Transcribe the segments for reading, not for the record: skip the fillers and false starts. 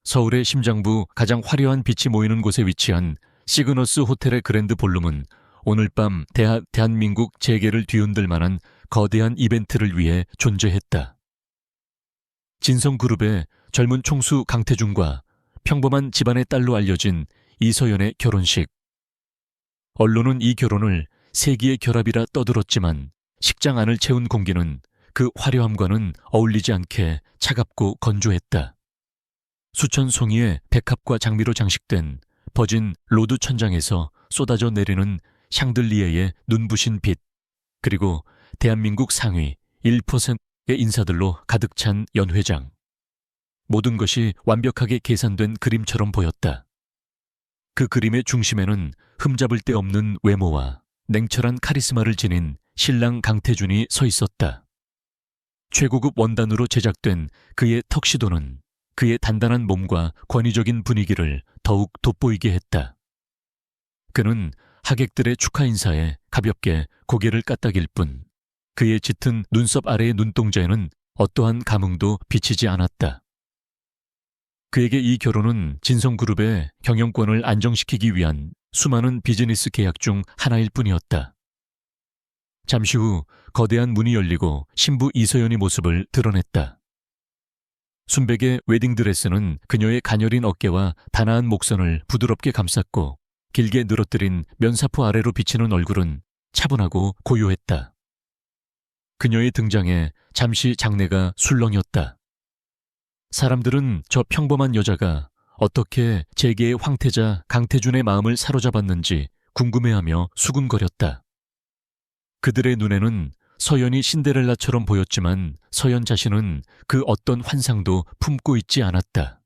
서울의 심장부 가장 화려한 빛이 모이는 곳에 위치한 시그너스 호텔의 그랜드 볼룸은 오늘 밤 대한민국 재계를 뒤흔들 만한 거대한 이벤트를 위해 존재했다. 진성그룹의 젊은 총수 강태준과 평범한 집안의 딸로 알려진 이서연의 결혼식. 언론은 이 결혼을 세기의 결합이라 떠들었지만 식장 안을 채운 공기는 그 화려함과는 어울리지 않게 차갑고 건조했다. 수천 송이의 백합과 장미로 장식된 버진 로드 천장에서 쏟아져 내리는 샹들리에의 눈부신 빛, 그리고 대한민국 상위 1%의 인사들로 가득 찬 연회장. 모든 것이 완벽하게 계산된 그림처럼 보였다. 그 그림의 중심에는 흠잡을 데 없는 외모와 냉철한 카리스마를 지닌 신랑 강태준이 서 있었다. 최고급 원단으로 제작된 그의 턱시도는 그의 단단한 몸과 권위적인 분위기를 더욱 돋보이게 했다. 그는 하객들의 축하 인사에 가볍게 고개를 까딱일 뿐 그의 짙은 눈썹 아래의 눈동자에는 어떠한 감흥도 비치지 않았다. 그에게 이 결혼은 진성그룹의 경영권을 안정시키기 위한 수많은 비즈니스 계약 중 하나일 뿐이었다. 잠시 후 거대한 문이 열리고 신부 이서연의 모습을 드러냈다. 순백의 웨딩드레스는 그녀의 가녀린 어깨와 단아한 목선을 부드럽게 감쌌고 길게 늘어뜨린 면사포 아래로 비치는 얼굴은 차분하고 고요했다. 그녀의 등장에 잠시 장내가 술렁였다. 사람들은 저 평범한 여자가 어떻게 재계의 황태자 강태준의 마음을 사로잡았는지 궁금해하며 수군거렸다. 그들의 눈에는 서연이 신데렐라처럼 보였지만 서연 자신은 그 어떤 환상도 품고 있지 않았다.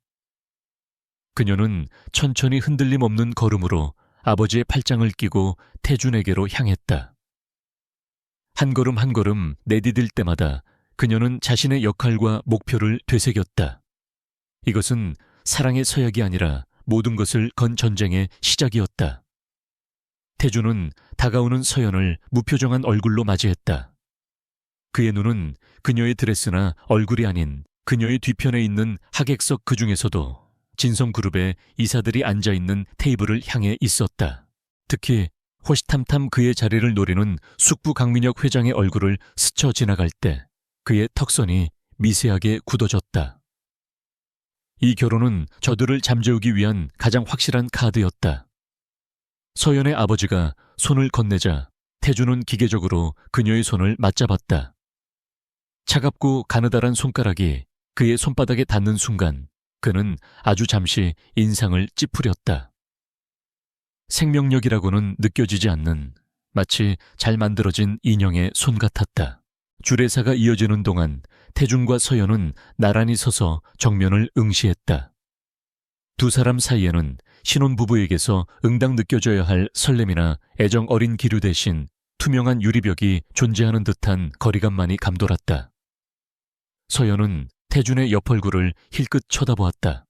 그녀는 천천히 흔들림 없는 걸음으로 아버지의 팔짱을 끼고 태준에게로 향했다. 한 걸음 한 걸음 내디딜 때마다 그녀는 자신의 역할과 목표를 되새겼다. 이것은 사랑의 서약이 아니라 모든 것을 건 전쟁의 시작이었다. 태준은 다가오는 서연을 무표정한 얼굴로 맞이했다. 그의 눈은 그녀의 드레스나 얼굴이 아닌 그녀의 뒤편에 있는 하객석 그 중에서도 진성그룹의 이사들이 앉아있는 테이블을 향해 있었다. 특히 호시탐탐 그의 자리를 노리는 숙부 강민혁 회장의 얼굴을 스쳐 지나갈 때 그의 턱선이 미세하게 굳어졌다. 이 결혼은 저들을 잠재우기 위한 가장 확실한 카드였다. 서연의 아버지가 손을 건네자 태준은 기계적으로 그녀의 손을 맞잡았다. 차갑고 가느다란 손가락이 그의 손바닥에 닿는 순간 그는 아주 잠시 인상을 찌푸렸다. 생명력이라고는 느껴지지 않는 마치 잘 만들어진 인형의 손 같았다. 주례사가 이어지는 동안 태준과 서연은 나란히 서서 정면을 응시했다. 두 사람 사이에는 신혼부부에게서 응당 느껴져야 할 설렘이나 애정 어린 기류 대신 투명한 유리벽이 존재하는 듯한 거리감만이 감돌았다. 서연은 태준의 옆 얼굴을 힐끗 쳐다보았다.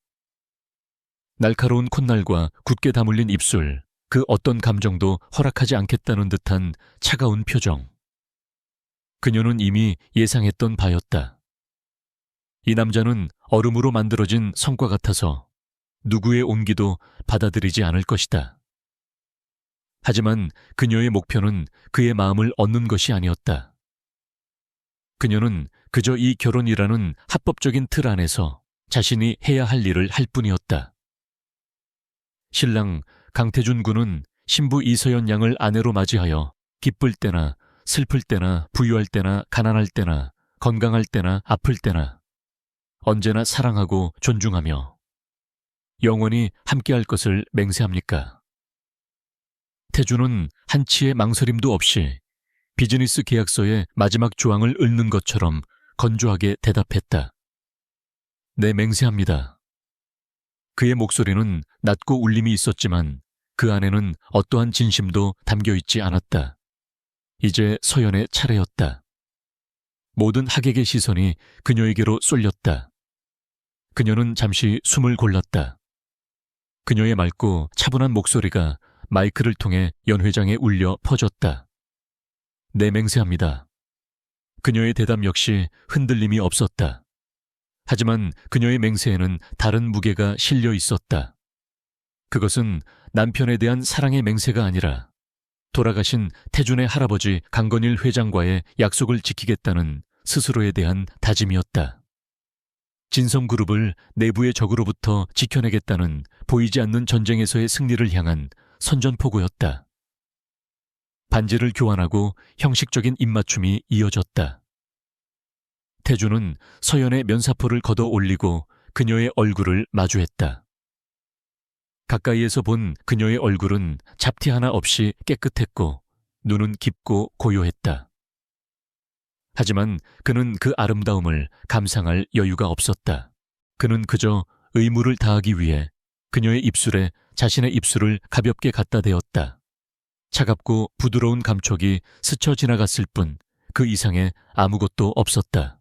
날카로운 콧날과 굳게 다물린 입술, 그 어떤 감정도 허락하지 않겠다는 듯한 차가운 표정. 그녀는 이미 예상했던 바였다. 이 남자는 얼음으로 만들어진 성과 같아서 누구의 온기도 받아들이지 않을 것이다. 하지만 그녀의 목표는 그의 마음을 얻는 것이 아니었다. 그녀는 그저 이 결혼이라는 합법적인 틀 안에서 자신이 해야 할 일을 할 뿐이었다. 신랑 강태준 군은 신부 이서연 양을 아내로 맞이하여 기쁠 때나 슬플 때나 부유할 때나 가난할 때나 건강할 때나 아플 때나 언제나 사랑하고 존중하며 영원히 함께할 것을 맹세합니까? 태준은 한치의 망설임도 없이 비즈니스 계약서의 마지막 조항을 읽는 것처럼 건조하게 대답했다. 네, 맹세합니다. 그의 목소리는 낮고 울림이 있었지만 그 안에는 어떠한 진심도 담겨있지 않았다. 이제 서연의 차례였다. 모든 하객의 시선이 그녀에게로 쏠렸다. 그녀는 잠시 숨을 골랐다. 그녀의 맑고 차분한 목소리가 마이크를 통해 연회장에 울려 퍼졌다. 네, 맹세합니다. 그녀의 대답 역시 흔들림이 없었다. 하지만 그녀의 맹세에는 다른 무게가 실려 있었다. 그것은 남편에 대한 사랑의 맹세가 아니라 돌아가신 태준의 할아버지 강건일 회장과의 약속을 지키겠다는 스스로에 대한 다짐이었다. 진성그룹을 내부의 적으로부터 지켜내겠다는 보이지 않는 전쟁에서의 승리를 향한 선전포고였다. 반지를 교환하고 형식적인 입맞춤이 이어졌다. 태준은 서연의 면사포를 걷어 올리고 그녀의 얼굴을 마주했다. 가까이에서 본 그녀의 얼굴은 잡티 하나 없이 깨끗했고 눈은 깊고 고요했다. 하지만 그는 그 아름다움을 감상할 여유가 없었다. 그는 그저 의무를 다하기 위해 그녀의 입술에 자신의 입술을 가볍게 갖다 대었다. 차갑고 부드러운 감촉이 스쳐 지나갔을 뿐 그 이상의 아무것도 없었다.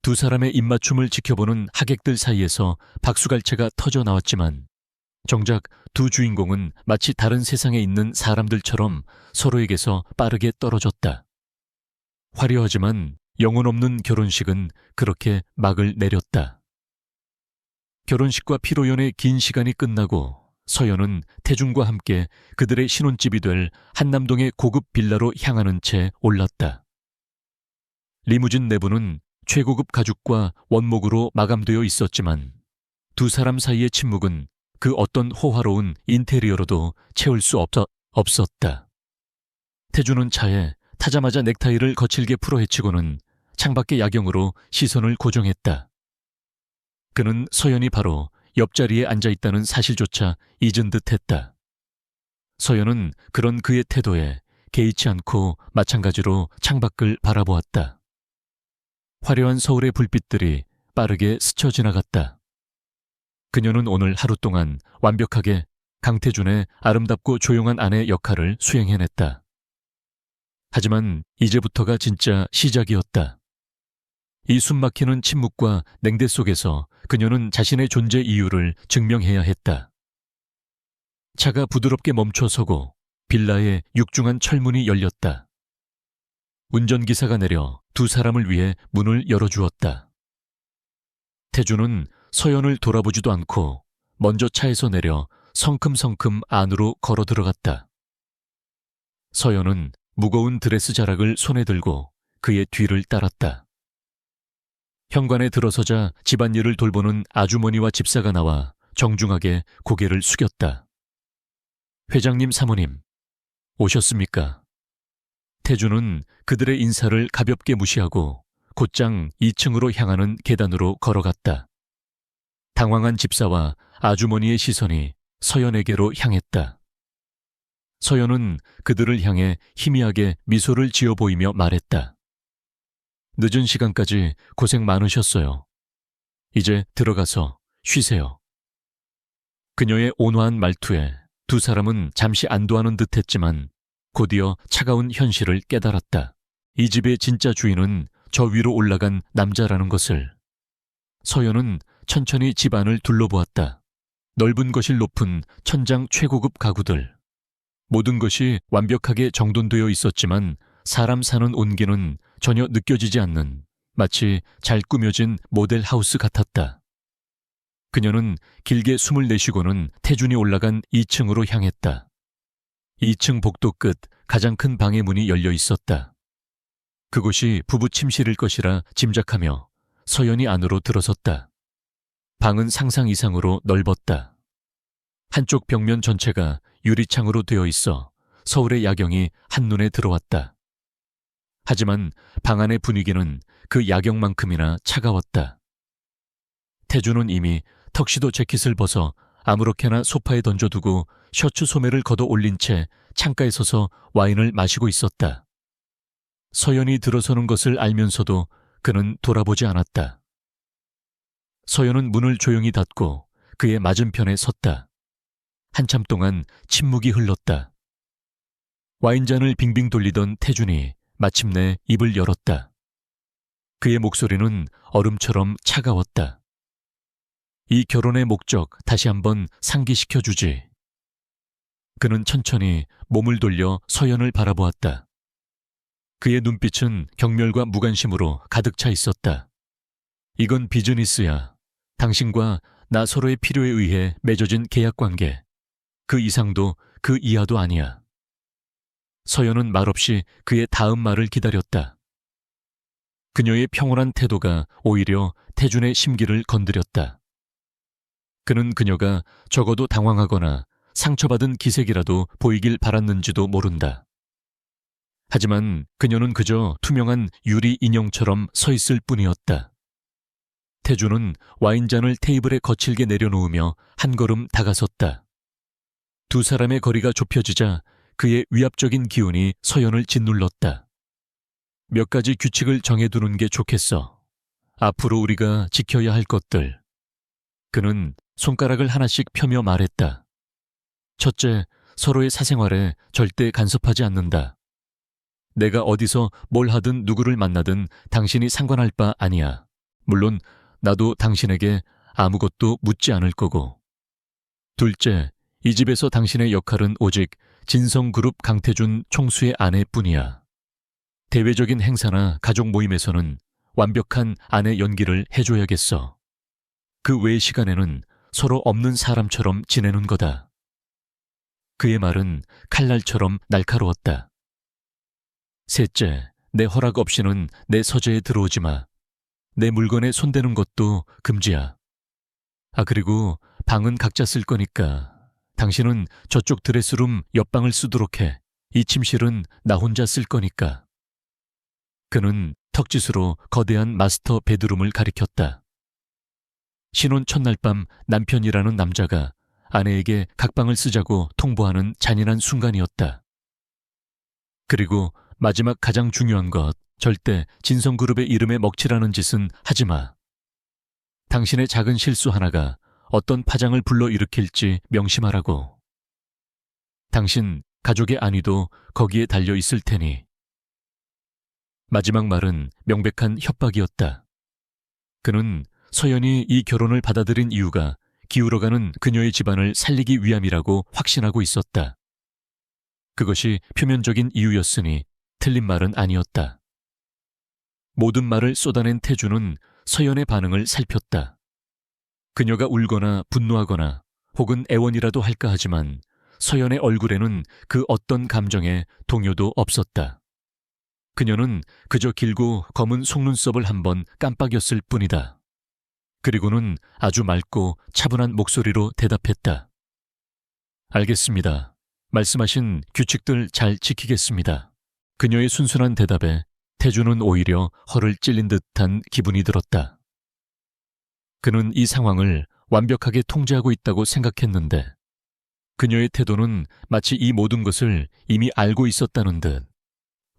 두 사람의 입맞춤을 지켜보는 하객들 사이에서 박수갈채가 터져 나왔지만 정작 두 주인공은 마치 다른 세상에 있는 사람들처럼 서로에게서 빠르게 떨어졌다. 화려하지만 영혼 없는 결혼식은 그렇게 막을 내렸다. 결혼식과 피로연의 긴 시간이 끝나고 서연은 태준과 함께 그들의 신혼집이 될 한남동의 고급 빌라로 향하는 채 올랐다. 리무진 내부는 최고급 가죽과 원목으로 마감되어 있었지만 두 사람 사이의 침묵은 그 어떤 호화로운 인테리어로도 채울 수 없었다. 태준은 차에 타자마자 넥타이를 거칠게 풀어헤치고는 창밖의 야경으로 시선을 고정했다. 그는 서연이 바로 옆자리에 앉아있다는 사실조차 잊은 듯했다. 서연은 그런 그의 태도에 개의치 않고 마찬가지로 창밖을 바라보았다. 화려한 서울의 불빛들이 빠르게 스쳐 지나갔다. 그녀는 오늘 하루 동안 완벽하게 강태준의 아름답고 조용한 아내 역할을 수행해냈다. 하지만 이제부터가 진짜 시작이었다. 이 숨막히는 침묵과 냉대 속에서 그녀는 자신의 존재 이유를 증명해야 했다. 차가 부드럽게 멈춰서고 빌라의 육중한 철문이 열렸다. 운전기사가 내려 두 사람을 위해 문을 열어주었다. 태준은 서연을 돌아보지도 않고 먼저 차에서 내려 성큼성큼 안으로 걸어 들어갔다. 서연은 무거운 드레스 자락을 손에 들고 그의 뒤를 따랐다. 현관에 들어서자 집안일을 돌보는 아주머니와 집사가 나와 정중하게 고개를 숙였다. 회장님, 사모님, 오셨습니까? 태준은 그들의 인사를 가볍게 무시하고 곧장 2층으로 향하는 계단으로 걸어갔다. 당황한 집사와 아주머니의 시선이 서연에게로 향했다. 서연은 그들을 향해 희미하게 미소를 지어 보이며 말했다. 늦은 시간까지 고생 많으셨어요. 이제 들어가서 쉬세요. 그녀의 온화한 말투에 두 사람은 잠시 안도하는 듯했지만 곧이어 차가운 현실을 깨달았다. 이 집의 진짜 주인은 저 위로 올라간 남자라는 것을. 서연은 천천히 집 안을 둘러보았다. 넓은 거실 높은 천장 최고급 가구들. 모든 것이 완벽하게 정돈되어 있었지만 사람 사는 온기는 전혀 느껴지지 않는 마치 잘 꾸며진 모델 하우스 같았다. 그녀는 길게 숨을 내쉬고는 태준이 올라간 2층으로 향했다. 2층 복도 끝 가장 큰 방의 문이 열려 있었다. 그곳이 부부 침실일 것이라 짐작하며 서연이 안으로 들어섰다. 방은 상상 이상으로 넓었다. 한쪽 벽면 전체가 유리창으로 되어 있어 서울의 야경이 한눈에 들어왔다. 하지만 방 안의 분위기는 그 야경만큼이나 차가웠다. 태준은 이미 턱시도 재킷을 벗어 아무렇게나 소파에 던져두고 셔츠 소매를 걷어 올린 채 창가에 서서 와인을 마시고 있었다. 서연이 들어서는 것을 알면서도 그는 돌아보지 않았다. 서연은 문을 조용히 닫고 그의 맞은편에 섰다. 한참 동안 침묵이 흘렀다. 와인잔을 빙빙 돌리던 태준이 마침내 입을 열었다. 그의 목소리는 얼음처럼 차가웠다. 이 결혼의 목적 다시 한번 상기시켜주지. 그는 천천히 몸을 돌려 서연을 바라보았다. 그의 눈빛은 경멸과 무관심으로 가득 차 있었다. 이건 비즈니스야. 당신과 나 서로의 필요에 의해 맺어진 계약관계. 그 이상도 그 이하도 아니야. 서연은 말없이 그의 다음 말을 기다렸다. 그녀의 평온한 태도가 오히려 태준의 심기를 건드렸다. 그는 그녀가 적어도 당황하거나 상처받은 기색이라도 보이길 바랐는지도 모른다. 하지만 그녀는 그저 투명한 유리 인형처럼 서 있을 뿐이었다. 태준은 와인잔을 테이블에 거칠게 내려놓으며 한 걸음 다가섰다. 두 사람의 거리가 좁혀지자 그의 위압적인 기운이 서연을 짓눌렀다. 몇 가지 규칙을 정해두는 게 좋겠어. 앞으로 우리가 지켜야 할 것들. 그는 손가락을 하나씩 펴며 말했다. 첫째, 서로의 사생활에 절대 간섭하지 않는다. 내가 어디서 뭘 하든 누구를 만나든 당신이 상관할 바 아니야. 물론 나도 당신에게 아무것도 묻지 않을 거고. 둘째, 이 집에서 당신의 역할은 오직 진성그룹 강태준 총수의 아내뿐이야. 대외적인 행사나 가족 모임에서는 완벽한 아내 연기를 해줘야겠어. 그 외의 시간에는 서로 없는 사람처럼 지내는 거다. 그의 말은 칼날처럼 날카로웠다. 셋째, 내 허락 없이는 내 서재에 들어오지 마. 내 물건에 손대는 것도 금지야. 그리고 방은 각자 쓸 거니까 당신은 저쪽 드레스룸 옆방을 쓰도록 해. 이 침실은 나 혼자 쓸 거니까. 그는 턱짓으로 거대한 마스터 베드룸을 가리켰다. 신혼 첫날 밤 남편이라는 남자가 아내에게 각방을 쓰자고 통보하는 잔인한 순간이었다. 그리고 마지막 가장 중요한 것, 절대 진성그룹의 이름에 먹칠하는 짓은 하지 마. 당신의 작은 실수 하나가 어떤 파장을 불러일으킬지 명심하라고. 당신 가족의 안위도 거기에 달려 있을 테니. 마지막 말은 명백한 협박이었다. 그는 서연이 이 결혼을 받아들인 이유가 기울어가는 그녀의 집안을 살리기 위함이라고 확신하고 있었다. 그것이 표면적인 이유였으니 틀린 말은 아니었다. 모든 말을 쏟아낸 태준은 서연의 반응을 살폈다. 그녀가 울거나 분노하거나 혹은 애원이라도 할까 하지만 서연의 얼굴에는 그 어떤 감정에 동요도 없었다. 그녀는 그저 길고 검은 속눈썹을 한번 깜빡였을 뿐이다. 그리고는 아주 맑고 차분한 목소리로 대답했다. 알겠습니다. 말씀하신 규칙들 잘 지키겠습니다. 그녀의 순순한 대답에 태준은 오히려 허를 찔린 듯한 기분이 들었다. 그는 이 상황을 완벽하게 통제하고 있다고 생각했는데 그녀의 태도는 마치 이 모든 것을 이미 알고 있었다는 듯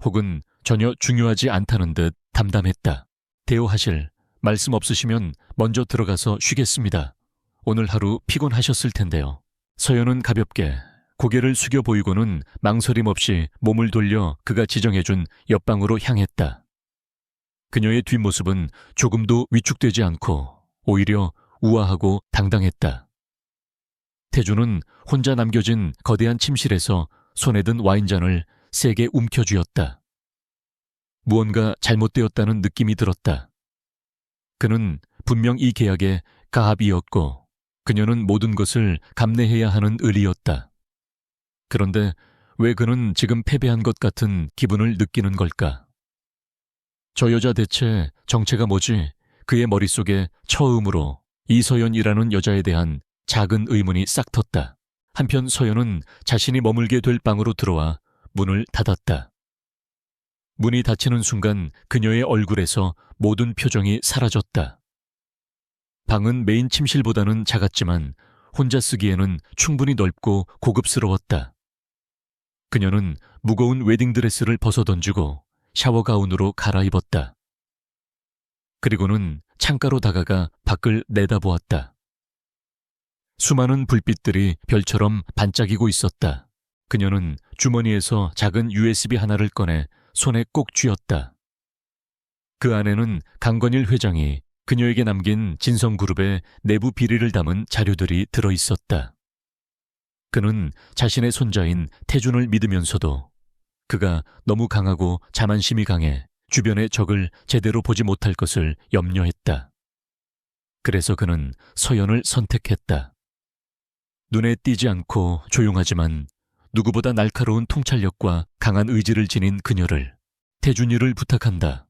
혹은 전혀 중요하지 않다는 듯 담담했다. 대오하실 말씀 없으시면 먼저 들어가서 쉬겠습니다. 오늘 하루 피곤하셨을 텐데요. 서연은 가볍게 고개를 숙여 보이고는 망설임 없이 몸을 돌려 그가 지정해준 옆방으로 향했다. 그녀의 뒷모습은 조금도 위축되지 않고 오히려 우아하고 당당했다. 태준은 혼자 남겨진 거대한 침실에서 손에 든 와인잔을 세게 움켜쥐었다. 무언가 잘못되었다는 느낌이 들었다. 그는 분명 이 계약의 가합이었고 그녀는 모든 것을 감내해야 하는 의리였다. 그런데 왜 그는 지금 패배한 것 같은 기분을 느끼는 걸까? 저 여자 대체 정체가 뭐지? 그의 머릿속에 처음으로 이서연이라는 여자에 대한 작은 의문이 싹 텄다. 한편 서연은 자신이 머물게 될 방으로 들어와 문을 닫았다. 문이 닫히는 순간 그녀의 얼굴에서 모든 표정이 사라졌다. 방은 메인 침실보다는 작았지만 혼자 쓰기에는 충분히 넓고 고급스러웠다. 그녀는 무거운 웨딩드레스를 벗어던지고 샤워 가운으로 갈아입었다. 그리고는 창가로 다가가 밖을 내다보았다. 수많은 불빛들이 별처럼 반짝이고 있었다. 그녀는 주머니에서 작은 USB 하나를 꺼내 손에 꼭 쥐었다. 그 안에는 강건일 회장이 그녀에게 남긴 진성그룹의 내부 비리를 담은 자료들이 들어있었다. 그는 자신의 손자인 태준을 믿으면서도 그가 너무 강하고 자만심이 강해 주변의 적을 제대로 보지 못할 것을 염려했다. 그래서 그는 서연을 선택했다. 눈에 띄지 않고 조용하지만 누구보다 날카로운 통찰력과 강한 의지를 지닌 그녀를 태준이를 부탁한다.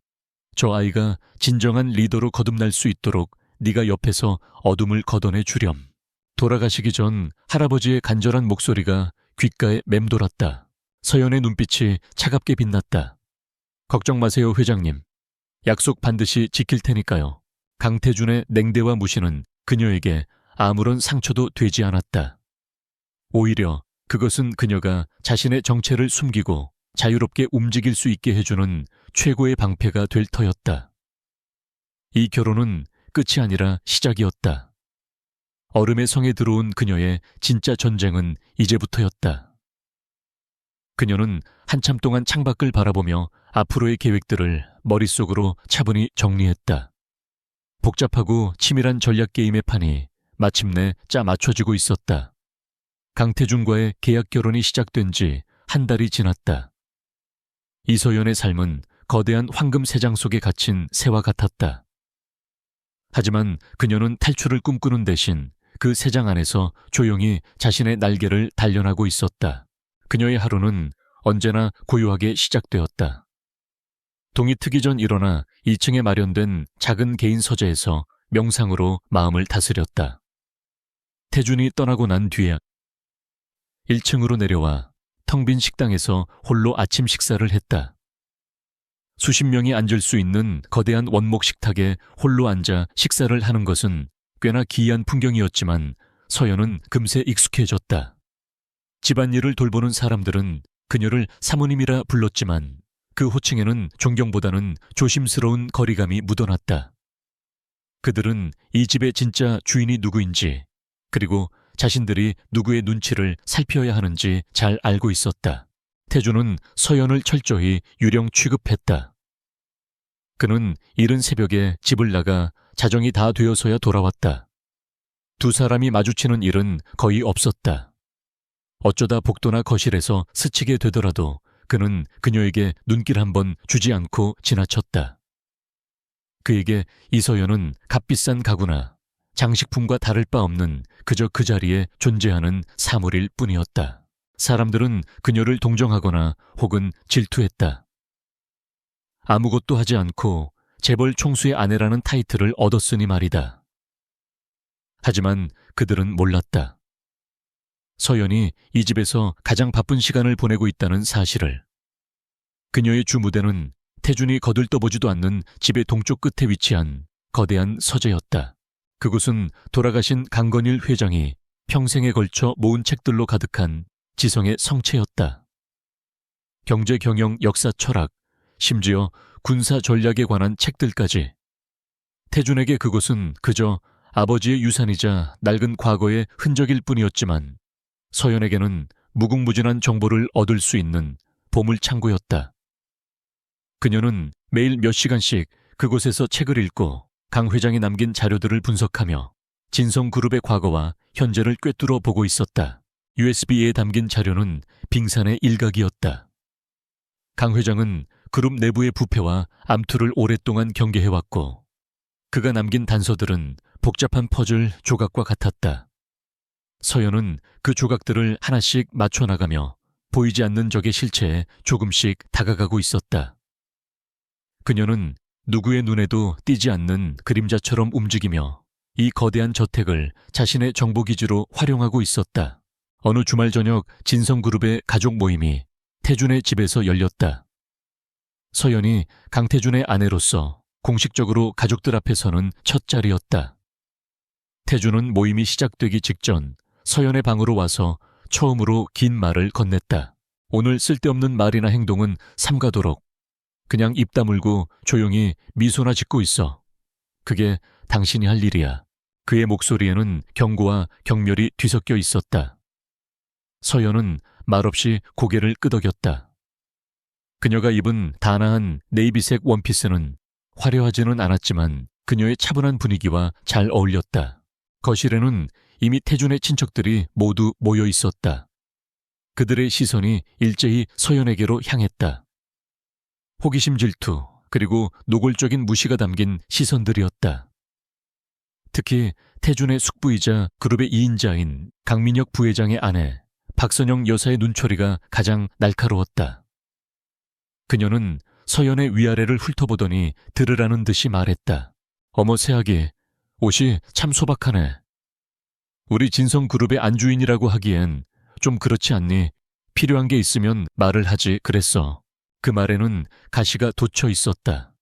저 아이가 진정한 리더로 거듭날 수 있도록 네가 옆에서 어둠을 걷어내 주렴. 돌아가시기 전 할아버지의 간절한 목소리가 귓가에 맴돌았다. 서연의 눈빛이 차갑게 빛났다. 걱정 마세요, 회장님. 약속 반드시 지킬 테니까요. 강태준의 냉대와 무시는 그녀에게 아무런 상처도 되지 않았다. 오히려 그것은 그녀가 자신의 정체를 숨기고 자유롭게 움직일 수 있게 해주는 최고의 방패가 될 터였다. 이 결혼은 끝이 아니라 시작이었다. 얼음의 성에 들어온 그녀의 진짜 전쟁은 이제부터였다. 그녀는 한참 동안 창밖을 바라보며 앞으로의 계획들을 머릿속으로 차분히 정리했다. 복잡하고 치밀한 전략 게임의 판이 마침내 짜 맞춰지고 있었다. 강태준과의 계약 결혼이 시작된 지 한 달이 지났다. 이서연의 삶은 거대한 황금 새장 속에 갇힌 새와 같았다. 하지만 그녀는 탈출을 꿈꾸는 대신 그 새장 안에서 조용히 자신의 날개를 단련하고 있었다. 그녀의 하루는 언제나 고요하게 시작되었다. 동이 트기 전 일어나 2층에 마련된 작은 개인 서재에서 명상으로 마음을 다스렸다. 태준이 떠나고 난 뒤에 1층으로 내려와 텅 빈 식당에서 홀로 아침 식사를 했다. 수십 명이 앉을 수 있는 거대한 원목 식탁에 홀로 앉아 식사를 하는 것은 꽤나 기이한 풍경이었지만 서연은 금세 익숙해졌다. 집안일을 돌보는 사람들은 그녀를 사모님이라 불렀지만 그 호칭에는 존경보다는 조심스러운 거리감이 묻어났다. 그들은 이 집의 진짜 주인이 누구인지, 그리고 자신들이 누구의 눈치를 살펴야 하는지 잘 알고 있었다. 태준은 서연을 철저히 유령 취급했다. 그는 이른 새벽에 집을 나가 자정이 다 되어서야 돌아왔다. 두 사람이 마주치는 일은 거의 없었다. 어쩌다 복도나 거실에서 스치게 되더라도 그는 그녀에게 눈길 한번 주지 않고 지나쳤다. 그에게 이서연은 값비싼 가구나 장식품과 다를 바 없는 그저 그 자리에 존재하는 사물일 뿐이었다. 사람들은 그녀를 동정하거나 혹은 질투했다. 아무것도 하지 않고 재벌 총수의 아내라는 타이틀을 얻었으니 말이다. 하지만 그들은 몰랐다. 서연이 이 집에서 가장 바쁜 시간을 보내고 있다는 사실을. 그녀의 주 무대는 태준이 거들떠보지도 않는 집의 동쪽 끝에 위치한 거대한 서재였다. 그곳은 돌아가신 강건일 회장이 평생에 걸쳐 모은 책들로 가득한 지성의 성체였다. 경제, 경영, 역사, 철학, 심지어 군사 전략에 관한 책들까지. 태준에게 그곳은 그저 아버지의 유산이자 낡은 과거의 흔적일 뿐이었지만 서연에게는 무궁무진한 정보를 얻을 수 있는 보물창고였다. 그녀는 매일 몇 시간씩 그곳에서 책을 읽고 강 회장이 남긴 자료들을 분석하며 진성그룹의 과거와 현재를 꿰뚫어 보고 있었다. USB에 담긴 자료는 빙산의 일각이었다. 강 회장은 그룹 내부의 부패와 암투를 오랫동안 경계해왔고 그가 남긴 단서들은 복잡한 퍼즐 조각과 같았다. 서연은 그 조각들을 하나씩 맞춰나가며 보이지 않는 적의 실체에 조금씩 다가가고 있었다. 그녀는 누구의 눈에도 띄지 않는 그림자처럼 움직이며 이 거대한 저택을 자신의 정보기지로 활용하고 있었다. 어느 주말 저녁 진성그룹의 가족 모임이 태준의 집에서 열렸다. 서연이 강태준의 아내로서 공식적으로 가족들 앞에 서는 첫 자리였다. 태준은 모임이 시작되기 직전 서연의 방으로 와서 처음으로 긴 말을 건넸다. 오늘 쓸데없는 말이나 행동은 삼가도록. 그냥 입 다물고 조용히 미소나 짓고 있어. 그게 당신이 할 일이야. 그의 목소리에는 경고와 경멸이 뒤섞여 있었다. 서연은 말없이 고개를 끄덕였다. 그녀가 입은 단아한 네이비색 원피스는 화려하지는 않았지만 그녀의 차분한 분위기와 잘 어울렸다. 거실에는 이미 태준의 친척들이 모두 모여 있었다. 그들의 시선이 일제히 서연에게로 향했다. 호기심, 질투, 그리고 노골적인 무시가 담긴 시선들이었다. 특히 태준의 숙부이자 그룹의 2인자인 강민혁 부회장의 아내 박선영 여사의 눈초리가 가장 날카로웠다. 그녀는 서연의 위아래를 훑어보더니 들으라는 듯이 말했다. 어머 새아기, 옷이 참 소박하네. 우리 진성그룹의 안주인이라고 하기엔 좀 그렇지 않니? 필요한 게 있으면 말을 하지 그랬어. 그 말에는 가시가 돋쳐 있었다.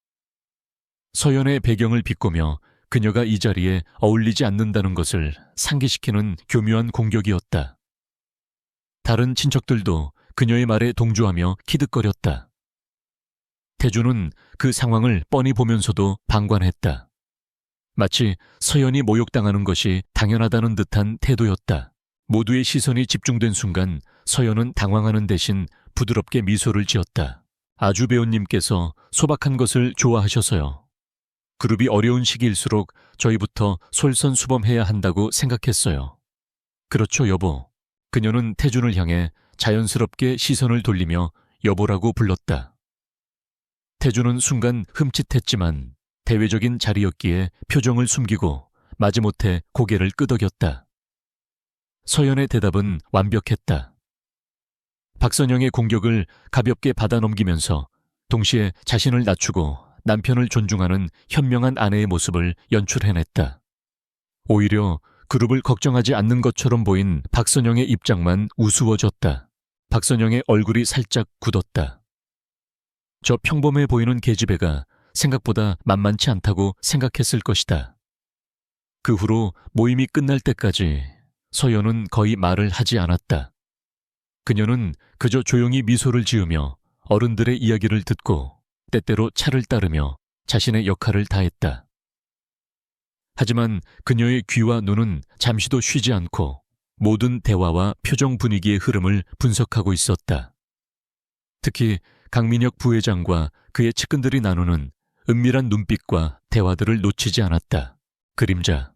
서연의 배경을 비꼬며 그녀가 이 자리에 어울리지 않는다는 것을 상기시키는 교묘한 공격이었다. 다른 친척들도 그녀의 말에 동조하며 키득거렸다. 태주는 그 상황을 뻔히 보면서도 방관했다. 마치 서연이 모욕당하는 것이 당연하다는 듯한 태도였다. 모두의 시선이 집중된 순간 서연은 당황하는 대신 부드럽게 미소를 지었다. 아주 배우님께서 소박한 것을 좋아하셔서요. 그룹이 어려운 시기일수록 저희부터 솔선수범해야 한다고 생각했어요. 그렇죠, 여보. 그녀는 태준을 향해 자연스럽게 시선을 돌리며 여보라고 불렀다. 태준은 순간 흠칫했지만 대외적인 자리였기에 표정을 숨기고 마지못해 고개를 끄덕였다. 서연의 대답은 완벽했다. 박선영의 공격을 가볍게 받아넘기면서 동시에 자신을 낮추고 남편을 존중하는 현명한 아내의 모습을 연출해냈다. 오히려 그룹을 걱정하지 않는 것처럼 보인 박선영의 입장만 우스워졌다. 박선영의 얼굴이 살짝 굳었다. 저 평범해 보이는 계집애가 생각보다 만만치 않다고 생각했을 것이다. 그 후로 모임이 끝날 때까지 서연은 거의 말을 하지 않았다. 그녀는 그저 조용히 미소를 지으며 어른들의 이야기를 듣고 때때로 차를 따르며 자신의 역할을 다했다. 하지만 그녀의 귀와 눈은 잠시도 쉬지 않고 모든 대화와 표정 분위기의 흐름을 분석하고 있었다. 특히 강민혁 부회장과 그의 측근들이 나누는 은밀한 눈빛과 대화들을 놓치지 않았다. 그림자.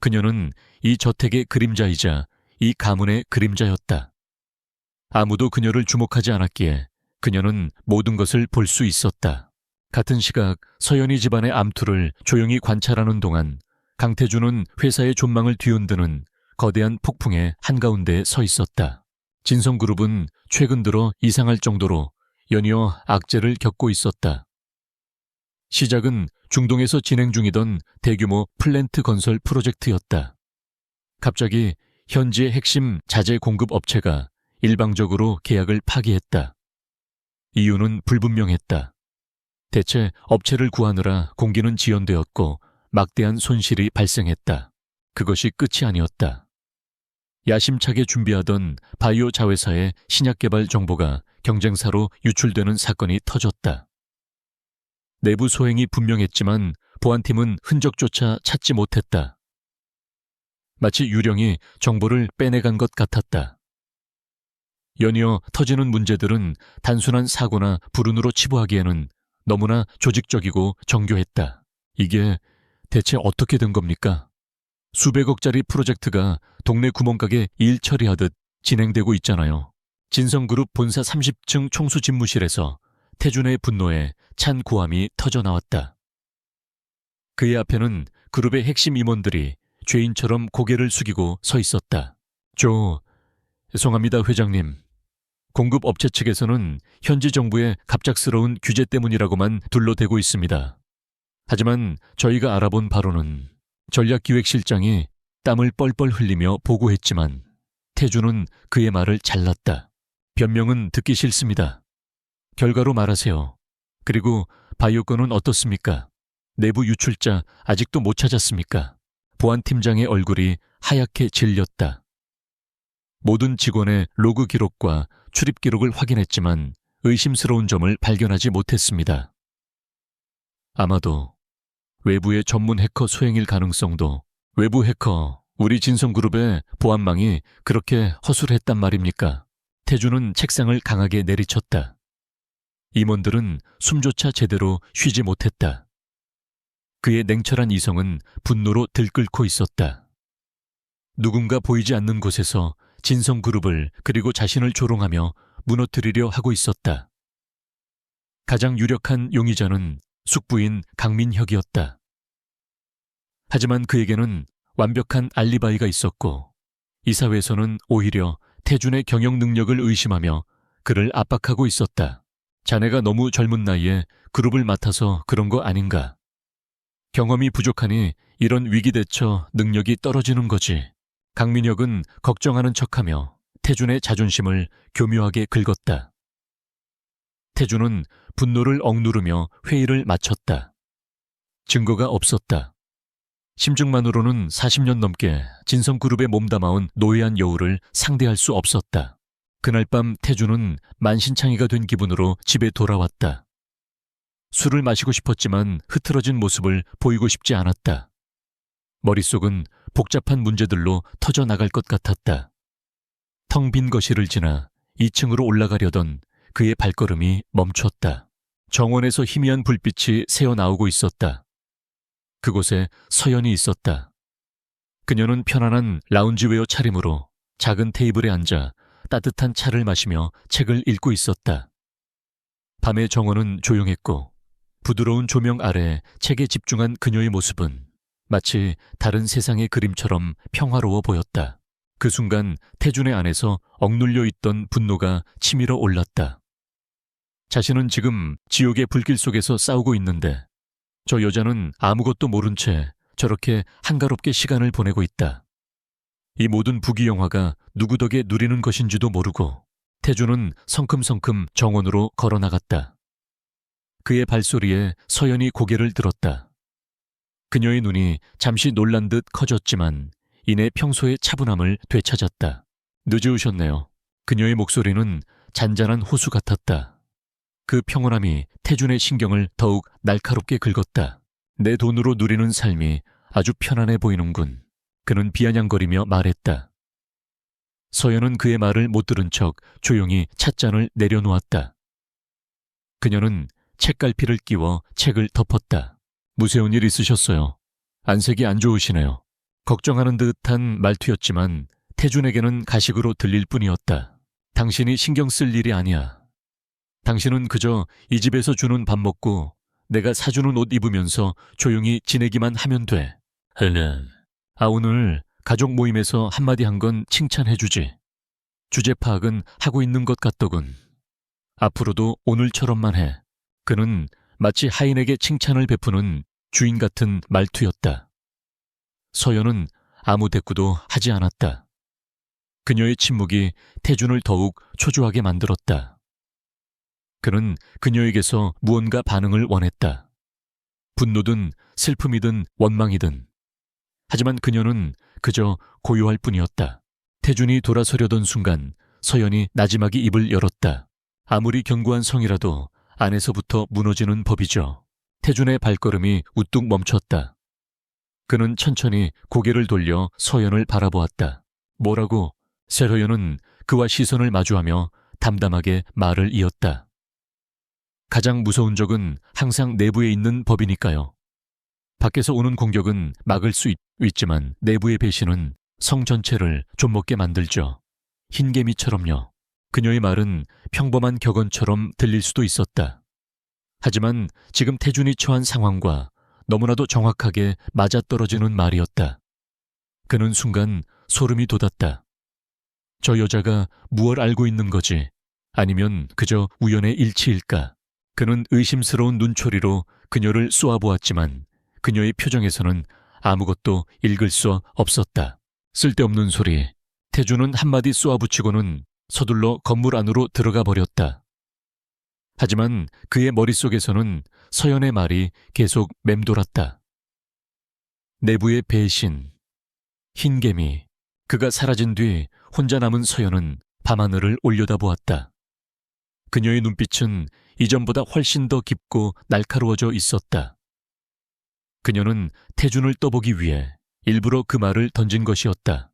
그녀는 이 저택의 그림자이자 이 가문의 그림자였다. 아무도 그녀를 주목하지 않았기에 그녀는 모든 것을 볼 수 있었다. 같은 시각 서연이 집안의 암투를 조용히 관찰하는 동안 강태준은 회사의 존망을 뒤흔드는 거대한 폭풍의 한가운데에 서 있었다. 진성그룹은 최근 들어 이상할 정도로 연이어 악재를 겪고 있었다. 시작은 중동에서 진행 중이던 대규모 플랜트 건설 프로젝트였다. 갑자기 현지의 핵심 자재 공급 업체가 일방적으로 계약을 파기했다. 이유는 불분명했다. 대체 업체를 구하느라 공기는 지연되었고 막대한 손실이 발생했다. 그것이 끝이 아니었다. 야심차게 준비하던 바이오 자회사의 신약 개발 정보가 경쟁사로 유출되는 사건이 터졌다. 내부 소행이 분명했지만 보안팀은 흔적조차 찾지 못했다. 마치 유령이 정보를 빼내간 것 같았다. 연이어 터지는 문제들은 단순한 사고나 불운으로 치부하기에는 너무나 조직적이고 정교했다. 이게 대체 어떻게 된 겁니까? 수백억짜리 프로젝트가 동네 구멍가게 일 처리하듯 진행되고 있잖아요. 진성그룹 본사 30층 총수 집무실에서 태준의 분노에 찬 고함이 터져나왔다. 그의 앞에는 그룹의 핵심 임원들이 죄인처럼 고개를 숙이고 서 있었다. 죄송합니다, 회장님. 공급업체 측에서는 현지 정부의 갑작스러운 규제 때문이라고만 둘러대고 있습니다. 하지만 저희가 알아본 바로는 전략기획실장이 땀을 뻘뻘 흘리며 보고했지만 태준은 그의 말을 잘랐다. 변명은 듣기 싫습니다. 결과로 말하세요. 그리고 바이오 건은 어떻습니까? 내부 유출자 아직도 못 찾았습니까? 보안팀장의 얼굴이 하얗게 질렸다. 모든 직원의 로그 기록과 출입 기록을 확인했지만 의심스러운 점을 발견하지 못했습니다. 아마도 외부의 전문 해커 소행일 가능성도. 외부 해커, 우리 진성그룹의 보안망이 그렇게 허술했단 말입니까? 태준은 책상을 강하게 내리쳤다. 임원들은 숨조차 제대로 쉬지 못했다. 그의 냉철한 이성은 분노로 들끓고 있었다. 누군가 보이지 않는 곳에서 진성그룹을 그리고 자신을 조롱하며 무너뜨리려 하고 있었다. 가장 유력한 용의자는 숙부인 강민혁이었다. 하지만 그에게는 완벽한 알리바이가 있었고 이사회에서는 오히려 태준의 경영 능력을 의심하며 그를 압박하고 있었다. 자네가 너무 젊은 나이에 그룹을 맡아서 그런 거 아닌가. 경험이 부족하니 이런 위기 대처 능력이 떨어지는 거지. 강민혁은 걱정하는 척하며 태준의 자존심을 교묘하게 긁었다. 태준은 분노를 억누르며 회의를 마쳤다. 증거가 없었다. 심증만으로는 40년 넘게 진성그룹에 몸담아온 노예한 여우를 상대할 수 없었다. 그날 밤 태준은 만신창이가 된 기분으로 집에 돌아왔다. 술을 마시고 싶었지만 흐트러진 모습을 보이고 싶지 않았다. 머릿속은 복잡한 문제들로 터져나갈 것 같았다. 텅 빈 거실을 지나 2층으로 올라가려던 그의 발걸음이 멈췄다. 정원에서 희미한 불빛이 새어나오고 있었다. 그곳에 서연이 있었다. 그녀는 편안한 라운지웨어 차림으로 작은 테이블에 앉아 따뜻한 차를 마시며 책을 읽고 있었다. 밤의 정원은 조용했고 부드러운 조명 아래 책에 집중한 그녀의 모습은 마치 다른 세상의 그림처럼 평화로워 보였다. 그 순간 태준의 안에서 억눌려 있던 분노가 치밀어 올랐다. 자신은 지금 지옥의 불길 속에서 싸우고 있는데 저 여자는 아무것도 모른 채 저렇게 한가롭게 시간을 보내고 있다. 이 모든 부귀영화가 누구 덕에 누리는 것인지도 모르고 태준은 성큼성큼 정원으로 걸어나갔다. 그의 발소리에 서연이 고개를 들었다. 그녀의 눈이 잠시 놀란 듯 커졌지만 이내 평소의 차분함을 되찾았다. 늦으셨네요. 그녀의 목소리는 잔잔한 호수 같았다. 그 평온함이 태준의 신경을 더욱 날카롭게 긁었다. 내 돈으로 누리는 삶이 아주 편안해 보이는군. 그는 비아냥거리며 말했다. 서연은 그의 말을 못 들은 척 조용히 찻잔을 내려놓았다. 그녀는 책갈피를 끼워 책을 덮었다. 무서운 일 있으셨어요. 안색이 안 좋으시네요. 걱정하는 듯한 말투였지만 태준에게는 가식으로 들릴 뿐이었다. 당신이 신경 쓸 일이 아니야. 당신은 그저 이 집에서 주는 밥 먹고 내가 사주는 옷 입으면서 조용히 지내기만 하면 돼. 헬렌. 오늘 가족 모임에서 한마디 한 건 칭찬해주지. 주제 파악은 하고 있는 것 같더군. 앞으로도 오늘처럼만 해. 그는 마치 하인에게 칭찬을 베푸는 주인 같은 말투였다. 서연은 아무 대꾸도 하지 않았다. 그녀의 침묵이 태준을 더욱 초조하게 만들었다. 그는 그녀에게서 무언가 반응을 원했다. 분노든 슬픔이든 원망이든. 하지만 그녀는 그저 고요할 뿐이었다. 태준이 돌아서려던 순간 서연이 나지막이 입을 열었다. 아무리 견고한 성이라도 안에서부터 무너지는 법이죠. 태준의 발걸음이 우뚝 멈췄다. 그는 천천히 고개를 돌려 서연을 바라보았다. 뭐라고? 서연은 그와 시선을 마주하며 담담하게 말을 이었다. 가장 무서운 적은 항상 내부에 있는 법이니까요. 밖에서 오는 공격은 막을 수 있지만 내부의 배신은 성 전체를 좀먹게 만들죠. 흰개미처럼요. 그녀의 말은 평범한 격언처럼 들릴 수도 있었다. 하지만 지금 태준이 처한 상황과 너무나도 정확하게 맞아떨어지는 말이었다. 그는 순간 소름이 돋았다. 저 여자가 무얼 알고 있는 거지? 아니면 그저 우연의 일치일까? 그는 의심스러운 눈초리로 그녀를 쏘아보았지만 그녀의 표정에서는 아무것도 읽을 수 없었다. 쓸데없는 소리. 태준은 한마디 쏘아붙이고는 서둘러 건물 안으로 들어가 버렸다. 하지만 그의 머릿속에서는 서연의 말이 계속 맴돌았다. 내부의 배신, 흰개미. 그가 사라진 뒤 혼자 남은 서연은 밤하늘을 올려다보았다. 그녀의 눈빛은 이전보다 훨씬 더 깊고 날카로워져 있었다. 그녀는 태준을 떠보기 위해 일부러 그 말을 던진 것이었다.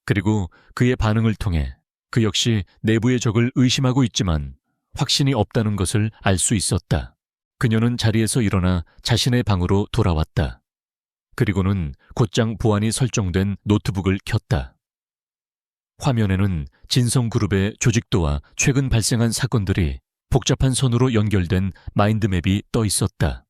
그리고 그의 반응을 통해 그 역시 내부의 적을 의심하고 있지만 확신이 없다는 것을 알 수 있었다. 그녀는 자리에서 일어나 자신의 방으로 돌아왔다. 그리고는 곧장 보안이 설정된 노트북을 켰다. 화면에는 진성그룹의 조직도와 최근 발생한 사건들이 복잡한 선으로 연결된 마인드맵이 떠 있었다.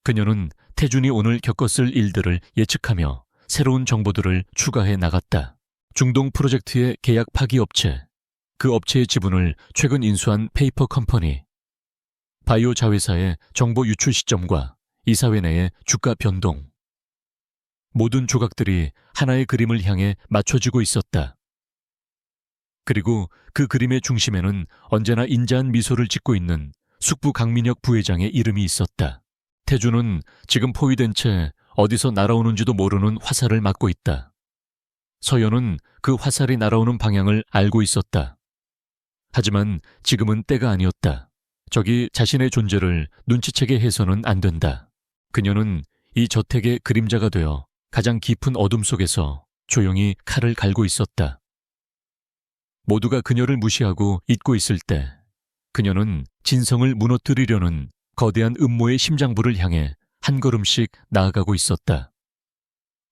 그녀는 태준이 오늘 겪었을 일들을 예측하며 새로운 정보들을 추가해 나갔다. 중동 프로젝트의 계약 파기 업체, 그 업체의 지분을 최근 인수한 페이퍼 컴퍼니, 바이오 자회사의 정보 유출 시점과 이사회 내의 주가 변동. 모든 조각들이 하나의 그림을 향해 맞춰지고 있었다. 그리고 그 그림의 중심에는 언제나 인자한 미소를 짓고 있는 숙부 강민혁 부회장의 이름이 있었다. 태준은 지금 포위된 채 어디서 날아오는지도 모르는 화살을 맞고 있다. 서연은 그 화살이 날아오는 방향을 알고 있었다. 하지만 지금은 때가 아니었다. 저기 자신의 존재를 눈치채게 해서는 안 된다. 그녀는 이 저택의 그림자가 되어 가장 깊은 어둠 속에서 조용히 칼을 갈고 있었다. 모두가 그녀를 무시하고 잊고 있을 때 그녀는 진성을 무너뜨리려는 거대한 음모의 심장부를 향해 한 걸음씩 나아가고 있었다.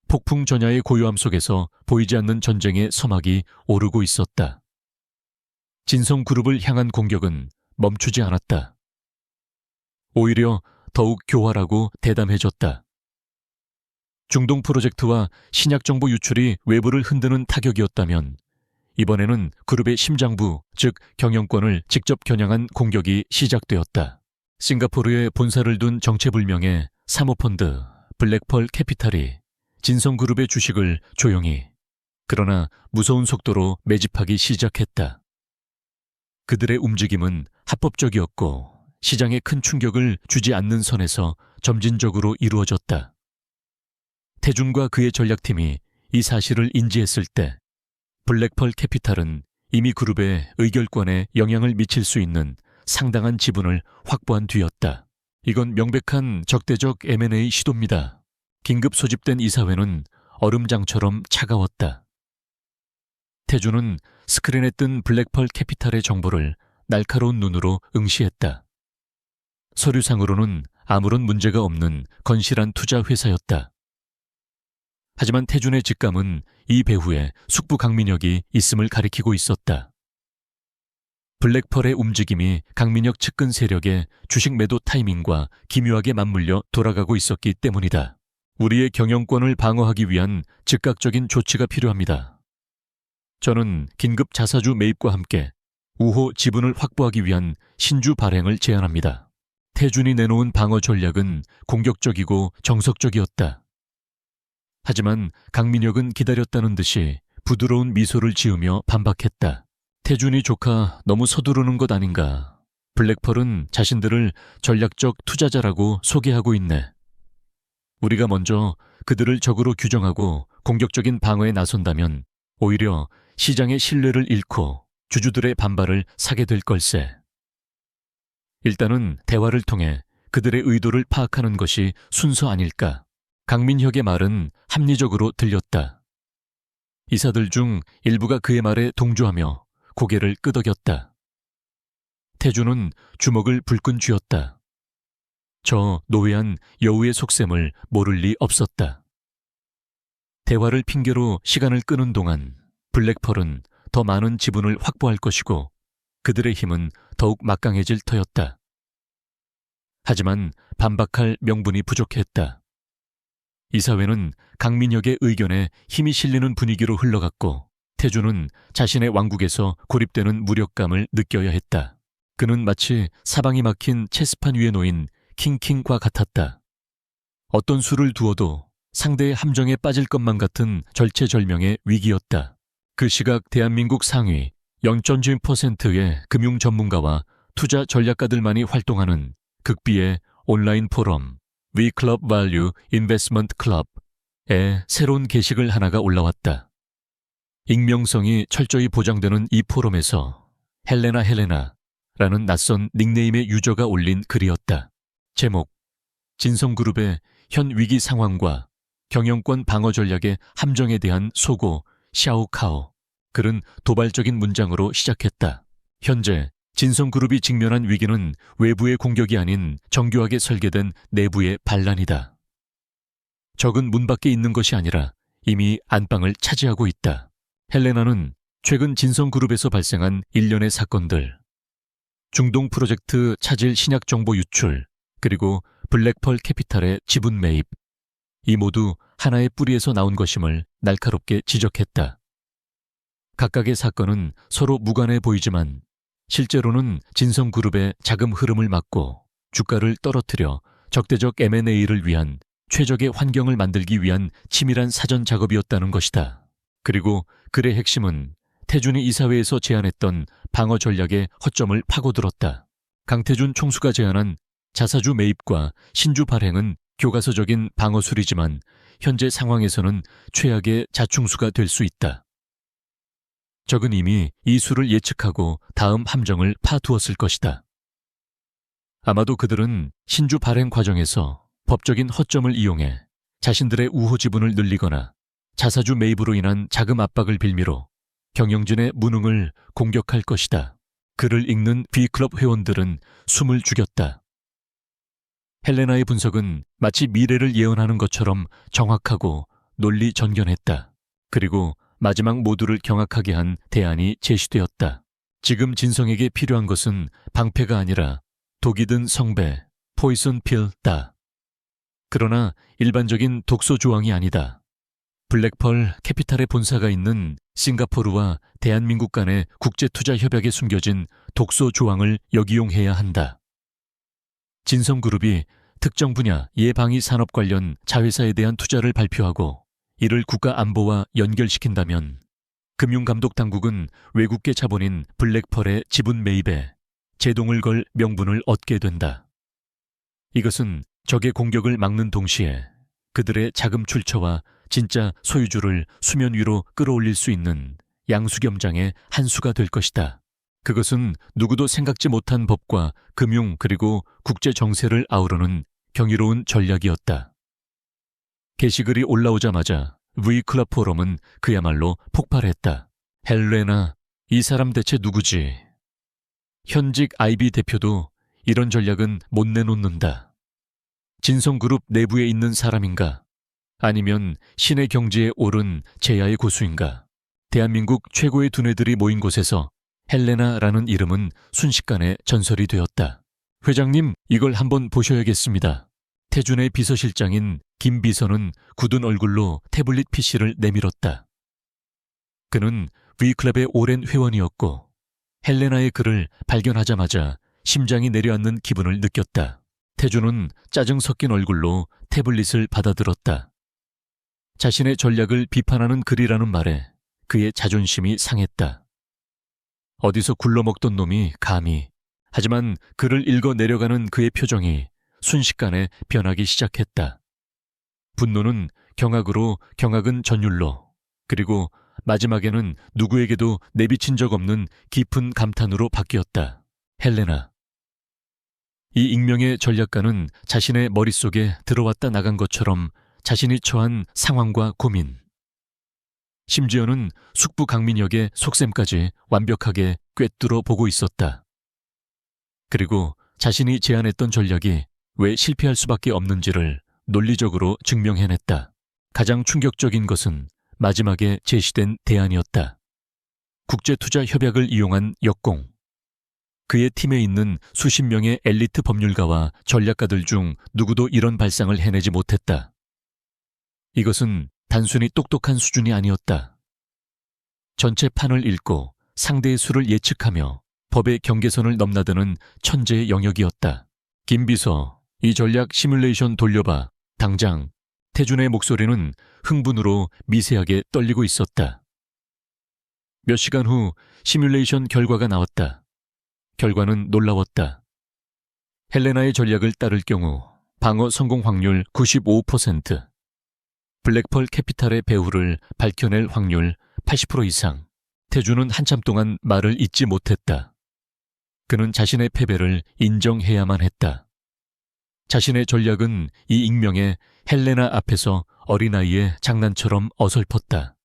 폭풍 전야의 고요함 속에서 보이지 않는 전쟁의 서막이 오르고 있었다. 진성그룹을 향한 공격은 멈추지 않았다. 오히려 더욱 교활하고 대담해졌다. 중동 프로젝트와 신약 정보 유출이 외부를 흔드는 타격이었다면 이번에는 그룹의 심장부, 즉 경영권을 직접 겨냥한 공격이 시작되었다. 싱가포르에 본사를 둔 정체불명의 사모펀드 블랙펄 캐피탈이 진성그룹의 주식을 조용히, 그러나 무서운 속도로 매집하기 시작했다. 그들의 움직임은 합법적이었고 시장에 큰 충격을 주지 않는 선에서 점진적으로 이루어졌다. 태준과 그의 전략팀이 이 사실을 인지했을 때 블랙펄 캐피탈은 이미 그룹의 의결권에 영향을 미칠 수 있는 상당한 지분을 확보한 뒤였다. 이건 명백한 적대적 M&A 시도입니다. 긴급 소집된 이사회는 얼음장처럼 차가웠다. 태준은 스크린에 뜬 블랙펄 캐피탈의 정보를 날카로운 눈으로 응시했다. 서류상으로는 아무런 문제가 없는 건실한 투자 회사였다. 하지만 태준의 직감은 이 배후에 숙부 강민혁이 있음을 가리키고 있었다. 블랙펄의 움직임이 강민혁 측근 세력의 주식 매도 타이밍과 기묘하게 맞물려 돌아가고 있었기 때문이다. 우리의 경영권을 방어하기 위한 즉각적인 조치가 필요합니다. 저는 긴급 자사주 매입과 함께 우호 지분을 확보하기 위한 신주 발행을 제안합니다. 태준이 내놓은 방어 전략은 공격적이고 정석적이었다. 하지만 강민혁은 기다렸다는 듯이 부드러운 미소를 지으며 반박했다. 태준이 조카 너무 서두르는 것 아닌가. 블랙펄은 자신들을 전략적 투자자라고 소개하고 있네. 우리가 먼저 그들을 적으로 규정하고 공격적인 방어에 나선다면 오히려 시장의 신뢰를 잃고 주주들의 반발을 사게 될 걸세. 일단은 대화를 통해 그들의 의도를 파악하는 것이 순서 아닐까. 강민혁의 말은 합리적으로 들렸다. 이사들 중 일부가 그의 말에 동조하며 고개를 끄덕였다. 태준은 주먹을 불끈 쥐었다. 저 노회한 여우의 속셈을 모를 리 없었다. 대화를 핑계로 시간을 끄는 동안 블랙펄은 더 많은 지분을 확보할 것이고 그들의 힘은 더욱 막강해질 터였다. 하지만 반박할 명분이 부족했다. 이사회는 강민혁의 의견에 힘이 실리는 분위기로 흘러갔고 태준은 자신의 왕국에서 고립되는 무력감을 느껴야 했다. 그는 마치 사방이 막힌 체스판 위에 놓인 킹킹과 같았다. 어떤 수를 두어도 상대의 함정에 빠질 것만 같은 절체절명의 위기였다. 그 시각 대한민국 상위 0.1%의 금융 전문가와 투자 전략가들만이 활동하는 극비의 온라인 포럼 We Club Value Investment Club에 새로운 게시글 하나가 올라왔다. 익명성이 철저히 보장되는 이 포럼에서 헬레나라는 낯선 닉네임의 유저가 올린 글이었다. 제목: 진성그룹의 현 위기 상황과 경영권 방어 전략의 함정에 대한 소고 샤오카오. 글은 도발적인 문장으로 시작했다. 현재 진성그룹이 직면한 위기는 외부의 공격이 아닌 정교하게 설계된 내부의 반란이다. 적은 문 밖에 있는 것이 아니라 이미 안방을 차지하고 있다. 헬레나는 최근 진성그룹에서 발생한 일련의 사건들, 중동 프로젝트 차질 신약 정보 유출, 그리고 블랙펄 캐피탈의 지분 매입, 이 모두 하나의 뿌리에서 나온 것임을 날카롭게 지적했다. 각각의 사건은 서로 무관해 보이지만 실제로는 진성그룹의 자금 흐름을 막고 주가를 떨어뜨려 적대적 M&A를 위한 최적의 환경을 만들기 위한 치밀한 사전 작업이었다는 것이다. 그리고 글의 핵심은 태준이 이사회에서 제안했던 방어 전략의 허점을 파고들었다. 강태준 총수가 제안한 자사주 매입과 신주 발행은 교과서적인 방어술이지만 현재 상황에서는 최악의 자충수가 될 수 있다. 적은 이미 이 수를 예측하고 다음 함정을 파두었을 것이다. 아마도 그들은 신주 발행 과정에서 법적인 허점을 이용해 자신들의 우호 지분을 늘리거나 자사주 매입으로 인한 자금 압박을 빌미로 경영진의 무능을 공격할 것이다. 글을 읽는 B클럽 회원들은 숨을 죽였다. 헬레나의 분석은 마치 미래를 예언하는 것처럼 정확하고 논리전견했다. 그리고 마지막 모두를 경악하게 한 대안이 제시되었다. 지금 진성에게 필요한 것은 방패가 아니라 독이 든 성배, 포이슨 필다. 그러나 일반적인 독소 조항이 아니다. 블랙펄 캐피탈의 본사가 있는 싱가포르와 대한민국 간의 국제투자협약에 숨겨진 독소 조항을 역이용해야 한다. 진성그룹이 특정 분야 예방위 산업 관련 자회사에 대한 투자를 발표하고 이를 국가 안보와 연결시킨다면 금융감독당국은 외국계 자본인 블랙펄의 지분 매입에 제동을 걸 명분을 얻게 된다. 이것은 적의 공격을 막는 동시에 그들의 자금 출처와 진짜 소유주를 수면 위로 끌어올릴 수 있는 양수겸장의 한 수가 될 것이다. 그것은 누구도 생각지 못한 법과 금융 그리고 국제 정세를 아우르는 경이로운 전략이었다. 게시글이 올라오자마자 V클럽 포럼은 그야말로 폭발했다. 헬레나, 이 사람 대체 누구지? 현직 IB 대표도 이런 전략은 못 내놓는다. 진성그룹 내부에 있는 사람인가? 아니면 신의 경지에 오른 제야의 고수인가? 대한민국 최고의 두뇌들이 모인 곳에서 헬레나라는 이름은 순식간에 전설이 되었다. 회장님, 이걸 한번 보셔야겠습니다. 태준의 비서실장인 김 비서는 굳은 얼굴로 태블릿 PC를 내밀었다. 그는 V클럽의 오랜 회원이었고 헬레나의 글을 발견하자마자 심장이 내려앉는 기분을 느꼈다. 태준은 짜증 섞인 얼굴로 태블릿을 받아들었다. 자신의 전략을 비판하는 글이라는 말에 그의 자존심이 상했다. 어디서 굴러먹던 놈이 감히. 하지만 글을 읽어 내려가는 그의 표정이 순식간에 변하기 시작했다. 분노는 경악으로, 경악은 전율로, 그리고 마지막에는 누구에게도 내비친 적 없는 깊은 감탄으로 바뀌었다. 헬레나. 이 익명의 전략가는 자신의 머릿속에 들어왔다 나간 것처럼 자신이 처한 상황과 고민, 심지어는 숙부 강민혁의 속셈까지 완벽하게 꿰뚫어 보고 있었다. 그리고 자신이 제안했던 전략이 왜 실패할 수밖에 없는지를 논리적으로 증명해냈다. 가장 충격적인 것은 마지막에 제시된 대안이었다. 국제투자협약을 이용한 역공. 그의 팀에 있는 수십 명의 엘리트 법률가와 전략가들 중 누구도 이런 발상을 해내지 못했다. 이것은 단순히 똑똑한 수준이 아니었다. 전체 판을 읽고 상대의 수를 예측하며 법의 경계선을 넘나드는 천재의 영역이었다. 김 비서, 이 전략 시뮬레이션 돌려봐. 당장. 태준의 목소리는 흥분으로 미세하게 떨리고 있었다. 몇 시간 후 시뮬레이션 결과가 나왔다. 결과는 놀라웠다. 헬레나의 전략을 따를 경우 방어 성공 확률 95%, 블랙펄 캐피탈의 배후를 밝혀낼 확률 80% 이상. 태준은 한참 동안 말을 잇지 못했다. 그는 자신의 패배를 인정해야만 했다. 자신의 전략은 이 익명의 헬레나 앞에서 어린아이의 장난처럼 어설펐다.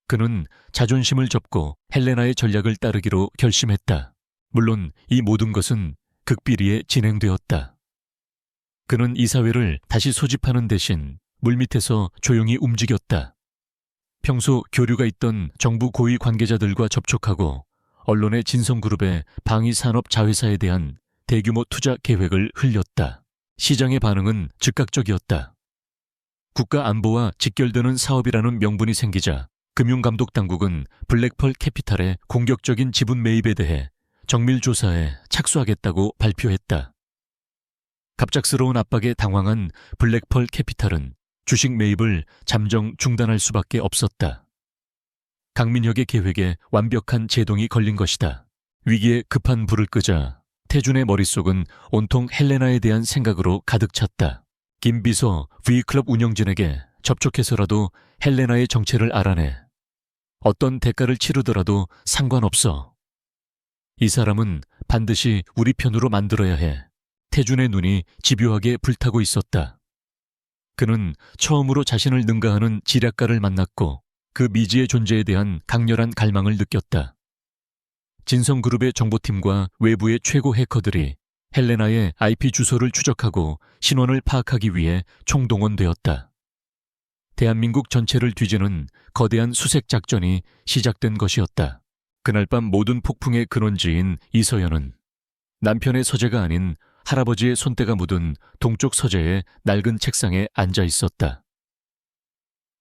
그는 자존심을 접고 헬레나의 전략을 따르기로 결심했다. 물론 이 모든 것은 극비리에 진행되었다. 그는 이사회를 다시 소집하는 대신 물밑에서 조용히 움직였다. 평소 교류가 있던 정부 고위 관계자들과 접촉하고 언론의 진성그룹의 방위산업 자회사에 대한 대규모 투자 계획을 흘렸다. 시장의 반응은 즉각적이었다. 국가 안보와 직결되는 사업이라는 명분이 생기자 금융감독당국은 블랙펄 캐피탈의 공격적인 지분 매입에 대해 정밀 조사에 착수하겠다고 발표했다. 갑작스러운 압박에 당황한 블랙펄 캐피탈은 주식 매입을 잠정 중단할 수밖에 없었다. 강민혁의 계획에 완벽한 제동이 걸린 것이다. 위기에 급한 불을 끄자 태준의 머릿속은 온통 헬레나에 대한 생각으로 가득 찼다. 김 비서 V클럽 운영진에게 접촉해서라도 헬레나의 정체를 알아내. 어떤 대가를 치르더라도 상관없어. 이 사람은 반드시 우리 편으로 만들어야 해. 태준의 눈이 집요하게 불타고 있었다. 그는 처음으로 자신을 능가하는 지략가를 만났고 그 미지의 존재에 대한 강렬한 갈망을 느꼈다. 진성그룹의 정보팀과 외부의 최고 해커들이 헬레나의 IP 주소를 추적하고 신원을 파악하기 위해 총동원되었다. 대한민국 전체를 뒤지는 거대한 수색 작전이 시작된 것이었다. 그날 밤 모든 폭풍의 근원지인 이서연은 남편의 서재가 아닌 할아버지의 손때가 묻은 동쪽 서재의 낡은 책상에 앉아 있었다.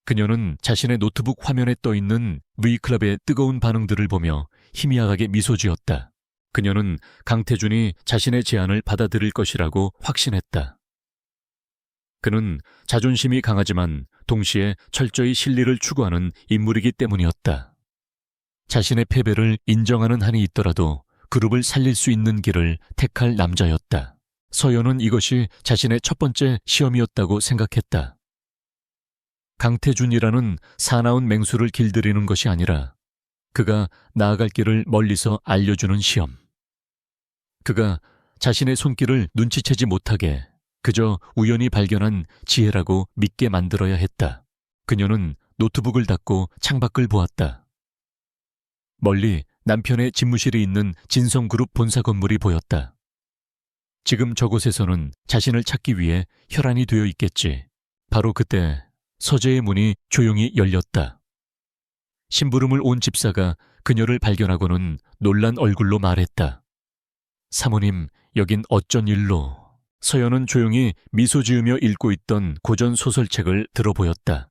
그녀는 자신의 노트북 화면에 떠있는 V클럽의 뜨거운 반응들을 보며 희미하게 미소 지었다. 그녀는 강태준이 자신의 제안을 받아들일 것이라고 확신했다. 그는 자존심이 강하지만 동시에 철저히 실리를 추구하는 인물이기 때문이었다. 자신의 패배를 인정하는 한이 있더라도 그룹을 살릴 수 있는 길을 택할 남자였다. 서연은 이것이 자신의 첫 번째 시험이었다고 생각했다. 강태준이라는 사나운 맹수를 길들이는 것이 아니라 그가 나아갈 길을 멀리서 알려주는 시험. 그가 자신의 손길을 눈치채지 못하게 그저 우연히 발견한 지혜라고 믿게 만들어야 했다. 그녀는 노트북을 닫고 창밖을 보았다. 멀리 남편의 집무실이 있는 진성그룹 본사 건물이 보였다. 지금 저곳에서는 자신을 찾기 위해 혈안이 되어 있겠지. 바로 그때 서재의 문이 조용히 열렸다. 심부름을 온 집사가 그녀를 발견하고는 놀란 얼굴로 말했다. 사모님, 여긴 어쩐 일로? 서연은 조용히 미소 지으며 읽고 있던 고전 소설책을 들어보였다.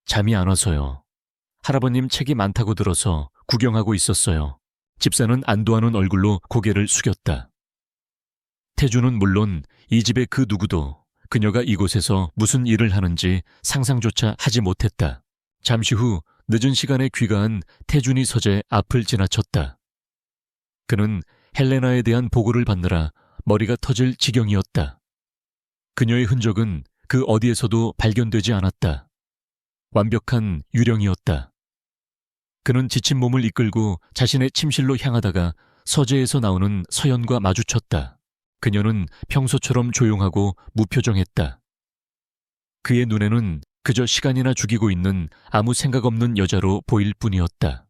잠이 안 와서요. 할아버님 책이 많다고 들어서 구경하고 있었어요. 집사는 안도하는 얼굴로 고개를 숙였다. 태준은 물론 이 집의 그 누구도 그녀가 이곳에서 무슨 일을 하는지 상상조차 하지 못했다. 잠시 후 늦은 시간에 귀가한 태준이 서재 앞을 지나쳤다. 그는 헬레나에 대한 보고를 받느라 머리가 터질 지경이었다. 그녀의 흔적은 그 어디에서도 발견되지 않았다. 완벽한 유령이었다. 그는 지친 몸을 이끌고 자신의 침실로 향하다가 서재에서 나오는 서연과 마주쳤다. 그녀는 평소처럼 조용하고 무표정했다. 그의 눈에는 그저 시간이나 죽이고 있는 아무 생각 없는 여자로 보일 뿐이었다.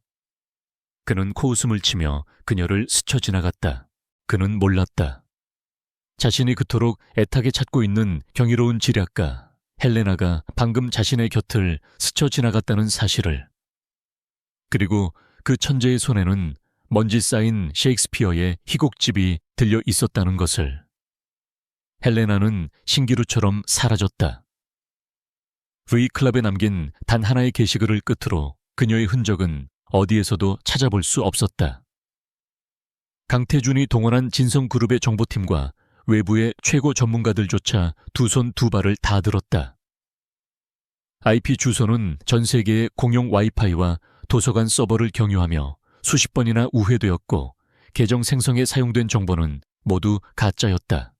그는 코웃음을 치며 그녀를 스쳐 지나갔다. 그는 몰랐다. 자신이 그토록 애타게 찾고 있는 경이로운 지략가 헬레나가 방금 자신의 곁을 스쳐 지나갔다는 사실을. 그리고 그 천재의 손에는 먼지 쌓인 셰익스피어의 희곡집이 들려 있었다는 것을. 헬레나는 신기루처럼 사라졌다. V클럽에 남긴 단 하나의 게시글을 끝으로 그녀의 흔적은 어디에서도 찾아볼 수 없었다. 강태준이 동원한 진성그룹의 정보팀과 외부의 최고 전문가들조차 두 손 두 발을 다 들었다. IP 주소는 전 세계의 공용 와이파이와 도서관 서버를 경유하며 수십 번이나 우회되었고 계정 생성에 사용된 정보는 모두 가짜였다.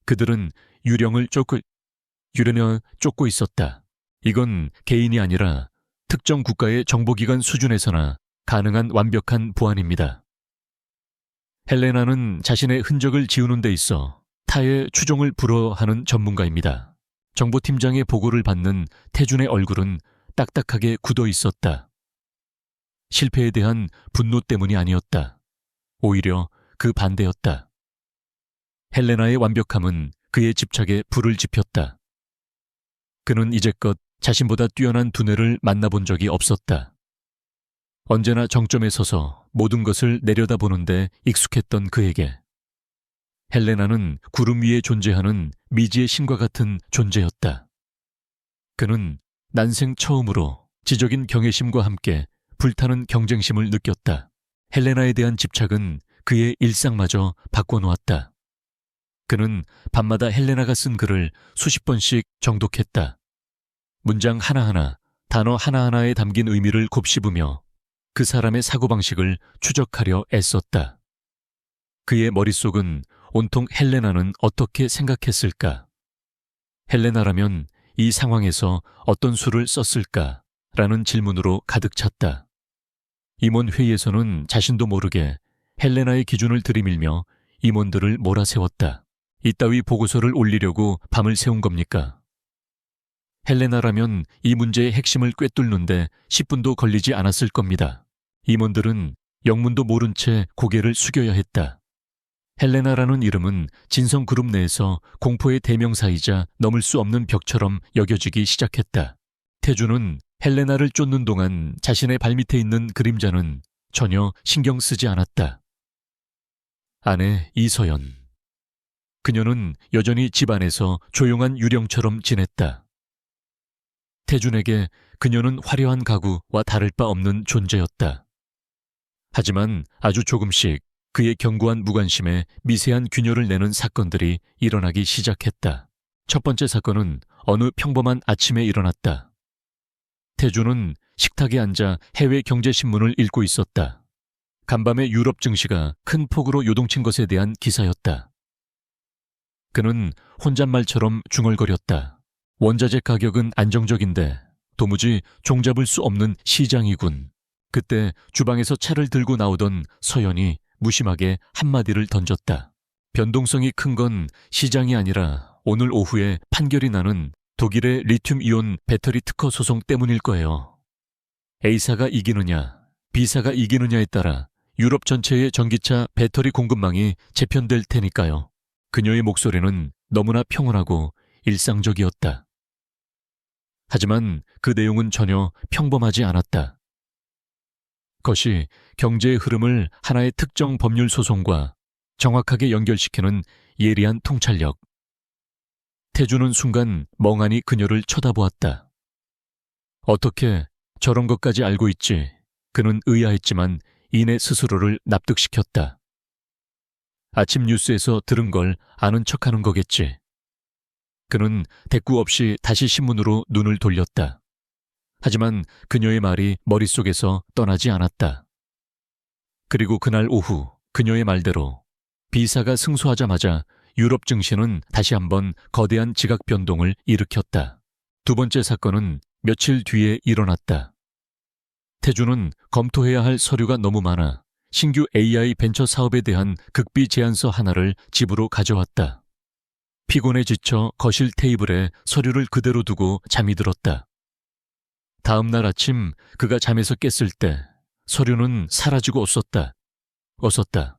그들은 유령을 쫓고 있었다. 이건 개인이 아니라 특정 국가의 정보기관 수준에서나 가능한 완벽한 보안입니다. 헬레나는 자신의 흔적을 지우는 데 있어 타의 추종을 불허하는 전문가입니다. 정보팀장의 보고를 받는 태준의 얼굴은 딱딱하게 굳어 있었다. 실패에 대한 분노 때문이 아니었다. 오히려 그 반대였다. 헬레나의 완벽함은 그의 집착에 불을 지폈다. 그는 이제껏 자신보다 뛰어난 두뇌를 만나본 적이 없었다. 언제나 정점에 서서 모든 것을 내려다보는데 익숙했던 그에게 헬레나는 구름 위에 존재하는 미지의 신과 같은 존재였다. 그는 난생 처음으로 지적인 경외심과 함께 불타는 경쟁심을 느꼈다. 헬레나에 대한 집착은 그의 일상마저 바꿔놓았다. 그는 밤마다 헬레나가 쓴 글을 수십 번씩 정독했다. 문장 하나하나, 단어 하나하나에 담긴 의미를 곱씹으며 그 사람의 사고방식을 추적하려 애썼다. 그의 머릿속은 온통 헬레나는 어떻게 생각했을까? 헬레나라면 이 상황에서 어떤 수를 썼을까? 라는 질문으로 가득 찼다. 임원 회의에서는 자신도 모르게 헬레나의 기준을 들이밀며 임원들을 몰아세웠다. 이따위 보고서를 올리려고 밤을 새운 겁니까? 헬레나라면 이 문제의 핵심을 꿰뚫는데 10분도 걸리지 않았을 겁니다. 임원들은 영문도 모른 채 고개를 숙여야 했다. 헬레나라는 이름은 진성그룹 내에서 공포의 대명사이자 넘을 수 없는 벽처럼 여겨지기 시작했다. 태주는 헬레나를 쫓는 동안 자신의 발밑에 있는 그림자는 전혀 신경 쓰지 않았다. 아내 이서연. 그녀는 여전히 집안에서 조용한 유령처럼 지냈다. 태준에게 그녀는 화려한 가구와 다를 바 없는 존재였다. 하지만 아주 조금씩 그의 견고한 무관심에 미세한 균열을 내는 사건들이 일어나기 시작했다. 첫 번째 사건은 어느 평범한 아침에 일어났다. 태준은 식탁에 앉아 해외 경제신문을 읽고 있었다. 간밤에 유럽 증시가 큰 폭으로 요동친 것에 대한 기사였다. 그는 혼잣말처럼 중얼거렸다. 원자재 가격은 안정적인데 도무지 종잡을 수 없는 시장이군. 그때 주방에서 차를 들고 나오던 서연이 무심하게 한마디를 던졌다. 변동성이 큰 건 시장이 아니라 오늘 오후에 판결이 나는 독일의 리튬이온 배터리 특허 소송 때문일 거예요. A사가 이기느냐, B사가 이기느냐에 따라 유럽 전체의 전기차 배터리 공급망이 재편될 테니까요. 그녀의 목소리는 너무나 평온하고 일상적이었다. 하지만 그 내용은 전혀 평범하지 않았다. 그것이 경제의 흐름을 하나의 특정 법률 소송과 정확하게 연결시키는 예리한 통찰력. 태주는 순간 멍하니 그녀를 쳐다보았다. 어떻게 저런 것까지 알고 있지? 그는 의아했지만 이내 스스로를 납득시켰다. 아침 뉴스에서 들은 걸 아는 척하는 거겠지. 그는 대꾸 없이 다시 신문으로 눈을 돌렸다. 하지만 그녀의 말이 머릿속에서 떠나지 않았다. 그리고 그날 오후 그녀의 말대로 B사가 승소하자마자 유럽 증시는 다시 한번 거대한 지각 변동을 일으켰다. 두 번째 사건은 며칠 뒤에 일어났다. 태주는 검토해야 할 서류가 너무 많아 신규 AI 벤처 사업에 대한 극비 제안서 하나를 집으로 가져왔다. 피곤에 지쳐 거실 테이블에 서류를 그대로 두고 잠이 들었다. 다음 날 아침 그가 잠에서 깼을 때 서류는 사라지고 없었다.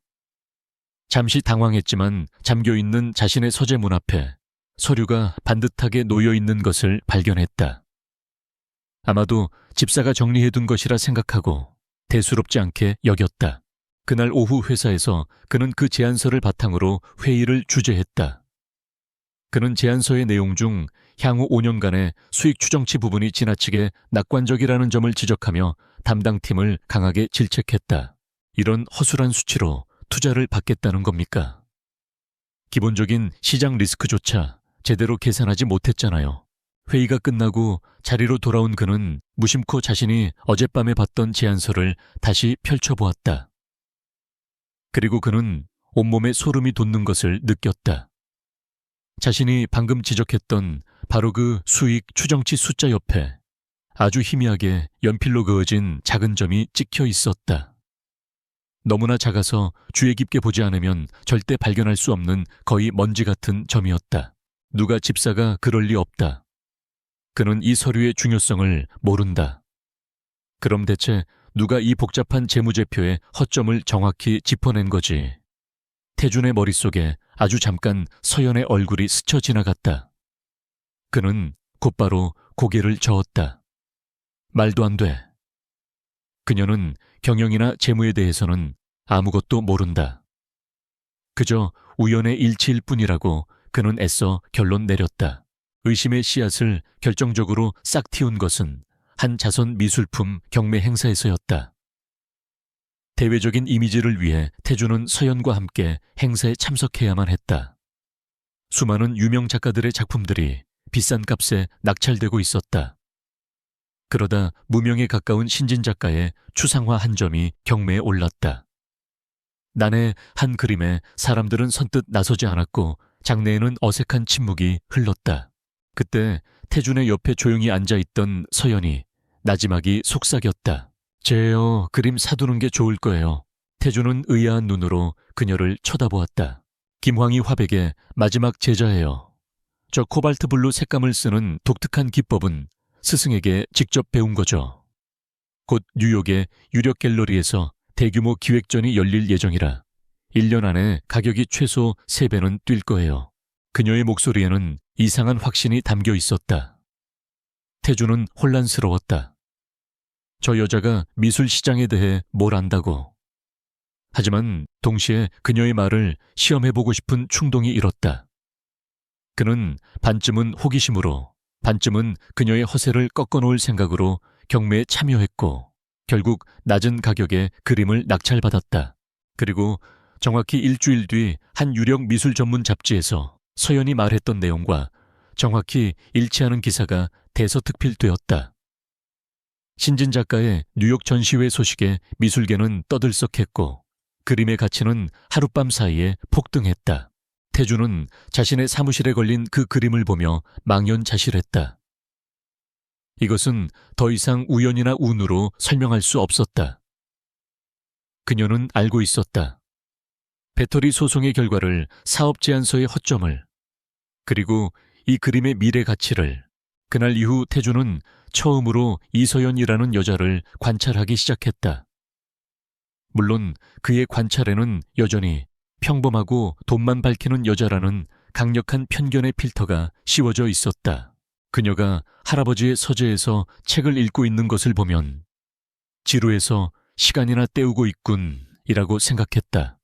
잠시 당황했지만 잠겨있는 자신의 서재 문 앞에 서류가 반듯하게 놓여있는 것을 발견했다. 아마도 집사가 정리해둔 것이라 생각하고 대수롭지 않게 여겼다. 그날 오후 회사에서 그는 그 제안서를 바탕으로 회의를 주재했다. 그는 제안서의 내용 중 향후 5년간의 수익 추정치 부분이 지나치게 낙관적이라는 점을 지적하며 담당 팀을 강하게 질책했다. 이런 허술한 수치로 투자를 받겠다는 겁니까? 기본적인 시장 리스크조차 제대로 계산하지 못했잖아요. 회의가 끝나고 자리로 돌아온 그는 무심코 자신이 어젯밤에 봤던 제안서를 다시 펼쳐보았다. 그리고 그는 온몸에 소름이 돋는 것을 느꼈다. 자신이 방금 지적했던 바로 그 수익 추정치 숫자 옆에 아주 희미하게 연필로 그어진 작은 점이 찍혀 있었다. 너무나 작아서 주의 깊게 보지 않으면 절대 발견할 수 없는 거의 먼지 같은 점이었다. 누가 집사가 그럴 리 없다. 그는 이 서류의 중요성을 모른다. 그럼 대체 누가 이 복잡한 재무제표의 허점을 정확히 짚어낸 거지? 태준의 머릿속에 아주 잠깐 서연의 얼굴이 스쳐 지나갔다. 그는 곧바로 고개를 저었다. 말도 안 돼. 그녀는 경영이나 재무에 대해서는 아무것도 모른다. 그저 우연의 일치일 뿐이라고 그는 애써 결론 내렸다. 의심의 씨앗을 결정적으로 싹 틔운 것은 한 자선 미술품 경매 행사에서였다. 대외적인 이미지를 위해 태주는 서연과 함께 행사에 참석해야만 했다. 수많은 유명 작가들의 작품들이 비싼 값에 낙찰되고 있었다. 그러다 무명에 가까운 신진 작가의 추상화 한 점이 경매에 올랐다. 난의 한 그림에 사람들은 선뜻 나서지 않았고 장내에는 어색한 침묵이 흘렀다. 그때 태준의 옆에 조용히 앉아있던 서연이 나지막이 속삭였다. 제요, 그림 사두는 게 좋을 거예요. 태준은 의아한 눈으로 그녀를 쳐다보았다. 김황희 화백의 마지막 제자예요. 저 코발트 블루 색감을 쓰는 독특한 기법은 스승에게 직접 배운 거죠. 곧 뉴욕의 유력 갤러리에서 대규모 기획전이 열릴 예정이라 1년 안에 가격이 최소 3배는 뛸 거예요. 그녀의 목소리에는 이상한 확신이 담겨 있었다. 태준은 혼란스러웠다. 저 여자가 미술 시장에 대해 뭘 안다고. 하지만 동시에 그녀의 말을 시험해보고 싶은 충동이 일었다. 그는 반쯤은 호기심으로, 반쯤은 그녀의 허세를 꺾어놓을 생각으로 경매에 참여했고 결국 낮은 가격에 그림을 낙찰받았다. 그리고 정확히 일주일 뒤 한 유력 미술 전문 잡지에서 서연이 말했던 내용과 정확히 일치하는 기사가 대서특필되었다. 신진 작가의 뉴욕 전시회 소식에 미술계는 떠들썩했고 그림의 가치는 하룻밤 사이에 폭등했다. 태주는 자신의 사무실에 걸린 그 그림을 보며 망연자실했다. 이것은 더 이상 우연이나 운으로 설명할 수 없었다. 그녀는 알고 있었다. 배터리 소송의 결과를 사업 제안서의 허점을, 그리고 이 그림의 미래 가치를. 그날 이후 태주는 처음으로 이서연이라는 여자를 관찰하기 시작했다. 물론 그의 관찰에는 여전히 평범하고 돈만 밝히는 여자라는 강력한 편견의 필터가 씌워져 있었다. 그녀가 할아버지의 서재에서 책을 읽고 있는 것을 보면 지루해서 시간이나 때우고 있군이라고 생각했다.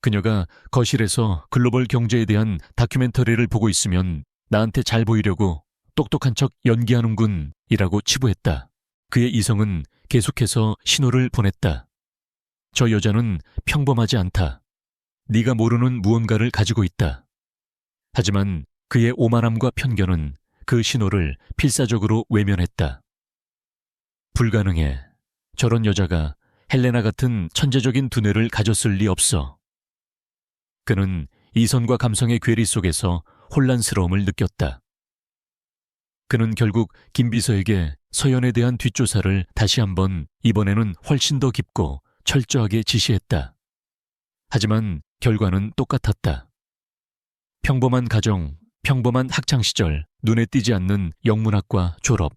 그녀가 거실에서 글로벌 경제에 대한 다큐멘터리를 보고 있으면 나한테 잘 보이려고 똑똑한 척 연기하는군이라고 치부했다. 그의 이성은 계속해서 신호를 보냈다. 저 여자는 평범하지 않다. 네가 모르는 무언가를 가지고 있다. 하지만 그의 오만함과 편견은 그 신호를 필사적으로 외면했다. 불가능해. 저런 여자가 헬레나 같은 천재적인 두뇌를 가졌을 리 없어. 그는 이성과 감성의 괴리 속에서 혼란스러움을 느꼈다. 그는 결국 김 비서에게 서연에 대한 뒷조사를 다시 한번, 이번에는 훨씬 더 깊고 철저하게 지시했다. 하지만 결과는 똑같았다. 평범한 가정, 평범한 학창시절, 눈에 띄지 않는 영문학과 졸업.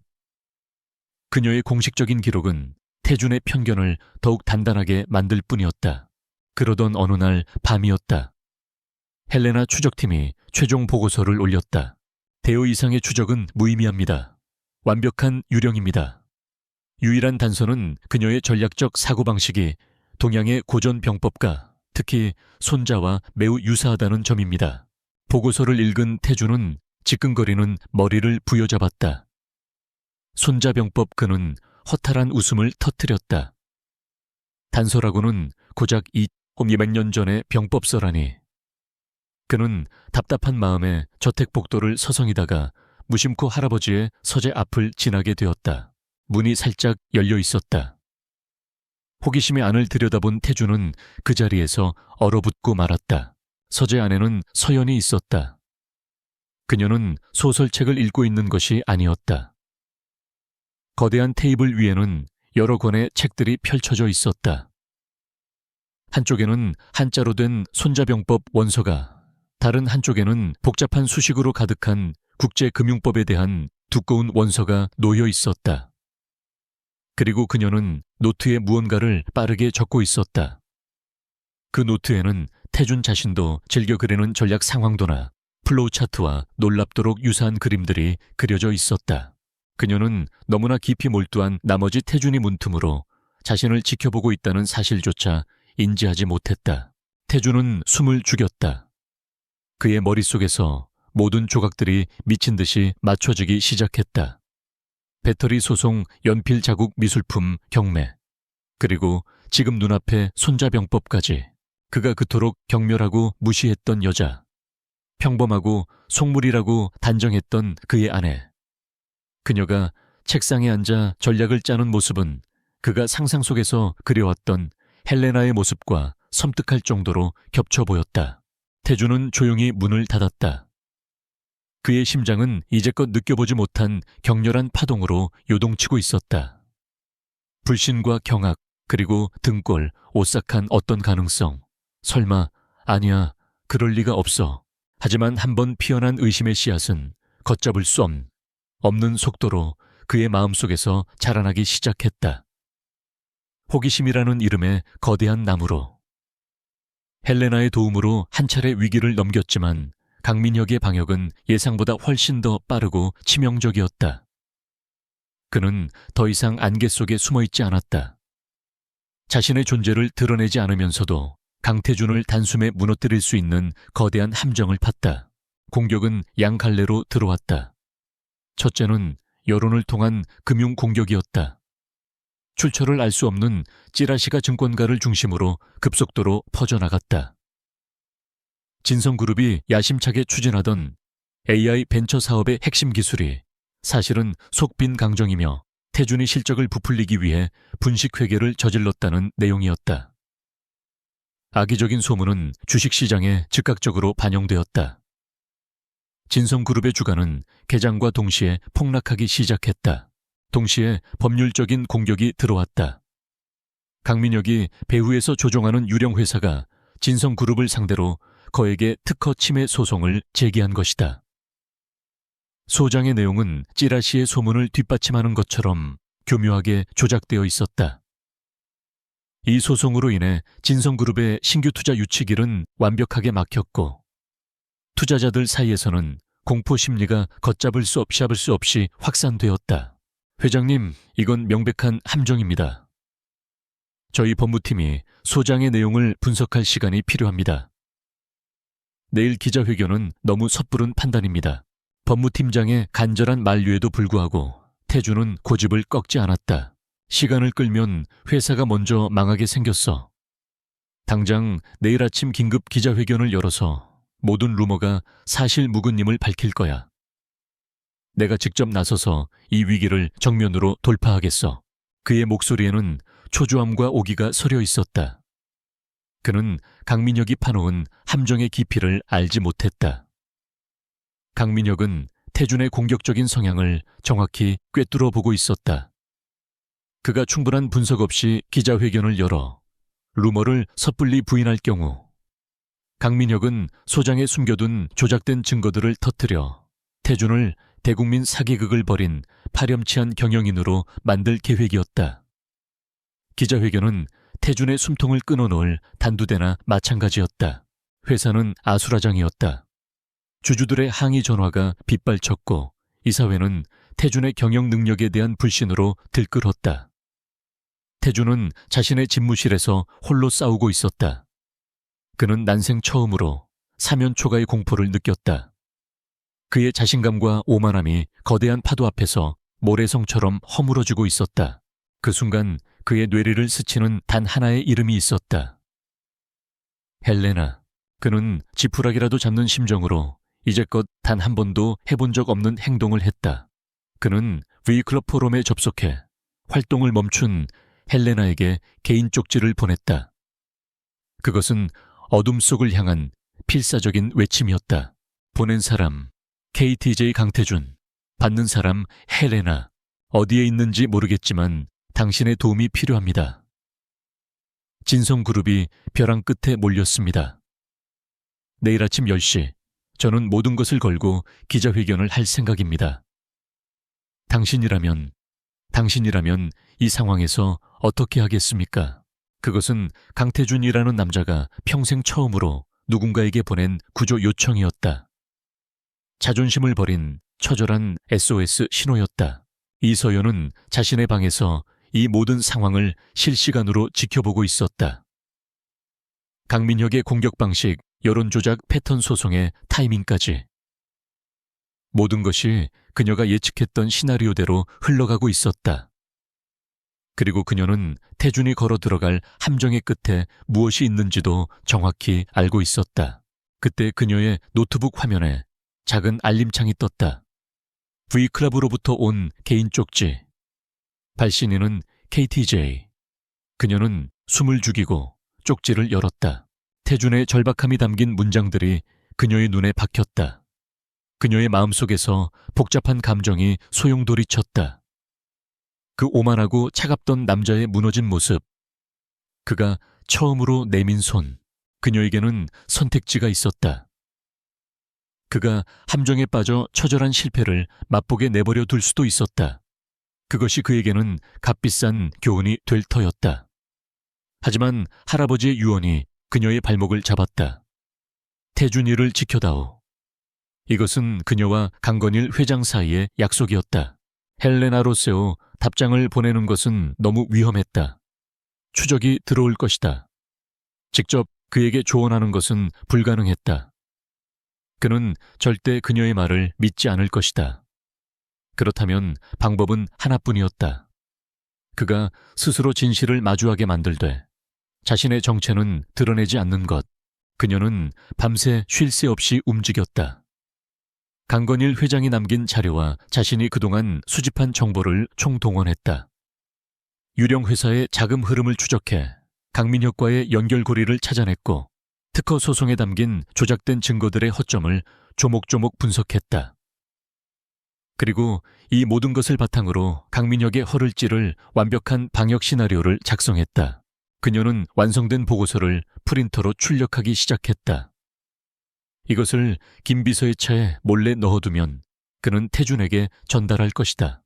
그녀의 공식적인 기록은 태준의 편견을 더욱 단단하게 만들 뿐이었다. 그러던 어느 날 밤이었다. 헬레나 추적팀이 최종 보고서를 올렸다. 대호 이상의 추적은 무의미합니다. 완벽한 유령입니다. 유일한 단서는 그녀의 전략적 사고방식이 동양의 고전 병법과 특히 손자와 매우 유사하다는 점입니다. 보고서를 읽은 태주는 지끈거리는 머리를 부여잡았다. 손자병법. 그는 허탈한 웃음을 터뜨렸다. 단서라고는 고작 200년 전의 병법서라니. 그는 답답한 마음에 저택복도를 서성이다가 무심코 할아버지의 서재 앞을 지나게 되었다. 문이 살짝 열려 있었다. 호기심의 안을 들여다본 태주는 그 자리에서 얼어붙고 말았다. 서재 안에는 서연이 있었다. 그녀는 소설책을 읽고 있는 것이 아니었다. 거대한 테이블 위에는 여러 권의 책들이 펼쳐져 있었다. 한쪽에는 한자로 된 손자병법 원서가, 다른 한쪽에는 복잡한 수식으로 가득한 국제금융법에 대한 두꺼운 원서가 놓여 있었다. 그리고 그녀는 노트에 무언가를 빠르게 적고 있었다. 그 노트에는 태준 자신도 즐겨 그리는 전략 상황도나 플로우 차트와 놀랍도록 유사한 그림들이 그려져 있었다. 그녀는 너무나 깊이 몰두한 나머지 태준이 문틈으로 자신을 지켜보고 있다는 사실조차 인지하지 못했다. 태주는 숨을 죽였다. 그의 머릿속에서 모든 조각들이 미친 듯이 맞춰지기 시작했다. 배터리 소송, 연필 자국 미술품, 경매, 그리고 지금 눈앞에 손자병법까지. 그가 그토록 경멸하고 무시했던 여자, 평범하고 속물이라고 단정했던 그의 아내. 그녀가 책상에 앉아 전략을 짜는 모습은 그가 상상 속에서 그려왔던 헬레나의 모습과 섬뜩할 정도로 겹쳐 보였다. 태주는 조용히 문을 닫았다. 그의 심장은 이제껏 느껴보지 못한 격렬한 파동으로 요동치고 있었다. 불신과 경악, 그리고 등골, 오싹한 어떤 가능성. 설마, 아니야, 그럴 리가 없어. 하지만 한번 피어난 의심의 씨앗은 걷잡을 수 없는 속도로 그의 마음속에서 자라나기 시작했다. 호기심이라는 이름의 거대한 나무로. 헬레나의 도움으로 한 차례 위기를 넘겼지만 강민혁의 방역은 예상보다 훨씬 더 빠르고 치명적이었다. 그는 더 이상 안개 속에 숨어있지 않았다. 자신의 존재를 드러내지 않으면서도 강태준을 단숨에 무너뜨릴 수 있는 거대한 함정을 팠다. 공격은 양 갈래로 들어왔다. 첫째는 여론을 통한 금융 공격이었다. 출처를 알 수 없는 찌라시가 증권가를 중심으로 급속도로 퍼져나갔다. 진성그룹이 야심차게 추진하던 AI 벤처 사업의 핵심 기술이 사실은 속빈 강정이며 태준의 실적을 부풀리기 위해 분식회계를 저질렀다는 내용이었다. 악의적인 소문은 주식시장에 즉각적으로 반영되었다. 진성그룹의 주가는 개장과 동시에 폭락하기 시작했다. 동시에 법률적인 공격이 들어왔다. 강민혁이 배후에서 조종하는 유령 회사가 진성그룹을 상대로 거액의 특허 침해 소송을 제기한 것이다. 소장의 내용은 찌라시의 소문을 뒷받침하는 것처럼 교묘하게 조작되어 있었다. 이 소송으로 인해 진성그룹의 신규 투자 유치길은 완벽하게 막혔고 투자자들 사이에서는 공포 심리가 걷잡을 수 없이 확산되었다. 회장님, 이건 명백한 함정입니다. 저희 법무팀이 소장의 내용을 분석할 시간이 필요합니다. 내일 기자회견은 너무 섣부른 판단입니다. 법무팀장의 간절한 만류에도 불구하고 태주는 고집을 꺾지 않았다. 시간을 끌면 회사가 먼저 망하게 생겼어. 당장 내일 아침 긴급 기자회견을 열어서 모든 루머가 사실 무근임을 밝힐 거야. 내가 직접 나서서 이 위기를 정면으로 돌파하겠어. 그의 목소리에는 초조함과 오기가 서려 있었다. 그는 강민혁이 파놓은 함정의 깊이를 알지 못했다. 강민혁은 태준의 공격적인 성향을 정확히 꿰뚫어 보고 있었다. 그가 충분한 분석 없이 기자회견을 열어 루머를 섣불리 부인할 경우 강민혁은 소장에 숨겨둔 조작된 증거들을 터뜨려 태준을 대국민 사기극을 벌인 파렴치한 경영인으로 만들 계획이었다. 기자회견은 태준의 숨통을 끊어놓을 단두대나 마찬가지였다. 회사는 아수라장이었다. 주주들의 항의 전화가 빗발쳤고 이사회는 태준의 경영 능력에 대한 불신으로 들끓었다. 태준은 자신의 집무실에서 홀로 싸우고 있었다. 그는 난생 처음으로 사면초가의 공포를 느꼈다. 그의 자신감과 오만함이 거대한 파도 앞에서 모래성처럼 허물어지고 있었다. 그 순간 그의 뇌리를 스치는 단 하나의 이름이 있었다. 헬레나. 그는 지푸라기라도 잡는 심정으로 이제껏 단 한 번도 해본 적 없는 행동을 했다. 그는 V클럽 포럼에 접속해 활동을 멈춘 헬레나에게 개인 쪽지를 보냈다. 그것은 어둠 속을 향한 필사적인 외침이었다. 보낸 사람 KTJ 강태준, 받는 사람 헬레나. 어디에 있는지 모르겠지만 당신의 도움이 필요합니다. 진성그룹이 벼랑 끝에 몰렸습니다. 내일 아침 10시 저는 모든 것을 걸고 기자회견을 할 생각입니다. 당신이라면 이 상황에서 어떻게 하겠습니까? 그것은 강태준이라는 남자가 평생 처음으로 누군가에게 보낸 구조 요청이었다. 자존심을 버린 처절한 SOS 신호였다. 이서연은 자신의 방에서 이 모든 상황을 실시간으로 지켜보고 있었다. 강민혁의 공격 방식, 여론 조작 패턴 소송의 타이밍까지. 모든 것이 그녀가 예측했던 시나리오대로 흘러가고 있었다. 그리고 그녀는 태준이 걸어 들어갈 함정의 끝에 무엇이 있는지도 정확히 알고 있었다. 그때 그녀의 노트북 화면에 작은 알림창이 떴다. V클럽으로부터 온 개인 쪽지. 발신인은 KTJ. 그녀는 숨을 죽이고 쪽지를 열었다. 태준의 절박함이 담긴 문장들이 그녀의 눈에 박혔다. 그녀의 마음속에서 복잡한 감정이 소용돌이쳤다. 그 오만하고 차갑던 남자의 무너진 모습. 그가 처음으로 내민 손. 그녀에게는 선택지가 있었다. 그가 함정에 빠져 처절한 실패를 맛보게 내버려 둘 수도 있었다. 그것이 그에게는 값비싼 교훈이 될 터였다. 하지만 할아버지의 유언이 그녀의 발목을 잡았다. 태준이를 지켜다오. 이것은 그녀와 강건일 회장 사이의 약속이었다. 헬레나 로세오 답장을 보내는 것은 너무 위험했다. 추적이 들어올 것이다. 직접 그에게 조언하는 것은 불가능했다. 그는 절대 그녀의 말을 믿지 않을 것이다. 그렇다면 방법은 하나뿐이었다. 그가 스스로 진실을 마주하게 만들되 자신의 정체는 드러내지 않는 것. 그녀는 밤새 쉴 새 없이 움직였다. 강건일 회장이 남긴 자료와 자신이 그동안 수집한 정보를 총동원했다. 유령 회사의 자금 흐름을 추적해 강민혁과의 연결고리를 찾아냈고 특허 소송에 담긴 조작된 증거들의 허점을 조목조목 분석했다. 그리고 이 모든 것을 바탕으로 강민혁의 허를 찌를 완벽한 방역 시나리오를 작성했다. 그녀는 완성된 보고서를 프린터로 출력하기 시작했다. 이것을 김 비서의 차에 몰래 넣어두면 그는 태준에게 전달할 것이다.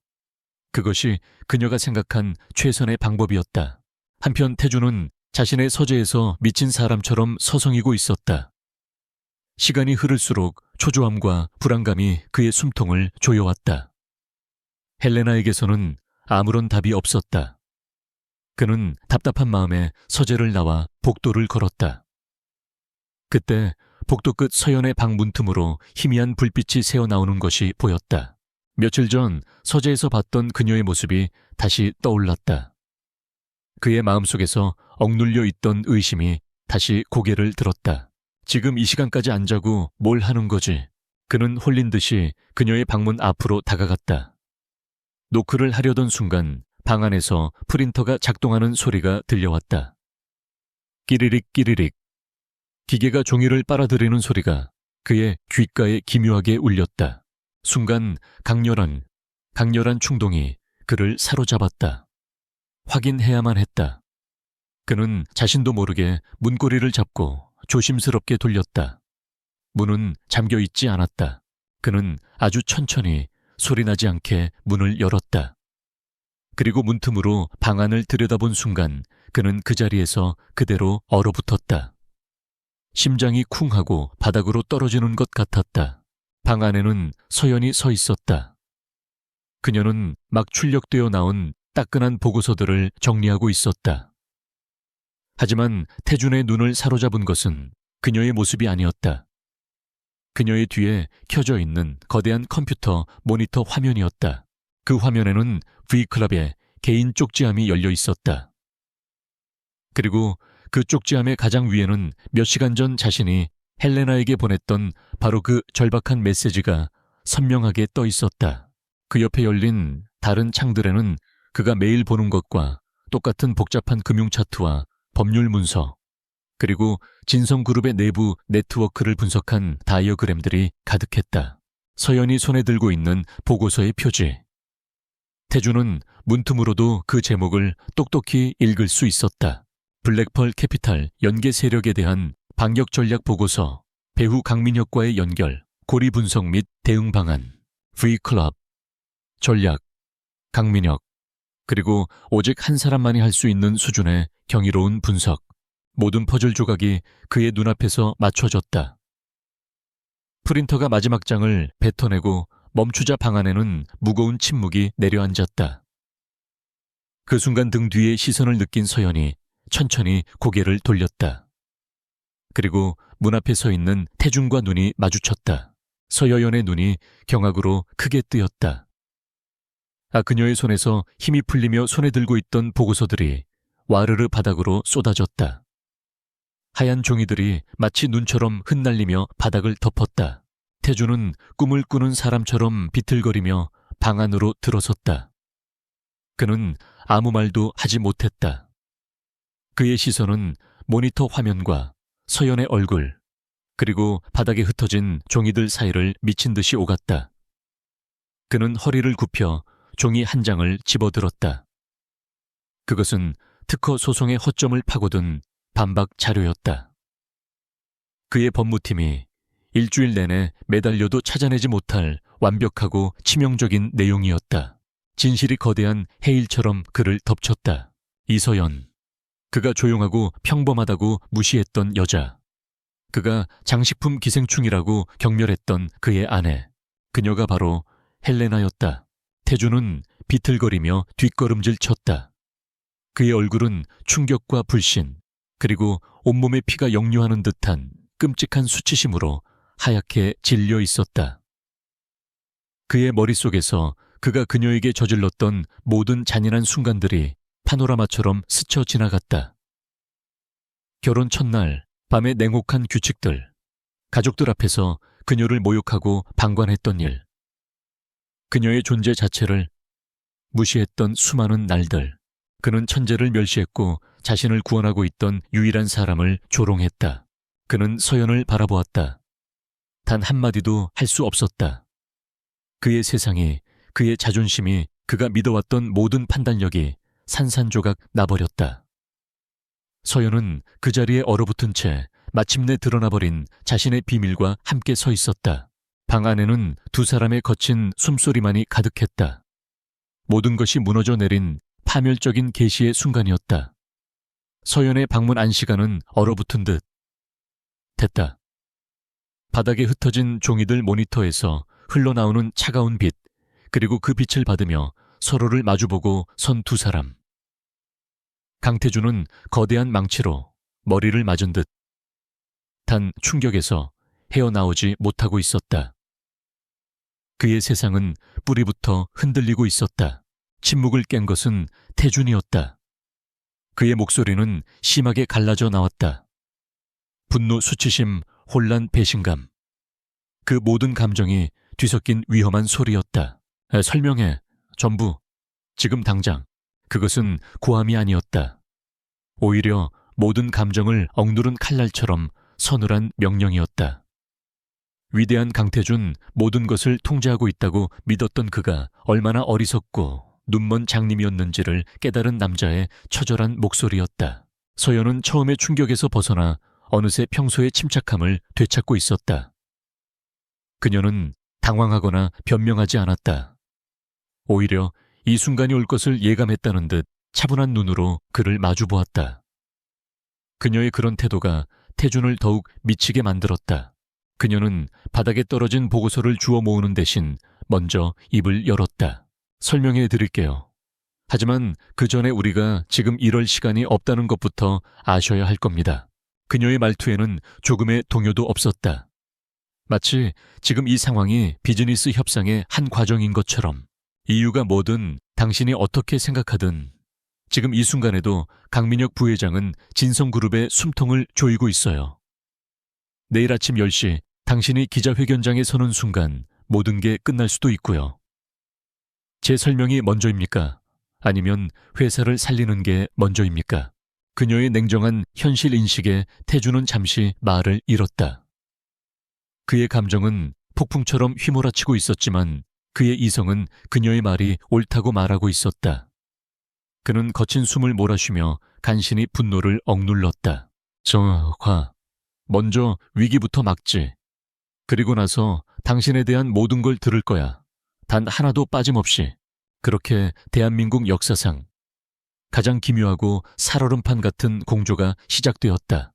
그것이 그녀가 생각한 최선의 방법이었다. 한편 태준은 자신의 서재에서 미친 사람처럼 서성이고 있었다. 시간이 흐를수록 초조함과 불안감이 그의 숨통을 조여왔다. 헬레나에게서는 아무런 답이 없었다. 그는 답답한 마음에 서재를 나와 복도를 걸었다. 그때 복도 끝 서연의 방 문틈으로 희미한 불빛이 새어나오는 것이 보였다. 며칠 전 서재에서 봤던 그녀의 모습이 다시 떠올랐다. 그의 마음속에서 억눌려 있던 의심이 다시 고개를 들었다. 지금 이 시간까지 안 자고 뭘 하는 거지? 그는 홀린 듯이 그녀의 방문 앞으로 다가갔다. 노크를 하려던 순간 방 안에서 프린터가 작동하는 소리가 들려왔다. 끼리릭 끼리릭. 기계가 종이를 빨아들이는 소리가 그의 귓가에 기묘하게 울렸다. 순간 강렬한 충동이 그를 사로잡았다. 확인해야만 했다. 그는 자신도 모르게 문고리를 잡고 조심스럽게 돌렸다. 문은 잠겨 있지 않았다. 그는 아주 천천히 소리나지 않게 문을 열었다. 그리고 문틈으로 방 안을 들여다본 순간 그는 그 자리에서 그대로 얼어붙었다. 심장이 쿵하고 바닥으로 떨어지는 것 같았다. 방 안에는 서연이 서 있었다. 그녀는 막 출력되어 나온 따끈한 보고서들을 정리하고 있었다. 하지만 태준의 눈을 사로잡은 것은 그녀의 모습이 아니었다. 그녀의 뒤에 켜져 있는 거대한 컴퓨터 모니터 화면이었다. 그 화면에는 V클럽의 개인 쪽지함이 열려 있었다. 그리고 그 쪽지함의 가장 위에는 몇 시간 전 자신이 헬레나에게 보냈던 바로 그 절박한 메시지가 선명하게 떠 있었다. 그 옆에 열린 다른 창들에는 그가 매일 보는 것과 똑같은 복잡한 금융 차트와 법률 문서, 그리고 진성그룹의 내부 네트워크를 분석한 다이어그램들이 가득했다. 서연이 손에 들고 있는 보고서의 표지. 태준은 문틈으로도 그 제목을 똑똑히 읽을 수 있었다. 블랙펄 캐피탈 연계 세력에 대한 방역 전략 보고서, 배후 강민혁과의 연결, 고리 분석 및 대응 방안, V클럽, 전략, 강민혁, 그리고 오직 한 사람만이 할 수 있는 수준의 경이로운 분석. 모든 퍼즐 조각이 그의 눈앞에서 맞춰졌다. 프린터가 마지막 장을 뱉어내고 멈추자 방 안에는 무거운 침묵이 내려앉았다. 그 순간 등 뒤에 시선을 느낀 서연이 천천히 고개를 돌렸다. 그리고 문 앞에 서 있는 태준과 눈이 마주쳤다. 서여연의 눈이 경악으로 크게 뜨였다. 그녀의 손에서 힘이 풀리며 손에 들고 있던 보고서들이 와르르 바닥으로 쏟아졌다. 하얀 종이들이 마치 눈처럼 흩날리며 바닥을 덮었다. 태준은 꿈을 꾸는 사람처럼 비틀거리며 방 안으로 들어섰다. 그는 아무 말도 하지 못했다. 그의 시선은 모니터 화면과 서연의 얼굴, 그리고 바닥에 흩어진 종이들 사이를 미친 듯이 오갔다. 그는 허리를 굽혀 종이 한 장을 집어들었다. 그것은 특허 소송의 허점을 파고든 반박 자료였다. 그의 법무팀이 일주일 내내 매달려도 찾아내지 못할 완벽하고 치명적인 내용이었다. 진실이 거대한 해일처럼 그를 덮쳤다. 이서연. 그가 조용하고 평범하다고 무시했던 여자. 그가 장식품 기생충이라고 경멸했던 그의 아내. 그녀가 바로 헬레나였다. 태준은 비틀거리며 뒷걸음질 쳤다. 그의 얼굴은 충격과 불신, 그리고 온몸에 피가 역류하는 듯한 끔찍한 수치심으로 하얗게 질려 있었다. 그의 머릿속에서 그가 그녀에게 저질렀던 모든 잔인한 순간들이 파노라마처럼 스쳐 지나갔다. 결혼 첫날 밤의 냉혹한 규칙들, 가족들 앞에서 그녀를 모욕하고 방관했던 일, 그녀의 존재 자체를 무시했던 수많은 날들. 그는 천재를 멸시했고 자신을 구원하고 있던 유일한 사람을 조롱했다. 그는 서연을 바라보았다. 단 한마디도 할 수 없었다. 그의 세상이, 그의 자존심이, 그가 믿어왔던 모든 판단력이 산산조각 나버렸다. 서연은 그 자리에 얼어붙은 채 마침내 드러나버린 자신의 비밀과 함께 서 있었다. 방 안에는 두 사람의 거친 숨소리만이 가득했다. 모든 것이 무너져 내린 파멸적인 계시의 순간이었다. 서연의 방문 안시간은 얼어붙은 듯 됐다. 바닥에 흩어진 종이들 모니터에서 흘러나오는 차가운 빛, 그리고 그 빛을 받으며 서로를 마주보고 선 두 사람. 강태준은 거대한 망치로 머리를 맞은 듯 단 충격에서 헤어나오지 못하고 있었다. 그의 세상은 뿌리부터 흔들리고 있었다. 침묵을 깬 것은 태준이었다. 그의 목소리는 심하게 갈라져 나왔다. 분노, 수치심, 혼란, 배신감. 그 모든 감정이 뒤섞인 위험한 소리였다. 설명해. 전부. 지금 당장. 그것은 고함이 아니었다. 오히려 모든 감정을 억누른 칼날처럼 서늘한 명령이었다. 위대한 강태준, 모든 것을 통제하고 있다고 믿었던 그가 얼마나 어리석고 눈먼 장님이었는지를 깨달은 남자의 처절한 목소리였다. 서연은 처음의 충격에서 벗어나 어느새 평소의 침착함을 되찾고 있었다. 그녀는 당황하거나 변명하지 않았다. 오히려 이 순간이 올 것을 예감했다는 듯 차분한 눈으로 그를 마주보았다. 그녀의 그런 태도가 태준을 더욱 미치게 만들었다. 그녀는 바닥에 떨어진 보고서를 주워 모으는 대신 먼저 입을 열었다. 설명해 드릴게요. 하지만 그 전에 우리가 지금 이럴 시간이 없다는 것부터 아셔야 할 겁니다. 그녀의 말투에는 조금의 동요도 없었다. 마치 지금 이 상황이 비즈니스 협상의 한 과정인 것처럼. 이유가 뭐든 당신이 어떻게 생각하든 지금 이 순간에도 강민혁 부회장은 진성그룹의 숨통을 조이고 있어요. 내일 아침 10시 당신이 기자회견장에 서는 순간 모든 게 끝날 수도 있고요. 제 설명이 먼저입니까? 아니면 회사를 살리는 게 먼저입니까? 그녀의 냉정한 현실 인식에 태준은 잠시 말을 잃었다. 그의 감정은 폭풍처럼 휘몰아치고 있었지만 그의 이성은 그녀의 말이 옳다고 말하고 있었다. 그는 거친 숨을 몰아쉬며 간신히 분노를 억눌렀다. 먼저 위기부터 막지. 그리고 나서 당신에 대한 모든 걸 들을 거야. 단 하나도 빠짐없이. 그렇게 대한민국 역사상 가장 기묘하고 살얼음판 같은 공조가 시작되었다.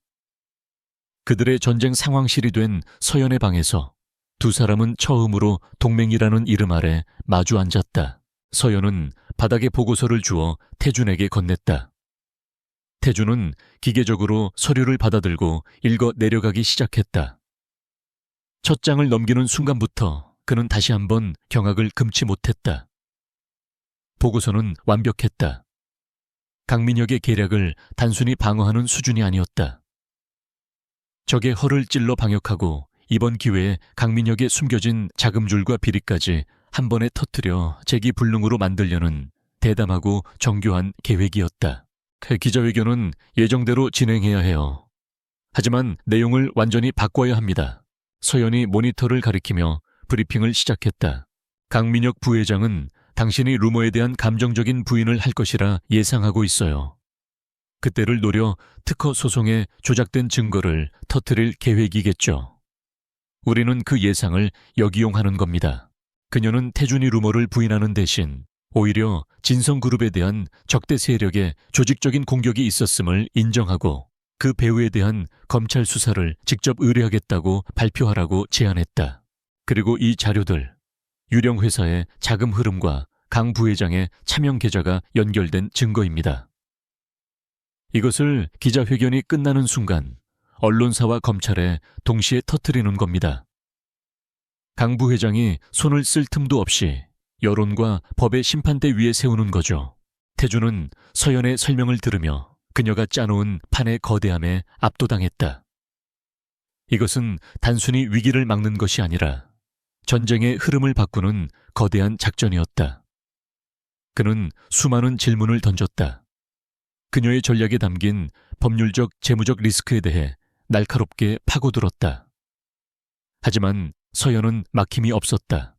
그들의 전쟁 상황실이 된 서연의 방에서 두 사람은 처음으로 동맹이라는 이름 아래 마주 앉았다. 서연은 바닥에 보고서를 주어 태준에게 건넸다. 태주는 기계적으로 서류를 받아들고 읽어 내려가기 시작했다. 첫 장을 넘기는 순간부터 그는 다시 한번 경악을 금치 못했다. 보고서는 완벽했다. 강민혁의 계략을 단순히 방어하는 수준이 아니었다. 적의 허를 찔러 방역하고 이번 기회에 강민혁의 숨겨진 자금줄과 비리까지 한 번에 터뜨려 재기불능으로 만들려는 대담하고 정교한 계획이었다. 기자회견은 예정대로 진행해야 해요. 하지만 내용을 완전히 바꿔야 합니다. 서연이 모니터를 가리키며 브리핑을 시작했다. 강민혁 부회장은 당신이 루머에 대한 감정적인 부인을 할 것이라 예상하고 있어요. 그때를 노려 특허 소송에 조작된 증거를 터뜨릴 계획이겠죠. 우리는 그 예상을 역이용하는 겁니다. 그녀는 태준이 루머를 부인하는 대신 오히려 진성그룹에 대한 적대 세력의 조직적인 공격이 있었음을 인정하고 그 배우에 대한 검찰 수사를 직접 의뢰하겠다고 발표하라고 제안했다. 그리고 이 자료들, 유령 회사의 자금 흐름과 강 부회장의 차명 계좌가 연결된 증거입니다. 이것을 기자회견이 끝나는 순간 언론사와 검찰에 동시에 터뜨리는 겁니다. 강 부회장이 손을 쓸 틈도 없이 여론과 법의 심판대 위에 세우는 거죠. 태주는 서연의 설명을 들으며 그녀가 짜놓은 판의 거대함에 압도당했다. 이것은 단순히 위기를 막는 것이 아니라 전쟁의 흐름을 바꾸는 거대한 작전이었다. 그는 수많은 질문을 던졌다. 그녀의 전략에 담긴 법률적, 재무적 리스크에 대해 날카롭게 파고들었다. 하지만 서연은 막힘이 없었다.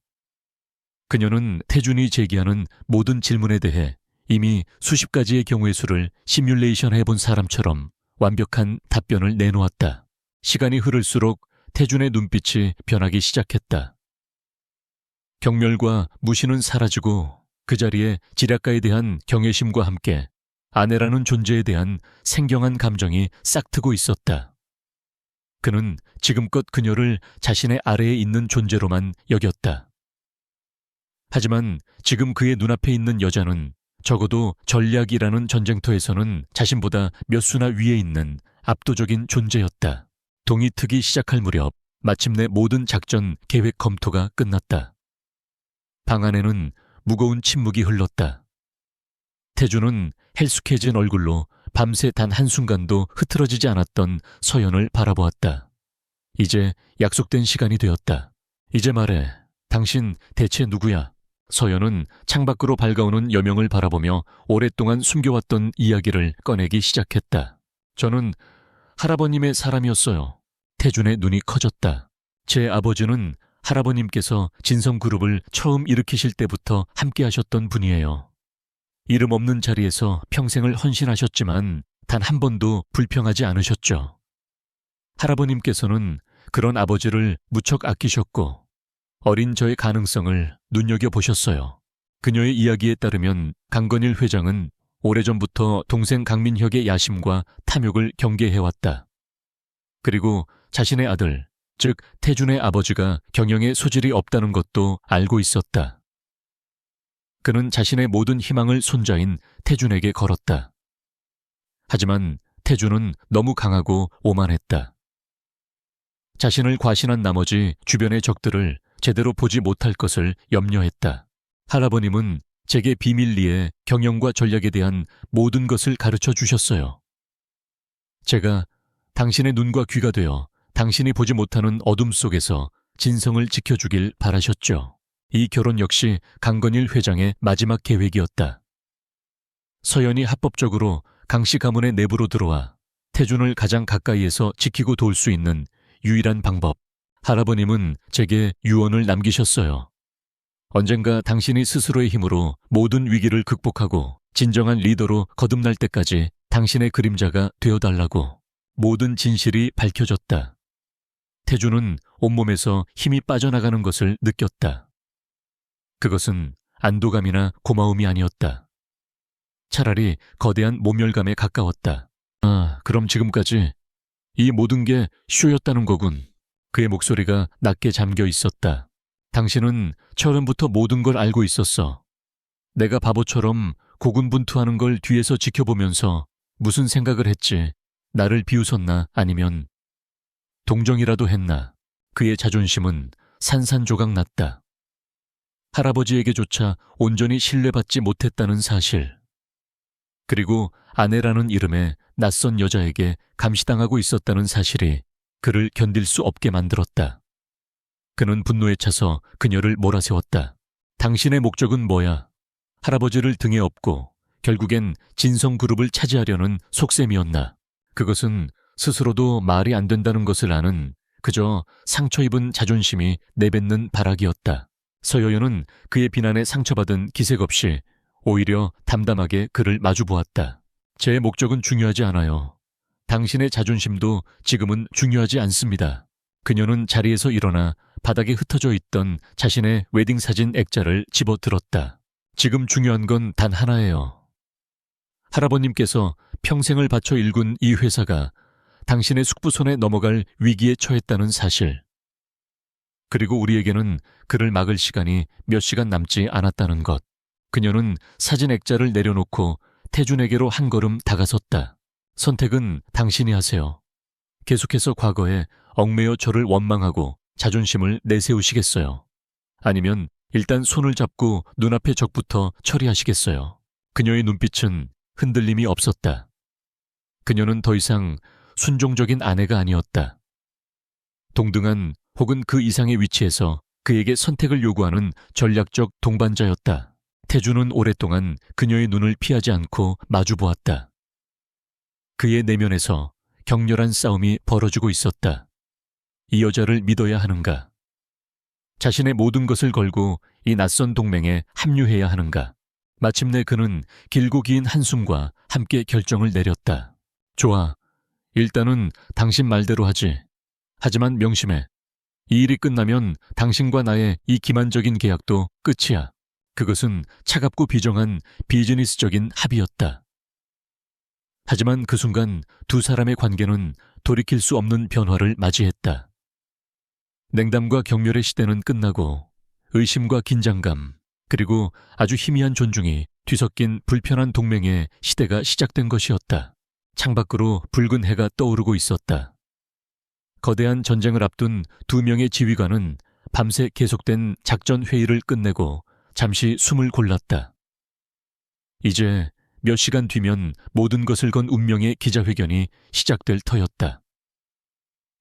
그녀는 태준이 제기하는 모든 질문에 대해 이미 수십 가지의 경우의 수를 시뮬레이션 해본 사람처럼 완벽한 답변을 내놓았다. 시간이 흐를수록 태준의 눈빛이 변하기 시작했다. 경멸과 무시는 사라지고 그 자리에 지략가에 대한 경외심과 함께 아내라는 존재에 대한 생경한 감정이 싹트고 있었다. 그는 지금껏 그녀를 자신의 아래에 있는 존재로만 여겼다. 하지만 지금 그의 눈앞에 있는 여자는 적어도 전략이라는 전쟁터에서는 자신보다 몇 수나 위에 있는 압도적인 존재였다. 동이 트기 시작할 무렵 마침내 모든 작전 계획 검토가 끝났다. 방 안에는 무거운 침묵이 흘렀다. 태주는 헬쑥해진 얼굴로 밤새 단 한순간도 흐트러지지 않았던 서연을 바라보았다. 이제 약속된 시간이 되었다. 이제 말해, 당신 대체 누구야? 서연은 창밖으로 밝아오는 여명을 바라보며 오랫동안 숨겨왔던 이야기를 꺼내기 시작했다. 저는 할아버님의 사람이었어요. 태준의 눈이 커졌다. 제 아버지는 할아버님께서 진성그룹을 처음 일으키실 때부터 함께 하셨던 분이에요. 이름 없는 자리에서 평생을 헌신하셨지만 단 한 번도 불평하지 않으셨죠. 할아버님께서는 그런 아버지를 무척 아끼셨고 어린 저의 가능성을 눈여겨보셨어요. 그녀의 이야기에 따르면 강건일 회장은 오래전부터 동생 강민혁의 야심과 탐욕을 경계해왔다. 그리고 자신의 아들, 즉 태준의 아버지가 경영에 소질이 없다는 것도 알고 있었다. 그는 자신의 모든 희망을 손자인 태준에게 걸었다. 하지만 태준은 너무 강하고 오만했다. 자신을 과신한 나머지 주변의 적들을 제대로 보지 못할 것을 염려했다. 할아버님은 제게 비밀리에 경영과 전략에 대한 모든 것을 가르쳐 주셨어요. 제가 당신의 눈과 귀가 되어 당신이 보지 못하는 어둠 속에서 진성을 지켜주길 바라셨죠. 이 결혼 역시 강건일 회장의 마지막 계획이었다. 서연이 합법적으로 강씨 가문의 내부로 들어와 태준을 가장 가까이에서 지키고 도울 수 있는 유일한 방법. 할아버님은 제게 유언을 남기셨어요. 언젠가 당신이 스스로의 힘으로 모든 위기를 극복하고 진정한 리더로 거듭날 때까지 당신의 그림자가 되어달라고. 모든 진실이 밝혀졌다. 태준은 온몸에서 힘이 빠져나가는 것을 느꼈다. 그것은 안도감이나 고마움이 아니었다. 차라리 거대한 모멸감에 가까웠다. 아, 그럼 지금까지 이 모든 게 쇼였다는 거군. 그의 목소리가 낮게 잠겨 있었다. 당신은 처음부터 모든 걸 알고 있었어. 내가 바보처럼 고군분투하는 걸 뒤에서 지켜보면서 무슨 생각을 했지? 나를 비웃었나 아니면 동정이라도 했나? 그의 자존심은 산산조각 났다. 할아버지에게조차 온전히 신뢰받지 못했다는 사실. 그리고 아내라는 이름의 낯선 여자에게 감시당하고 있었다는 사실이 그를 견딜 수 없게 만들었다. 그는 분노에 차서 그녀를 몰아세웠다. 당신의 목적은 뭐야? 할아버지를 등에 업고 결국엔 진성그룹을 차지하려는 속셈이었나? 그것은 스스로도 말이 안 된다는 것을 아는 그저 상처 입은 자존심이 내뱉는 발악이었다. 서여연은 그의 비난에 상처받은 기색 없이 오히려 담담하게 그를 마주보았다. 제 목적은 중요하지 않아요. 당신의 자존심도 지금은 중요하지 않습니다. 그녀는 자리에서 일어나 바닥에 흩어져 있던 자신의 웨딩사진 액자를 집어들었다. 지금 중요한 건 단 하나예요. 할아버님께서 평생을 바쳐 일군 이 회사가 당신의 숙부손에 넘어갈 위기에 처했다는 사실. 그리고 우리에게는 그를 막을 시간이 몇 시간 남지 않았다는 것. 그녀는 사진 액자를 내려놓고 태준에게로 한 걸음 다가섰다. 선택은 당신이 하세요. 계속해서 과거에 얽매여 저를 원망하고 자존심을 내세우시겠어요? 아니면 일단 손을 잡고 눈앞의 적부터 처리하시겠어요? 그녀의 눈빛은 흔들림이 없었다. 그녀는 더 이상 순종적인 아내가 아니었다. 동등한 혹은 그 이상의 위치에서 그에게 선택을 요구하는 전략적 동반자였다. 태준은 오랫동안 그녀의 눈을 피하지 않고 마주보았다. 그의 내면에서 격렬한 싸움이 벌어지고 있었다. 이 여자를 믿어야 하는가? 자신의 모든 것을 걸고 이 낯선 동맹에 합류해야 하는가? 마침내 그는 길고 긴 한숨과 함께 결정을 내렸다. 좋아. 일단은 당신 말대로 하지. 하지만 명심해. 이 일이 끝나면 당신과 나의 이 기만적인 계약도 끝이야. 그것은 차갑고 비정한 비즈니스적인 합의였다. 하지만 그 순간 두 사람의 관계는 돌이킬 수 없는 변화를 맞이했다. 냉담과 경멸의 시대는 끝나고 의심과 긴장감, 그리고 아주 희미한 존중이 뒤섞인 불편한 동맹의 시대가 시작된 것이었다. 창밖으로 붉은 해가 떠오르고 있었다. 거대한 전쟁을 앞둔 두 명의 지휘관은 밤새 계속된 작전 회의를 끝내고 잠시 숨을 골랐다. 이제 몇 시간 뒤면 모든 것을 건 운명의 기자회견이 시작될 터였다.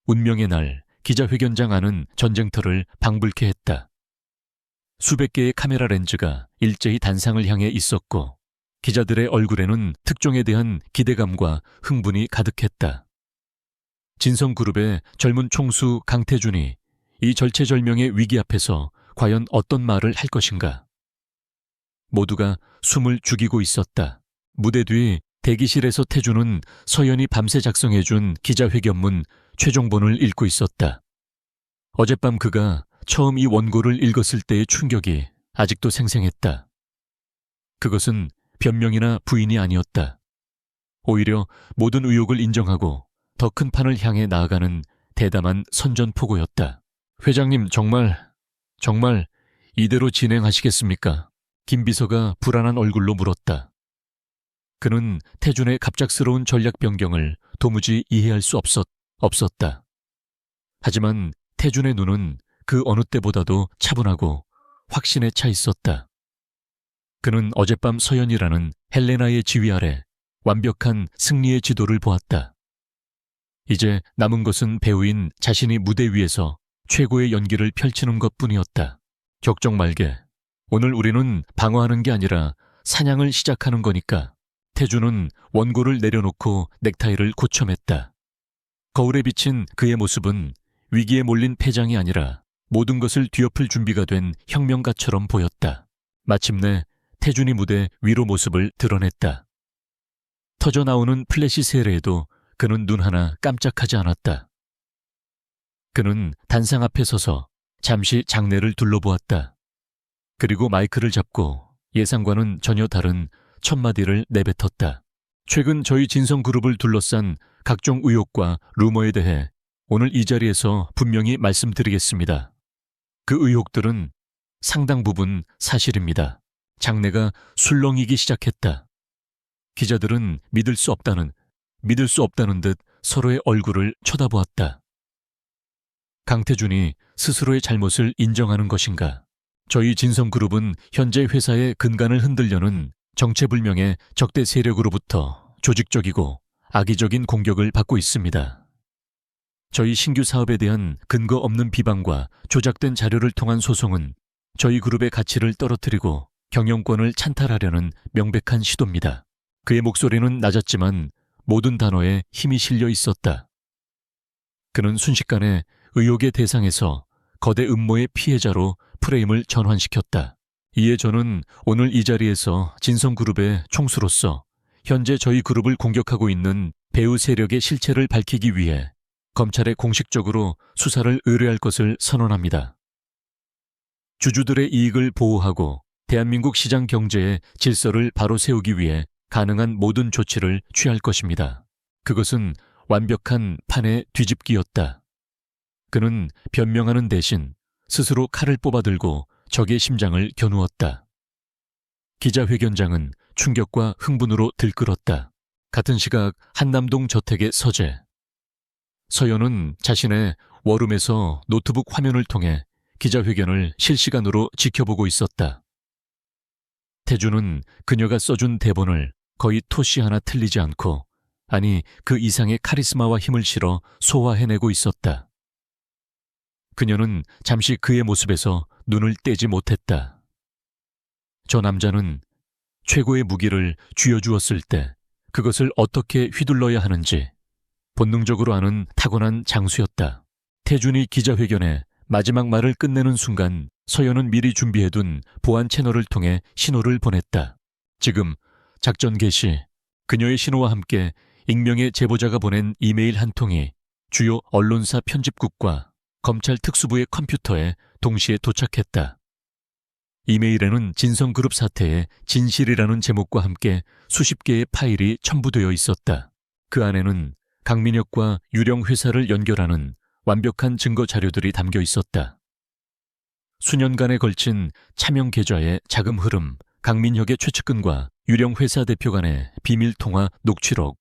운명의 날, 기자회견장 안은 전쟁터를 방불케 했다. 수백 개의 카메라 렌즈가 일제히 단상을 향해 있었고 기자들의 얼굴에는 특종에 대한 기대감과 흥분이 가득했다. 진성그룹의 젊은 총수 강태준이 이 절체절명의 위기 앞에서 과연 어떤 말을 할 것인가? 모두가 숨을 죽이고 있었다. 무대 뒤 대기실에서 태준은 서연이 밤새 작성해준 기자회견문 최종본을 읽고 있었다. 어젯밤 그가 처음 이 원고를 읽었을 때의 충격이 아직도 생생했다. 그것은 변명이나 부인이 아니었다. 오히려 모든 의혹을 인정하고 더 큰 판을 향해 나아가는 대담한 선전포고였다. 회장님 정말 이대로 진행하시겠습니까? 김 비서가 불안한 얼굴로 물었다. 그는 태준의 갑작스러운 전략 변경을 도무지 이해할 수 없었다. 하지만 태준의 눈은 그 어느 때보다도 차분하고 확신에 차 있었다. 그는 어젯밤 서연이라는 헬레나의 지휘 아래 완벽한 승리의 지도를 보았다. 이제 남은 것은 배우인 자신이 무대 위에서 최고의 연기를 펼치는 것뿐이었다. 걱정 말게. 오늘 우리는 방어하는 게 아니라 사냥을 시작하는 거니까. 태준은 원고를 내려놓고 넥타이를 고쳐맸다. 거울에 비친 그의 모습은 위기에 몰린 패장이 아니라 모든 것을 뒤엎을 준비가 된 혁명가처럼 보였다. 마침내 태준이 무대 위로 모습을 드러냈다. 터져나오는 플래시 세례에도 그는 눈 하나 깜짝하지 않았다. 그는 단상 앞에 서서 잠시 장내를 둘러보았다. 그리고 마이크를 잡고 예상과는 전혀 다른 첫 마디를 내뱉었다. 최근 저희 진성그룹을 둘러싼 각종 의혹과 루머에 대해 오늘 이 자리에서 분명히 말씀드리겠습니다. 그 의혹들은 상당 부분 사실입니다. 장내가 술렁이기 시작했다. 기자들은 믿을 수 없다는 듯 서로의 얼굴을 쳐다보았다. 강태준이 스스로의 잘못을 인정하는 것인가? 저희 진성그룹은 현재 회사의 근간을 흔들려는 정체불명의 적대 세력으로부터 조직적이고 악의적인 공격을 받고 있습니다. 저희 신규 사업에 대한 근거 없는 비방과 조작된 자료를 통한 소송은 저희 그룹의 가치를 떨어뜨리고 경영권을 찬탈하려는 명백한 시도입니다. 그의 목소리는 낮았지만 모든 단어에 힘이 실려 있었다. 그는 순식간에 의혹의 대상에서 거대 음모의 피해자로 프레임을 전환시켰다. 이에 저는 오늘 이 자리에서 진성그룹의 총수로서 현재 저희 그룹을 공격하고 있는 배후 세력의 실체를 밝히기 위해 검찰에 공식적으로 수사를 의뢰할 것을 선언합니다. 주주들의 이익을 보호하고 대한민국 시장 경제의 질서를 바로 세우기 위해 가능한 모든 조치를 취할 것입니다. 그것은 완벽한 판의 뒤집기였다. 그는 변명하는 대신 스스로 칼을 뽑아들고 적의 심장을 겨누었다. 기자회견장은 충격과 흥분으로 들끓었다. 같은 시각 한남동 저택의 서재. 서연은 자신의 워룸에서 노트북 화면을 통해 기자회견을 실시간으로 지켜보고 있었다. 태준은 그녀가 써준 대본을 거의 토시 하나 틀리지 않고, 아니 그 이상의 카리스마와 힘을 실어 소화해내고 있었다. 그녀는 잠시 그의 모습에서 눈을 떼지 못했다. 저 남자는 최고의 무기를 쥐어주었을 때 그것을 어떻게 휘둘러야 하는지 본능적으로 아는 타고난 장수였다. 태준이 기자회견에 마지막 말을 끝내는 순간 서연은 미리 준비해둔 보안 채널을 통해 신호를 보냈다. 지금 작전 개시. 그녀의 신호와 함께 익명의 제보자가 보낸 이메일 한 통이 주요 언론사 편집국과 검찰 특수부의 컴퓨터에 동시에 도착했다. 이메일에는 진성그룹 사태의 진실이라는 제목과 함께 수십 개의 파일이 첨부되어 있었다. 그 안에는 강민혁과 유령 회사를 연결하는 완벽한 증거 자료들이 담겨 있었다. 수년간에 걸친 차명 계좌의 자금 흐름, 강민혁의 최측근과 유령 회사 대표 간의 비밀 통화 녹취록,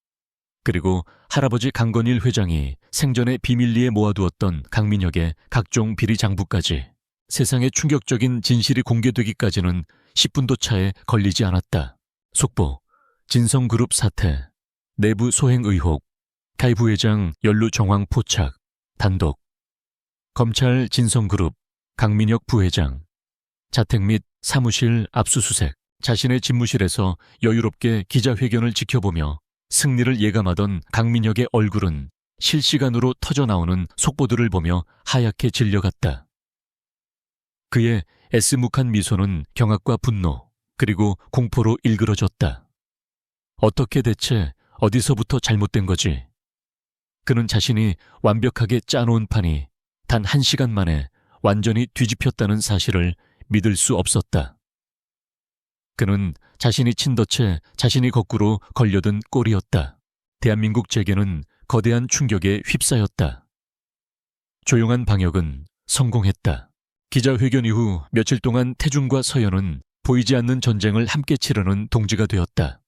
그리고 할아버지 강건일 회장이 생전에 비밀리에 모아두었던 강민혁의 각종 비리 장부까지. 세상에 충격적인 진실이 공개되기까지는 10분도 차에 걸리지 않았다. 속보, 진성그룹 사태, 내부 소행 의혹, 가희 부회장 연루 정황 포착, 단독, 검찰 진성그룹, 강민혁 부회장, 자택 및 사무실 압수수색, 자신의 집무실에서 여유롭게 기자회견을 지켜보며 승리를 예감하던 강민혁의 얼굴은 실시간으로 터져나오는 속보들을 보며 하얗게 질려갔다. 그의 애쓰묵한 미소는 경악과 분노, 그리고 공포로 일그러졌다. 어떻게 대체 어디서부터 잘못된 거지? 그는 자신이 완벽하게 짜놓은 판이 단 1시간 만에 완전히 뒤집혔다는 사실을 믿을 수 없었다. 그는 자신이 친 덫에 자신이 거꾸로 걸려든 꼴이었다. 대한민국 재계는 거대한 충격에 휩싸였다. 조용한 방역은 성공했다. 기자회견 이후 며칠 동안 태준과 서연은 보이지 않는 전쟁을 함께 치르는 동지가 되었다.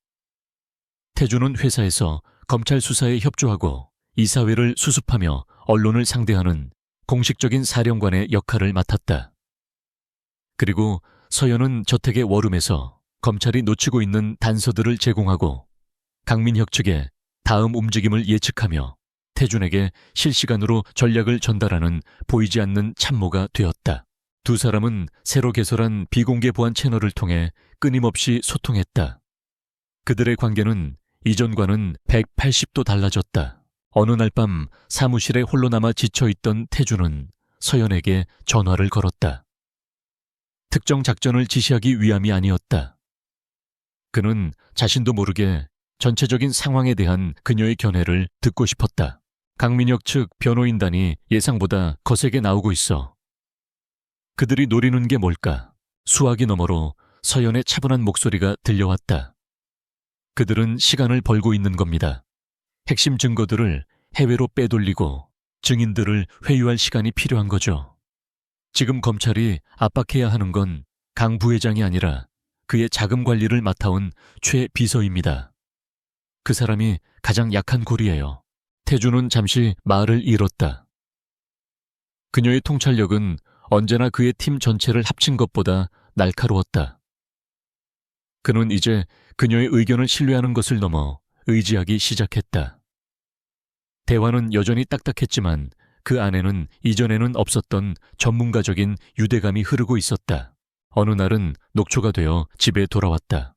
태준은 회사에서 검찰 수사에 협조하고 이사회를 수습하며 언론을 상대하는 공식적인 사령관의 역할을 맡았다. 그리고 서연은 저택의 워룸에서 검찰이 놓치고 있는 단서들을 제공하고 강민혁 측의 다음 움직임을 예측하며 태준에게 실시간으로 전략을 전달하는 보이지 않는 참모가 되었다. 두 사람은 새로 개설한 비공개 보안 채널을 통해 끊임없이 소통했다. 그들의 관계는 이전과는 180도 달라졌다. 어느 날 밤 사무실에 홀로 남아 지쳐있던 태준은 서연에게 전화를 걸었다. 특정 작전을 지시하기 위함이 아니었다. 그는 자신도 모르게 전체적인 상황에 대한 그녀의 견해를 듣고 싶었다. 강민혁 측 변호인단이 예상보다 거세게 나오고 있어. 그들이 노리는 게 뭘까? 수화기 너머로 서연의 차분한 목소리가 들려왔다. 그들은 시간을 벌고 있는 겁니다. 핵심 증거들을 해외로 빼돌리고 증인들을 회유할 시간이 필요한 거죠. 지금 검찰이 압박해야 하는 건 강 부회장이 아니라 그의 자금 관리를 맡아온 최 비서입니다. 그 사람이 가장 약한 골이에요. 태주는 잠시 말을 잃었다. 그녀의 통찰력은 언제나 그의 팀 전체를 합친 것보다 날카로웠다. 그는 이제 그녀의 의견을 신뢰하는 것을 넘어 의지하기 시작했다. 대화는 여전히 딱딱했지만 그 안에는 이전에는 없었던 전문가적인 유대감이 흐르고 있었다. 어느 날은 녹초가 되어 집에 돌아왔다.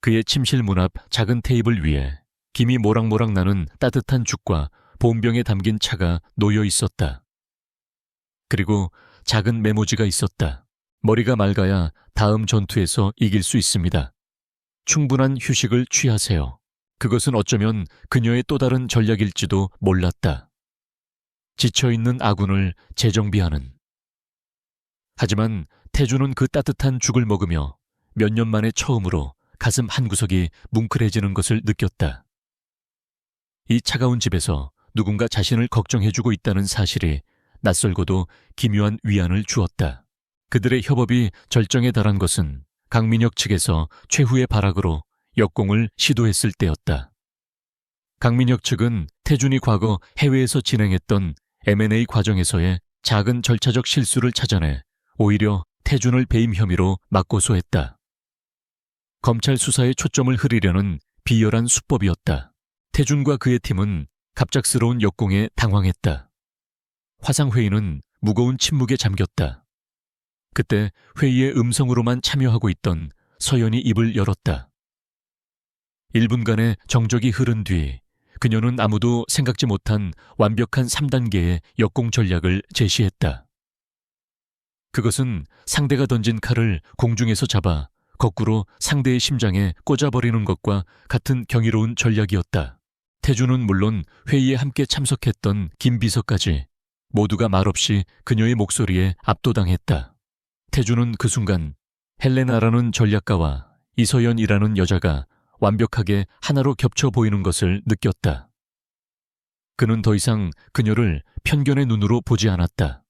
그의 침실 문 앞 작은 테이블 위에 김이 모락모락 나는 따뜻한 죽과 보온병에 담긴 차가 놓여 있었다. 그리고 작은 메모지가 있었다. 머리가 맑아야 다음 전투에서 이길 수 있습니다. 충분한 휴식을 취하세요. 그것은 어쩌면 그녀의 또 다른 전략일지도 몰랐다. 지쳐있는 아군을 재정비하는. 하지만 태주는 그 따뜻한 죽을 먹으며 몇 년 만에 처음으로 가슴 한구석이 뭉클해지는 것을 느꼈다. 이 차가운 집에서 누군가 자신을 걱정해주고 있다는 사실이 낯설고도 기묘한 위안을 주었다. 그들의 협업이 절정에 달한 것은 강민혁 측에서 최후의 발악으로 역공을 시도했을 때였다. 강민혁 측은 태준이 과거 해외에서 진행했던 M&A 과정에서의 작은 절차적 실수를 찾아내 오히려 태준을 배임 혐의로 맞고소했다. 검찰 수사에 초점을 흐리려는 비열한 수법이었다. 태준과 그의 팀은 갑작스러운 역공에 당황했다. 화상회의는 무거운 침묵에 잠겼다. 그때 회의의 음성으로만 참여하고 있던 서연이 입을 열었다. 1분간의 정적이 흐른 뒤 그녀는 아무도 생각지 못한 완벽한 3단계의 역공 전략을 제시했다. 그것은 상대가 던진 칼을 공중에서 잡아 거꾸로 상대의 심장에 꽂아버리는 것과 같은 경이로운 전략이었다. 태주는 물론 회의에 함께 참석했던 김 비서까지 모두가 말없이 그녀의 목소리에 압도당했다. 태주는 그 순간 헬레나라는 전략가와 이서연이라는 여자가 완벽하게 하나로 겹쳐 보이는 것을 느꼈다. 그는 더 이상 그녀를 편견의 눈으로 보지 않았다.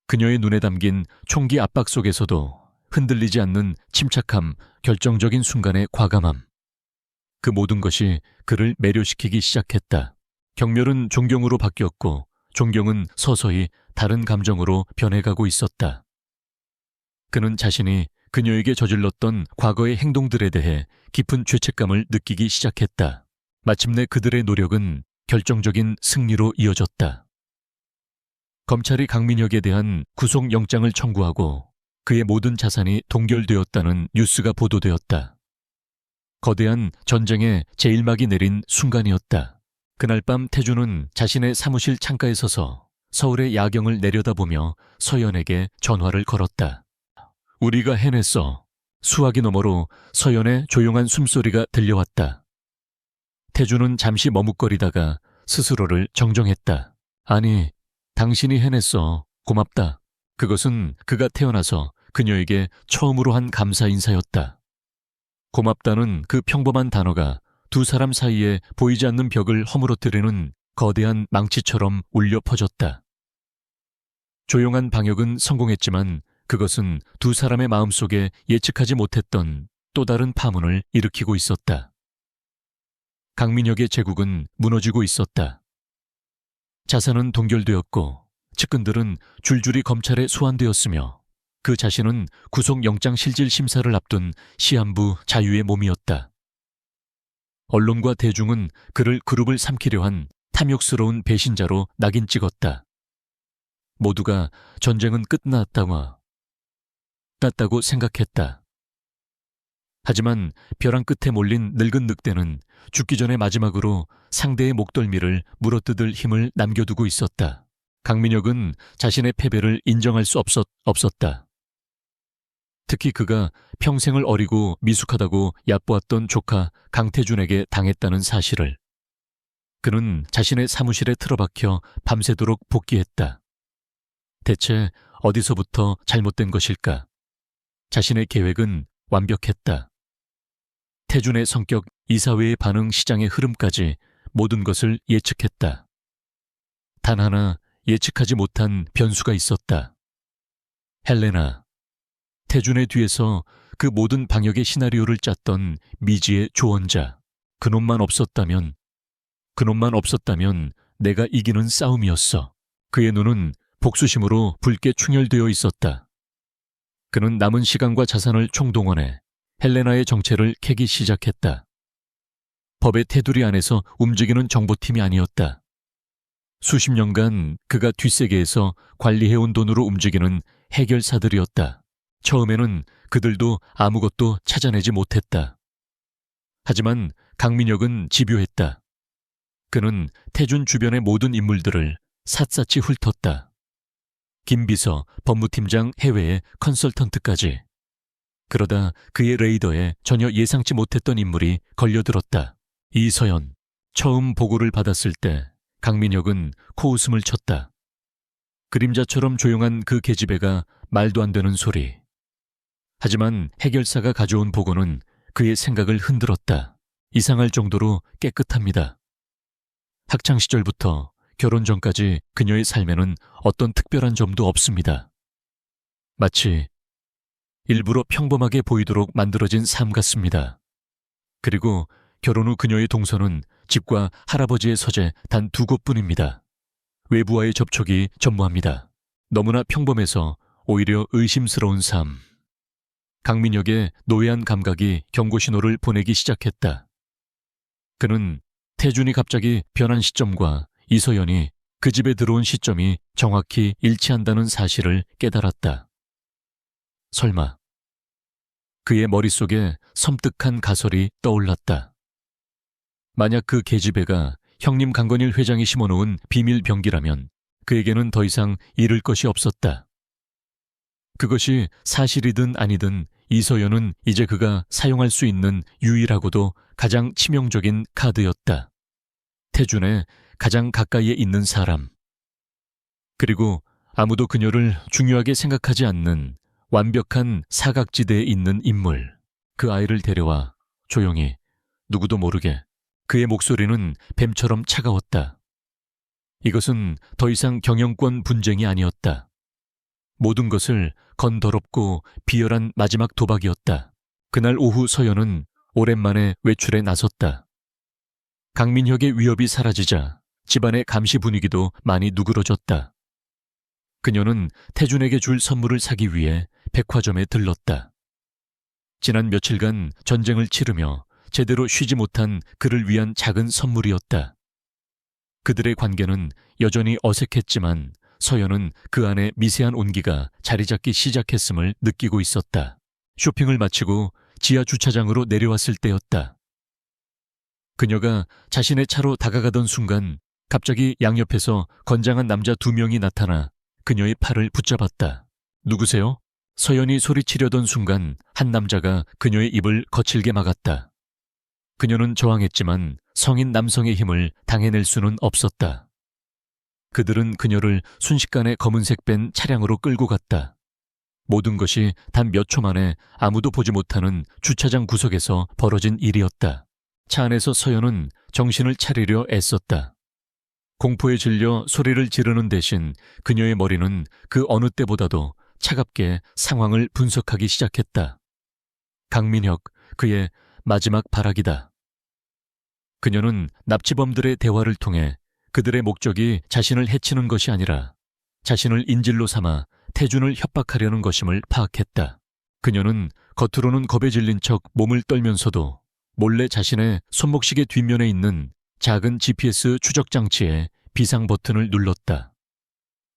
그녀의 눈에 담긴 총기 압박 속에서도 흔들리지 않는 침착함, 결정적인 순간의 과감함. 그 모든 것이 그를 매료시키기 시작했다. 경멸은 존경으로 바뀌었고 존경은 서서히 다른 감정으로 변해가고 있었다. 그는 자신이 그녀에게 저질렀던 과거의 행동들에 대해 깊은 죄책감을 느끼기 시작했다. 마침내 그들의 노력은 결정적인 승리로 이어졌다. 검찰이 강민혁에 대한 구속영장을 청구하고 그의 모든 자산이 동결되었다는 뉴스가 보도되었다. 거대한 전쟁의 제일막이 내린 순간이었다. 그날 밤 태주는 자신의 사무실 창가에 서서 서울의 야경을 내려다보며 서연에게 전화를 걸었다. 우리가 해냈어. 수화기 너머로 서연의 조용한 숨소리가 들려왔다. 태주는 잠시 머뭇거리다가 스스로를 정정했다. 아니, 당신이 해냈어. 고맙다. 그것은 그가 태어나서 그녀에게 처음으로 한 감사 인사였다. 고맙다는 그 평범한 단어가 두 사람 사이에 보이지 않는 벽을 허물어뜨리는 거대한 망치처럼 울려 퍼졌다. 조용한 방역은 성공했지만 그것은 두 사람의 마음속에 예측하지 못했던 또 다른 파문을 일으키고 있었다. 강민혁의 제국은 무너지고 있었다. 자산은 동결되었고 측근들은 줄줄이 검찰에 소환되었으며 그 자신은 구속영장 실질 심사를 앞둔 시한부 자유의 몸이었다. 언론과 대중은 그를 그룹을 삼키려 한 탐욕스러운 배신자로 낙인 찍었다. 모두가 전쟁은 끝났다고 생각했다. 하지만 벼랑 끝에 몰린 늙은 늑대는 죽기 전에 마지막으로 상대의 목덜미를 물어뜯을 힘을 남겨두고 있었다. 강민혁은 자신의 패배를 인정할 수 없었다. 특히 그가 평생을 어리고 미숙하다고 얕보았던 조카 강태준에게 당했다는 사실을. 그는 자신의 사무실에 틀어박혀 밤새도록 복기했다. 대체 어디서부터 잘못된 것일까? 자신의 계획은 완벽했다. 태준의 성격, 이사회의 반응, 시장의 흐름까지 모든 것을 예측했다. 단 하나 예측하지 못한 변수가 있었다. 헬레나. 태준의 뒤에서 그 모든 방역의 시나리오를 짰던 미지의 조언자. 그놈만 없었다면 내가 이기는 싸움이었어. 그의 눈은 복수심으로 붉게 충혈되어 있었다. 그는 남은 시간과 자산을 총동원해 헬레나의 정체를 캐기 시작했다. 법의 테두리 안에서 움직이는 정보팀이 아니었다. 수십 년간 그가 뒷세계에서 관리해온 돈으로 움직이는 해결사들이었다. 처음에는 그들도 아무것도 찾아내지 못했다. 하지만 강민혁은 집요했다. 그는 태준 주변의 모든 인물들을 샅샅이 훑었다. 김비서, 법무팀장 해외의 컨설턴트까지. 그러다 그의 레이더에 전혀 예상치 못했던 인물이 걸려들었다. 이서연. 처음 보고를 받았을 때 강민혁은 코웃음을 쳤다. 그림자처럼 조용한 그 계집애가 말도 안 되는 소리. 하지만 해결사가 가져온 보고는 그의 생각을 흔들었다. 이상할 정도로 깨끗합니다. 학창시절부터 결혼 전까지 그녀의 삶에는 어떤 특별한 점도 없습니다. 마치 일부러 평범하게 보이도록 만들어진 삶 같습니다. 그리고 결혼 후 그녀의 동선은 집과 할아버지의 서재 단 2곳뿐입니다. 외부와의 접촉이 전무합니다. 너무나 평범해서 오히려 의심스러운 삶. 강민혁의 노예한 감각이 경고신호를 보내기 시작했다. 그는 태준이 갑자기 변한 시점과 이서연이 그 집에 들어온 시점이 정확히 일치한다는 사실을 깨달았다. 설마. 그의 머릿속에 섬뜩한 가설이 떠올랐다. 만약 그 계집애가 형님 강건일 회장이 심어놓은 비밀 병기라면 그에게는 더 이상 잃을 것이 없었다. 그것이 사실이든 아니든 이서연은 이제 그가 사용할 수 있는 유일하고도 가장 치명적인 카드였다. 태준의 가장 가까이에 있는 사람. 그리고 아무도 그녀를 중요하게 생각하지 않는 완벽한 사각지대에 있는 인물. 그 아이를 데려와 조용히, 누구도 모르게. 그의 목소리는 뱀처럼 차가웠다. 이것은 더 이상 경영권 분쟁이 아니었다. 모든 것을 건더럽고 비열한 마지막 도박이었다. 그날 오후 서연은 오랜만에 외출에 나섰다. 강민혁의 위협이 사라지자 집안의 감시 분위기도 많이 누그러졌다. 그녀는 태준에게 줄 선물을 사기 위해 백화점에 들렀다. 지난 며칠간 전쟁을 치르며 제대로 쉬지 못한 그를 위한 작은 선물이었다. 그들의 관계는 여전히 어색했지만 서연은 그 안에 미세한 온기가 자리 잡기 시작했음을 느끼고 있었다. 쇼핑을 마치고 지하 주차장으로 내려왔을 때였다. 그녀가 자신의 차로 다가가던 순간 갑자기 양옆에서 건장한 남자 2명이 나타나 그녀의 팔을 붙잡았다. 누구세요? 서연이 소리치려던 순간 한 남자가 그녀의 입을 거칠게 막았다. 그녀는 저항했지만 성인 남성의 힘을 당해낼 수는 없었다. 그들은 그녀를 순식간에 검은색 밴 차량으로 끌고 갔다. 모든 것이 단 몇 초 만에 아무도 보지 못하는 주차장 구석에서 벌어진 일이었다. 차 안에서 서연은 정신을 차리려 애썼다. 공포에 질려 소리를 지르는 대신 그녀의 머리는 그 어느 때보다도 차갑게 상황을 분석하기 시작했다. 강민혁, 그의 마지막 발악이다. 그녀는 납치범들의 대화를 통해 그들의 목적이 자신을 해치는 것이 아니라 자신을 인질로 삼아 태준을 협박하려는 것임을 파악했다. 그녀는 겉으로는 겁에 질린 척 몸을 떨면서도 몰래 자신의 손목시계 뒷면에 있는 작은 GPS 추적 장치에 비상 버튼을 눌렀다.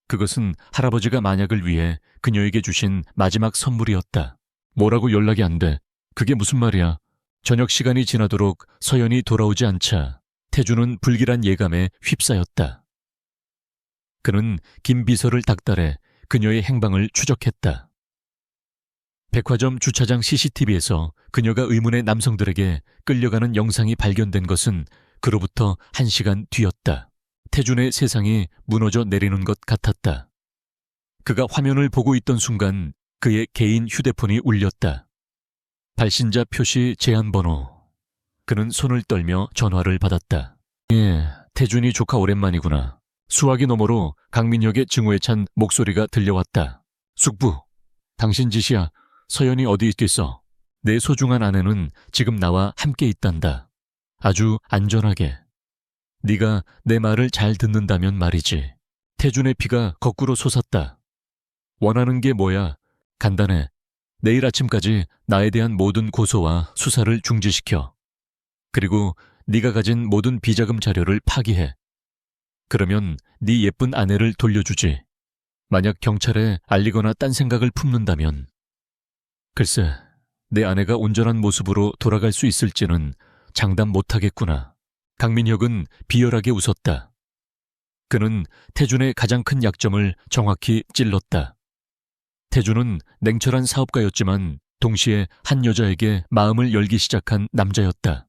그것은 할아버지가 만약을 위해 그녀에게 주신 마지막 선물이었다. 뭐라고 연락이 안 돼. 그게 무슨 말이야. 저녁 시간이 지나도록 서연이 돌아오지 않자 태준은 불길한 예감에 휩싸였다. 그는 김 비서를 닥달해 그녀의 행방을 추적했다. 백화점 주차장 CCTV에서 그녀가 의문의 남성들에게 끌려가는 영상이 발견된 것은 그로부터 1시간 뒤였다. 태준의 세상이 무너져 내리는 것 같았다. 그가 화면을 보고 있던 순간 그의 개인 휴대폰이 울렸다. 발신자 표시 제한번호. 그는 손을 떨며 전화를 받았다. 예, 태준이 조카 오랜만이구나. 수화기 너머로 강민혁의 증오에 찬 목소리가 들려왔다. 숙부, 당신 짓이야. 서연이 어디 있겠어? 내 소중한 아내는 지금 나와 함께 있단다. 아주 안전하게. 네가 내 말을 잘 듣는다면 말이지. 태준의 피가 거꾸로 솟았다. 원하는 게 뭐야? 간단해. 내일 아침까지 나에 대한 모든 고소와 수사를 중지시켜. 그리고 네가 가진 모든 비자금 자료를 파기해. 그러면 네 예쁜 아내를 돌려주지. 만약 경찰에 알리거나 딴 생각을 품는다면. 글쎄, 내 아내가 온전한 모습으로 돌아갈 수 있을지는 장담 못하겠구나. 강민혁은 비열하게 웃었다. 그는 태준의 가장 큰 약점을 정확히 찔렀다. 태준은 냉철한 사업가였지만 동시에 한 여자에게 마음을 열기 시작한 남자였다.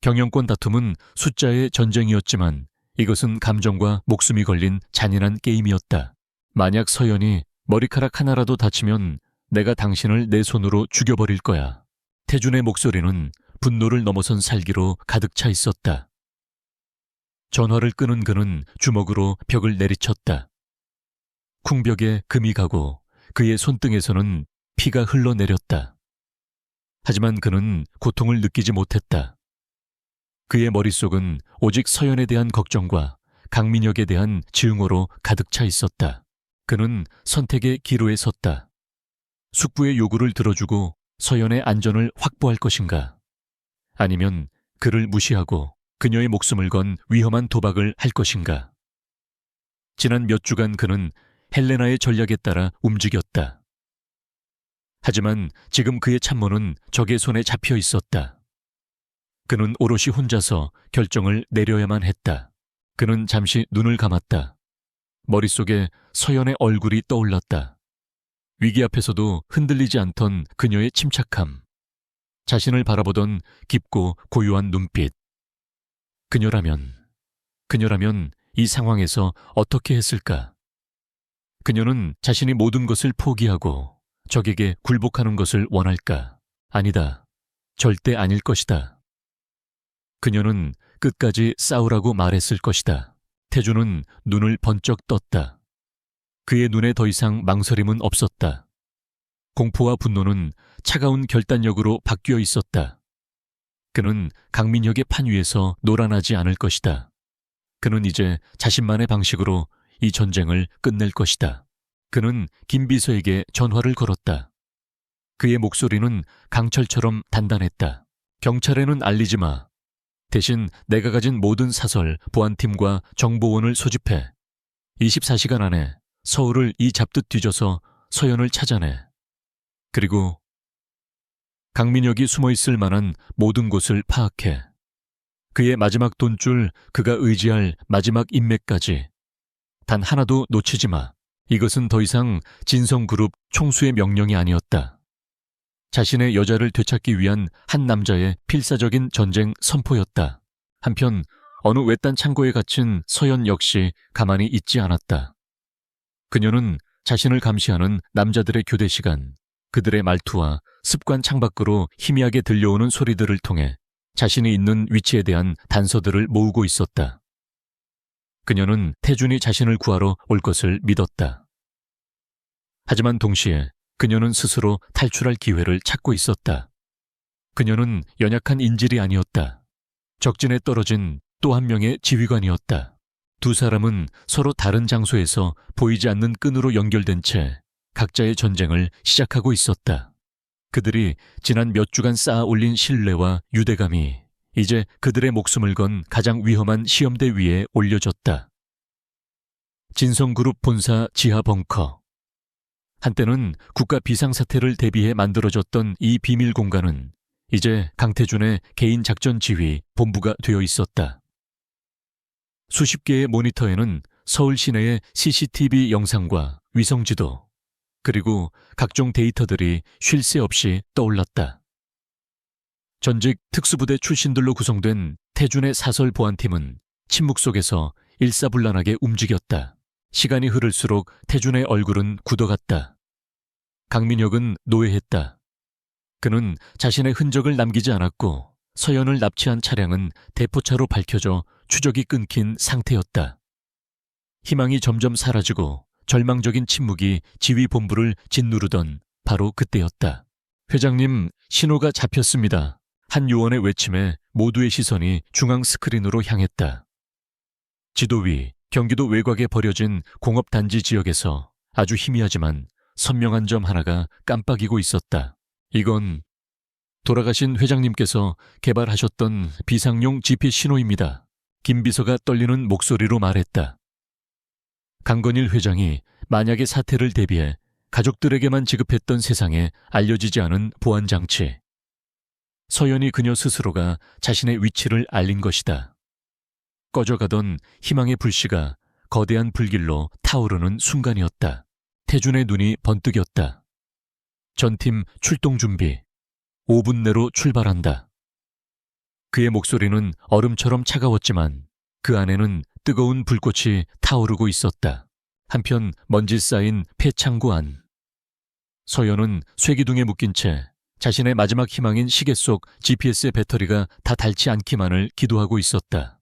경영권 다툼은 숫자의 전쟁이었지만 이것은 감정과 목숨이 걸린 잔인한 게임이었다. 만약 서연이 머리카락 하나라도 다치면 내가 당신을 내 손으로 죽여버릴 거야. 태준의 목소리는 분노를 넘어선 살기로 가득 차 있었다. 전화를 끄는 그는 주먹으로 벽을 내리쳤다. 쿵벽에 금이 가고 그의 손등에서는 피가 흘러내렸다. 하지만 그는 고통을 느끼지 못했다. 그의 머릿속은 오직 서연에 대한 걱정과 강민혁에 대한 증오로 가득 차 있었다. 그는 선택의 기로에 섰다. 숙부의 요구를 들어주고 서연의 안전을 확보할 것인가? 아니면 그를 무시하고 그녀의 목숨을 건 위험한 도박을 할 것인가? 지난 몇 주간 그는 헬레나의 전략에 따라 움직였다. 하지만 지금 그의 참모는 적의 손에 잡혀 있었다. 그는 오롯이 혼자서 결정을 내려야만 했다. 그는 잠시 눈을 감았다. 머릿속에 서연의 얼굴이 떠올랐다. 위기 앞에서도 흔들리지 않던 그녀의 침착함. 자신을 바라보던 깊고 고요한 눈빛. 그녀라면 이 상황에서 어떻게 했을까? 그녀는 자신이 모든 것을 포기하고 적에게 굴복하는 것을 원할까? 아니다. 절대 아닐 것이다. 그녀는 끝까지 싸우라고 말했을 것이다. 태준은 눈을 번쩍 떴다. 그의 눈에 더 이상 망설임은 없었다. 공포와 분노는 차가운 결단력으로 바뀌어 있었다. 그는 강민혁의 판 위에서 놀아나지 않을 것이다. 그는 이제 자신만의 방식으로 이 전쟁을 끝낼 것이다. 그는 김 비서에게 전화를 걸었다. 그의 목소리는 강철처럼 단단했다. 경찰에는 알리지 마. 대신 내가 가진 모든 사설, 보안팀과 정보원을 소집해 24시간 안에 서울을 이 잡듯 뒤져서 서연을 찾아내. 그리고 강민혁이 숨어있을 만한 모든 곳을 파악해. 그의 마지막 돈줄, 그가 의지할 마지막 인맥까지. 단 하나도 놓치지 마. 이것은 더 이상 진성그룹 총수의 명령이 아니었다. 자신의 여자를 되찾기 위한 한 남자의 필사적인 전쟁 선포였다. 한편 어느 외딴 창고에 갇힌 서연 역시 가만히 있지 않았다. 그녀는 자신을 감시하는 남자들의 교대 시간, 그들의 말투와 습관 창밖으로 희미하게 들려오는 소리들을 통해 자신이 있는 위치에 대한 단서들을 모으고 있었다. 그녀는 태준이 자신을 구하러 올 것을 믿었다. 하지만 동시에 그녀는 스스로 탈출할 기회를 찾고 있었다. 그녀는 연약한 인질이 아니었다. 적진에 떨어진 또 한 명의 지휘관이었다. 두 사람은 서로 다른 장소에서 보이지 않는 끈으로 연결된 채 각자의 전쟁을 시작하고 있었다. 그들이 지난 몇 주간 쌓아 올린 신뢰와 유대감이 이제 그들의 목숨을 건 가장 위험한 시험대 위에 올려졌다. 진성그룹 본사 지하 벙커. 한때는 국가 비상사태를 대비해 만들어졌던 이 비밀 공간은 이제 강태준의 개인 작전 지휘 본부가 되어 있었다. 수십 개의 모니터에는 서울 시내의 CCTV 영상과 위성지도, 그리고 각종 데이터들이 쉴 새 없이 떠올랐다. 전직 특수부대 출신들로 구성된 태준의 사설 보안팀은 침묵 속에서 일사불란하게 움직였다. 시간이 흐를수록 태준의 얼굴은 굳어갔다. 강민혁은 노예했다. 그는 자신의 흔적을 남기지 않았고 서연을 납치한 차량은 대포차로 밝혀져 추적이 끊긴 상태였다. 희망이 점점 사라지고 절망적인 침묵이 지휘본부를 짓누르던 바로 그때였다. 회장님, 신호가 잡혔습니다. 한 요원의 외침에 모두의 시선이 중앙 스크린으로 향했다. 지도 위 경기도 외곽에 버려진 공업단지 지역에서 아주 희미하지만 선명한 점 하나가 깜빡이고 있었다. 이건 돌아가신 회장님께서 개발하셨던 비상용 GPS 신호입니다. 김 비서가 떨리는 목소리로 말했다. 강건일 회장이 만약의 사태를 대비해 가족들에게만 지급했던 세상에 알려지지 않은 보안장치. 서연이 그녀 스스로가 자신의 위치를 알린 것이다. 꺼져가던 희망의 불씨가 거대한 불길로 타오르는 순간이었다. 태준의 눈이 번뜩였다. 전팀 출동 준비. 5분 내로 출발한다. 그의 목소리는 얼음처럼 차가웠지만 그 안에는 뜨거운 불꽃이 타오르고 있었다. 한편 먼지 쌓인 폐창고 안. 서연은 쇠기둥에 묶인 채 자신의 마지막 희망인 시계 속 GPS의 배터리가 다 닳지 않기만을 기도하고 있었다.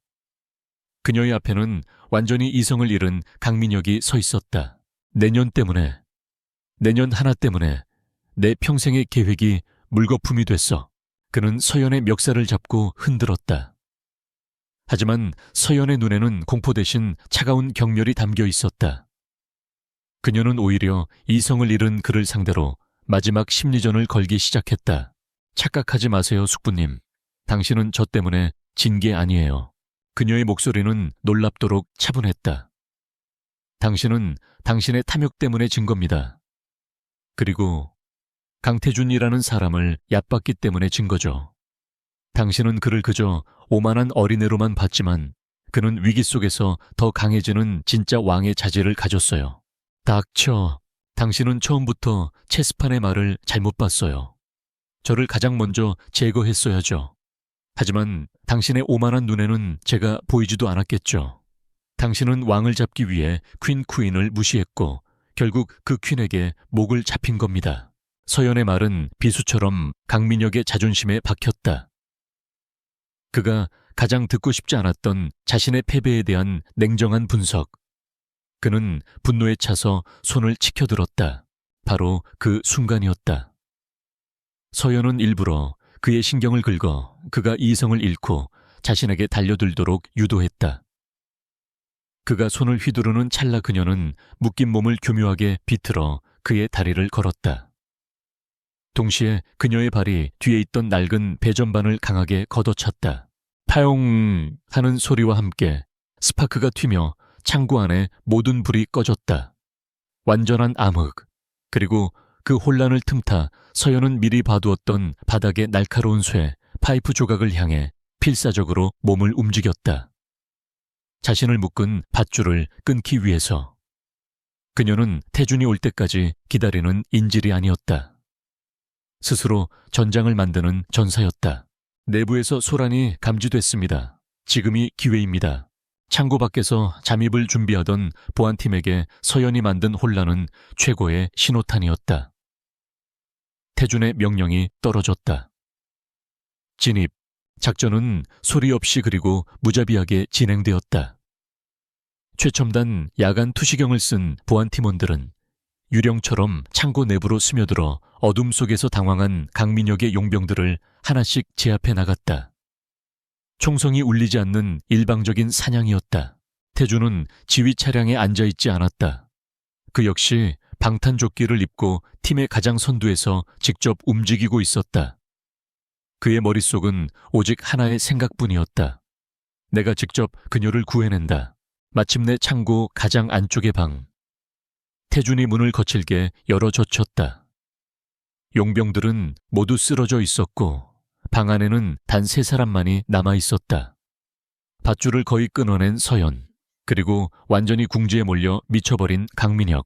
그녀의 앞에는 완전히 이성을 잃은 강민혁이 서 있었다. 내년 하나 때문에 내 평생의 계획이 물거품이 됐어. 그는 서연의 멱살을 잡고 흔들었다. 하지만 서연의 눈에는 공포 대신 차가운 경멸이 담겨 있었다. 그녀는 오히려 이성을 잃은 그를 상대로 마지막 심리전을 걸기 시작했다. 착각하지 마세요, 숙부님. 당신은 저 때문에 진 게 아니에요. 그녀의 목소리는 놀랍도록 차분했다. 당신은 당신의 탐욕 때문에 진 겁니다. 그리고 강태준이라는 사람을 얕봤기 때문에 진 거죠. 당신은 그를 그저 오만한 어린애로만 봤지만 그는 위기 속에서 더 강해지는 진짜 왕의 자질을 가졌어요. 닥쳐. 당신은 처음부터 체스판의 말을 잘못 봤어요. 저를 가장 먼저 제거했어야죠. 하지만 당신의 오만한 눈에는 제가 보이지도 않았겠죠. 당신은 왕을 잡기 위해 퀸을 무시했고 결국 그 퀸에게 목을 잡힌 겁니다. 서연의 말은 비수처럼 강민혁의 자존심에 박혔다. 그가 가장 듣고 싶지 않았던 자신의 패배에 대한 냉정한 분석. 그는 분노에 차서 손을 치켜들었다. 바로 그 순간이었다. 서연은 일부러 그의 신경을 긁어 그가 이성을 잃고 자신에게 달려들도록 유도했다. 그가 손을 휘두르는 찰나 그녀는 묶인 몸을 교묘하게 비틀어 그의 다리를 걸었다. 동시에 그녀의 발이 뒤에 있던 낡은 배전반을 강하게 걷어찼다. 파용 하는 소리와 함께 스파크가 튀며 창고 안에 모든 불이 꺼졌다. 완전한 암흑. 그리고 그 혼란을 틈타 서연은 미리 봐두었던 바닥의 날카로운 쇠, 파이프 조각을 향해 필사적으로 몸을 움직였다. 자신을 묶은 밧줄을 끊기 위해서. 그녀는 태준이 올 때까지 기다리는 인질이 아니었다. 스스로 전장을 만드는 전사였다. 내부에서 소란이 감지됐습니다. 지금이 기회입니다. 창고 밖에서 잠입을 준비하던 보안팀에게 서연이 만든 혼란은 최고의 신호탄이었다. 태준의 명령이 떨어졌다. 진입. 작전은 소리 없이 그리고 무자비하게 진행되었다. 최첨단 야간 투시경을 쓴 보안팀원들은 유령처럼 창고 내부로 스며들어 어둠 속에서 당황한 강민혁의 용병들을 하나씩 제압해 나갔다. 총성이 울리지 않는 일방적인 사냥이었다. 태준은 지휘 차량에 앉아있지 않았다. 그 역시 방탄조끼를 입고 팀의 가장 선두에서 직접 움직이고 있었다. 그의 머릿속은 오직 하나의 생각뿐이었다. 내가 직접 그녀를 구해낸다. 마침내 창고 가장 안쪽의 방. 태준이 문을 거칠게 열어 젖혔다. 용병들은 모두 쓰러져 있었고 방 안에는 단 3사람만이 남아 있었다. 밧줄을 거의 끊어낸 서연, 그리고 완전히 궁지에 몰려 미쳐버린 강민혁.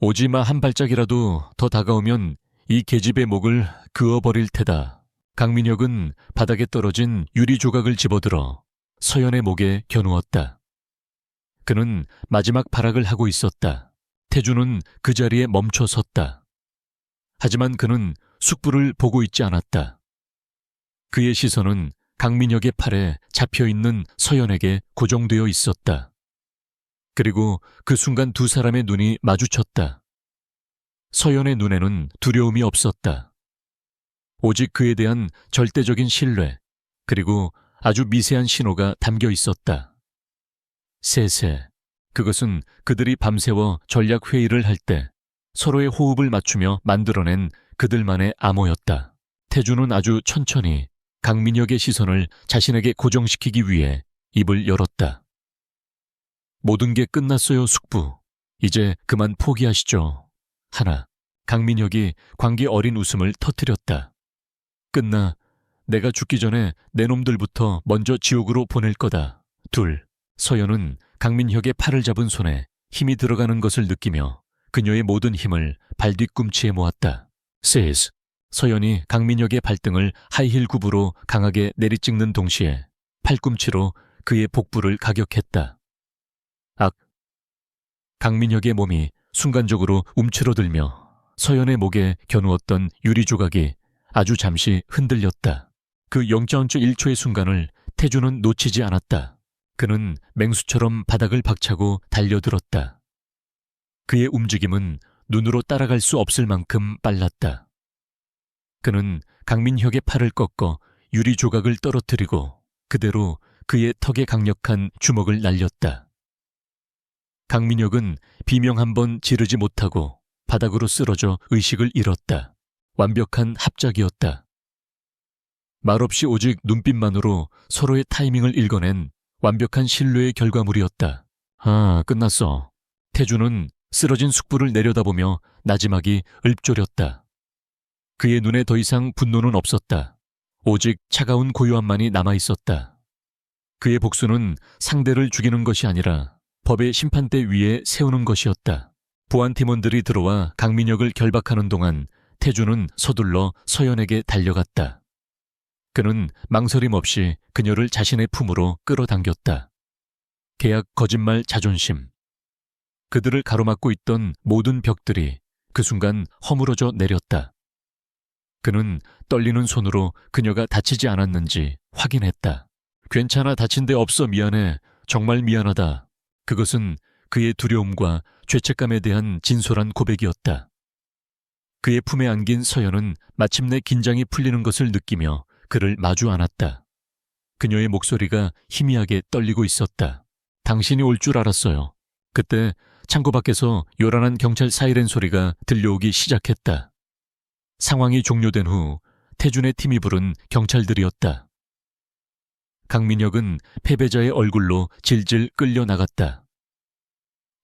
오지마 한 발짝이라도 더 다가오면 이 계집의 목을 그어버릴 테다. 강민혁은 바닥에 떨어진 유리 조각을 집어들어 서연의 목에 겨누었다. 그는 마지막 발악을 하고 있었다. 태준은 그 자리에 멈춰 섰다. 하지만 그는 숙부를 보고 있지 않았다. 그의 시선은 강민혁의 팔에 잡혀있는 서연에게 고정되어 있었다. 그리고 그 순간 두 사람의 눈이 마주쳤다. 서연의 눈에는 두려움이 없었다. 오직 그에 대한 절대적인 신뢰, 그리고 아주 미세한 신호가 담겨 있었다. 셋에, 그것은 그들이 밤새워 전략 회의를 할 때 서로의 호흡을 맞추며 만들어낸 그들만의 암호였다. 태주는 아주 천천히 강민혁의 시선을 자신에게 고정시키기 위해 입을 열었다. 모든 게 끝났어요, 숙부. 이제 그만 포기하시죠. 하나, 강민혁이 광기 어린 웃음을 터뜨렸다. 끝나, 내가 죽기 전에 내 놈들부터 먼저 지옥으로 보낼 거다. 둘, 서연은 강민혁의 팔을 잡은 손에 힘이 들어가는 것을 느끼며 그녀의 모든 힘을 발뒤꿈치에 모았다. 셋, 서연이 강민혁의 발등을 하이힐 굽으로 강하게 내리찍는 동시에 팔꿈치로 그의 복부를 가격했다. 악! 강민혁의 몸이 순간적으로 움츠러들며 서연의 목에 겨누었던 유리 조각이 아주 잠시 흔들렸다. 그 0.1초의 순간을 태주는 놓치지 않았다. 그는 맹수처럼 바닥을 박차고 달려들었다. 그의 움직임은 눈으로 따라갈 수 없을 만큼 빨랐다. 그는 강민혁의 팔을 꺾어 유리 조각을 떨어뜨리고 그대로 그의 턱에 강력한 주먹을 날렸다. 강민혁은 비명 한 번 지르지 못하고 바닥으로 쓰러져 의식을 잃었다. 완벽한 합작이었다. 말없이 오직 눈빛만으로 서로의 타이밍을 읽어낸 완벽한 신뢰의 결과물이었다. 아, 끝났어. 태주는 쓰러진 숙부를 내려다보며 나지막이 읊조렸다. 그의 눈에 더 이상 분노는 없었다. 오직 차가운 고요함만이 남아있었다. 그의 복수는 상대를 죽이는 것이 아니라 법의 심판대 위에 세우는 것이었다. 보안 팀원들이 들어와 강민혁을 결박하는 동안 태주는 서둘러 서연에게 달려갔다. 그는 망설임 없이 그녀를 자신의 품으로 끌어당겼다. 계약, 거짓말, 자존심. 그들을 가로막고 있던 모든 벽들이 그 순간 허물어져 내렸다. 그는 떨리는 손으로 그녀가 다치지 않았는지 확인했다. 괜찮아, 다친 데 없어, 미안해. 정말 미안하다. 그것은 그의 두려움과 죄책감에 대한 진솔한 고백이었다. 그의 품에 안긴 서연은 마침내 긴장이 풀리는 것을 느끼며 그를 마주 안았다. 그녀의 목소리가 희미하게 떨리고 있었다. 당신이 올 줄 알았어요. 그때 창고 밖에서 요란한 경찰 사이렌 소리가 들려오기 시작했다. 상황이 종료된 후 태준의 팀이 부른 경찰들이었다. 강민혁은 패배자의 얼굴로 질질 끌려 나갔다.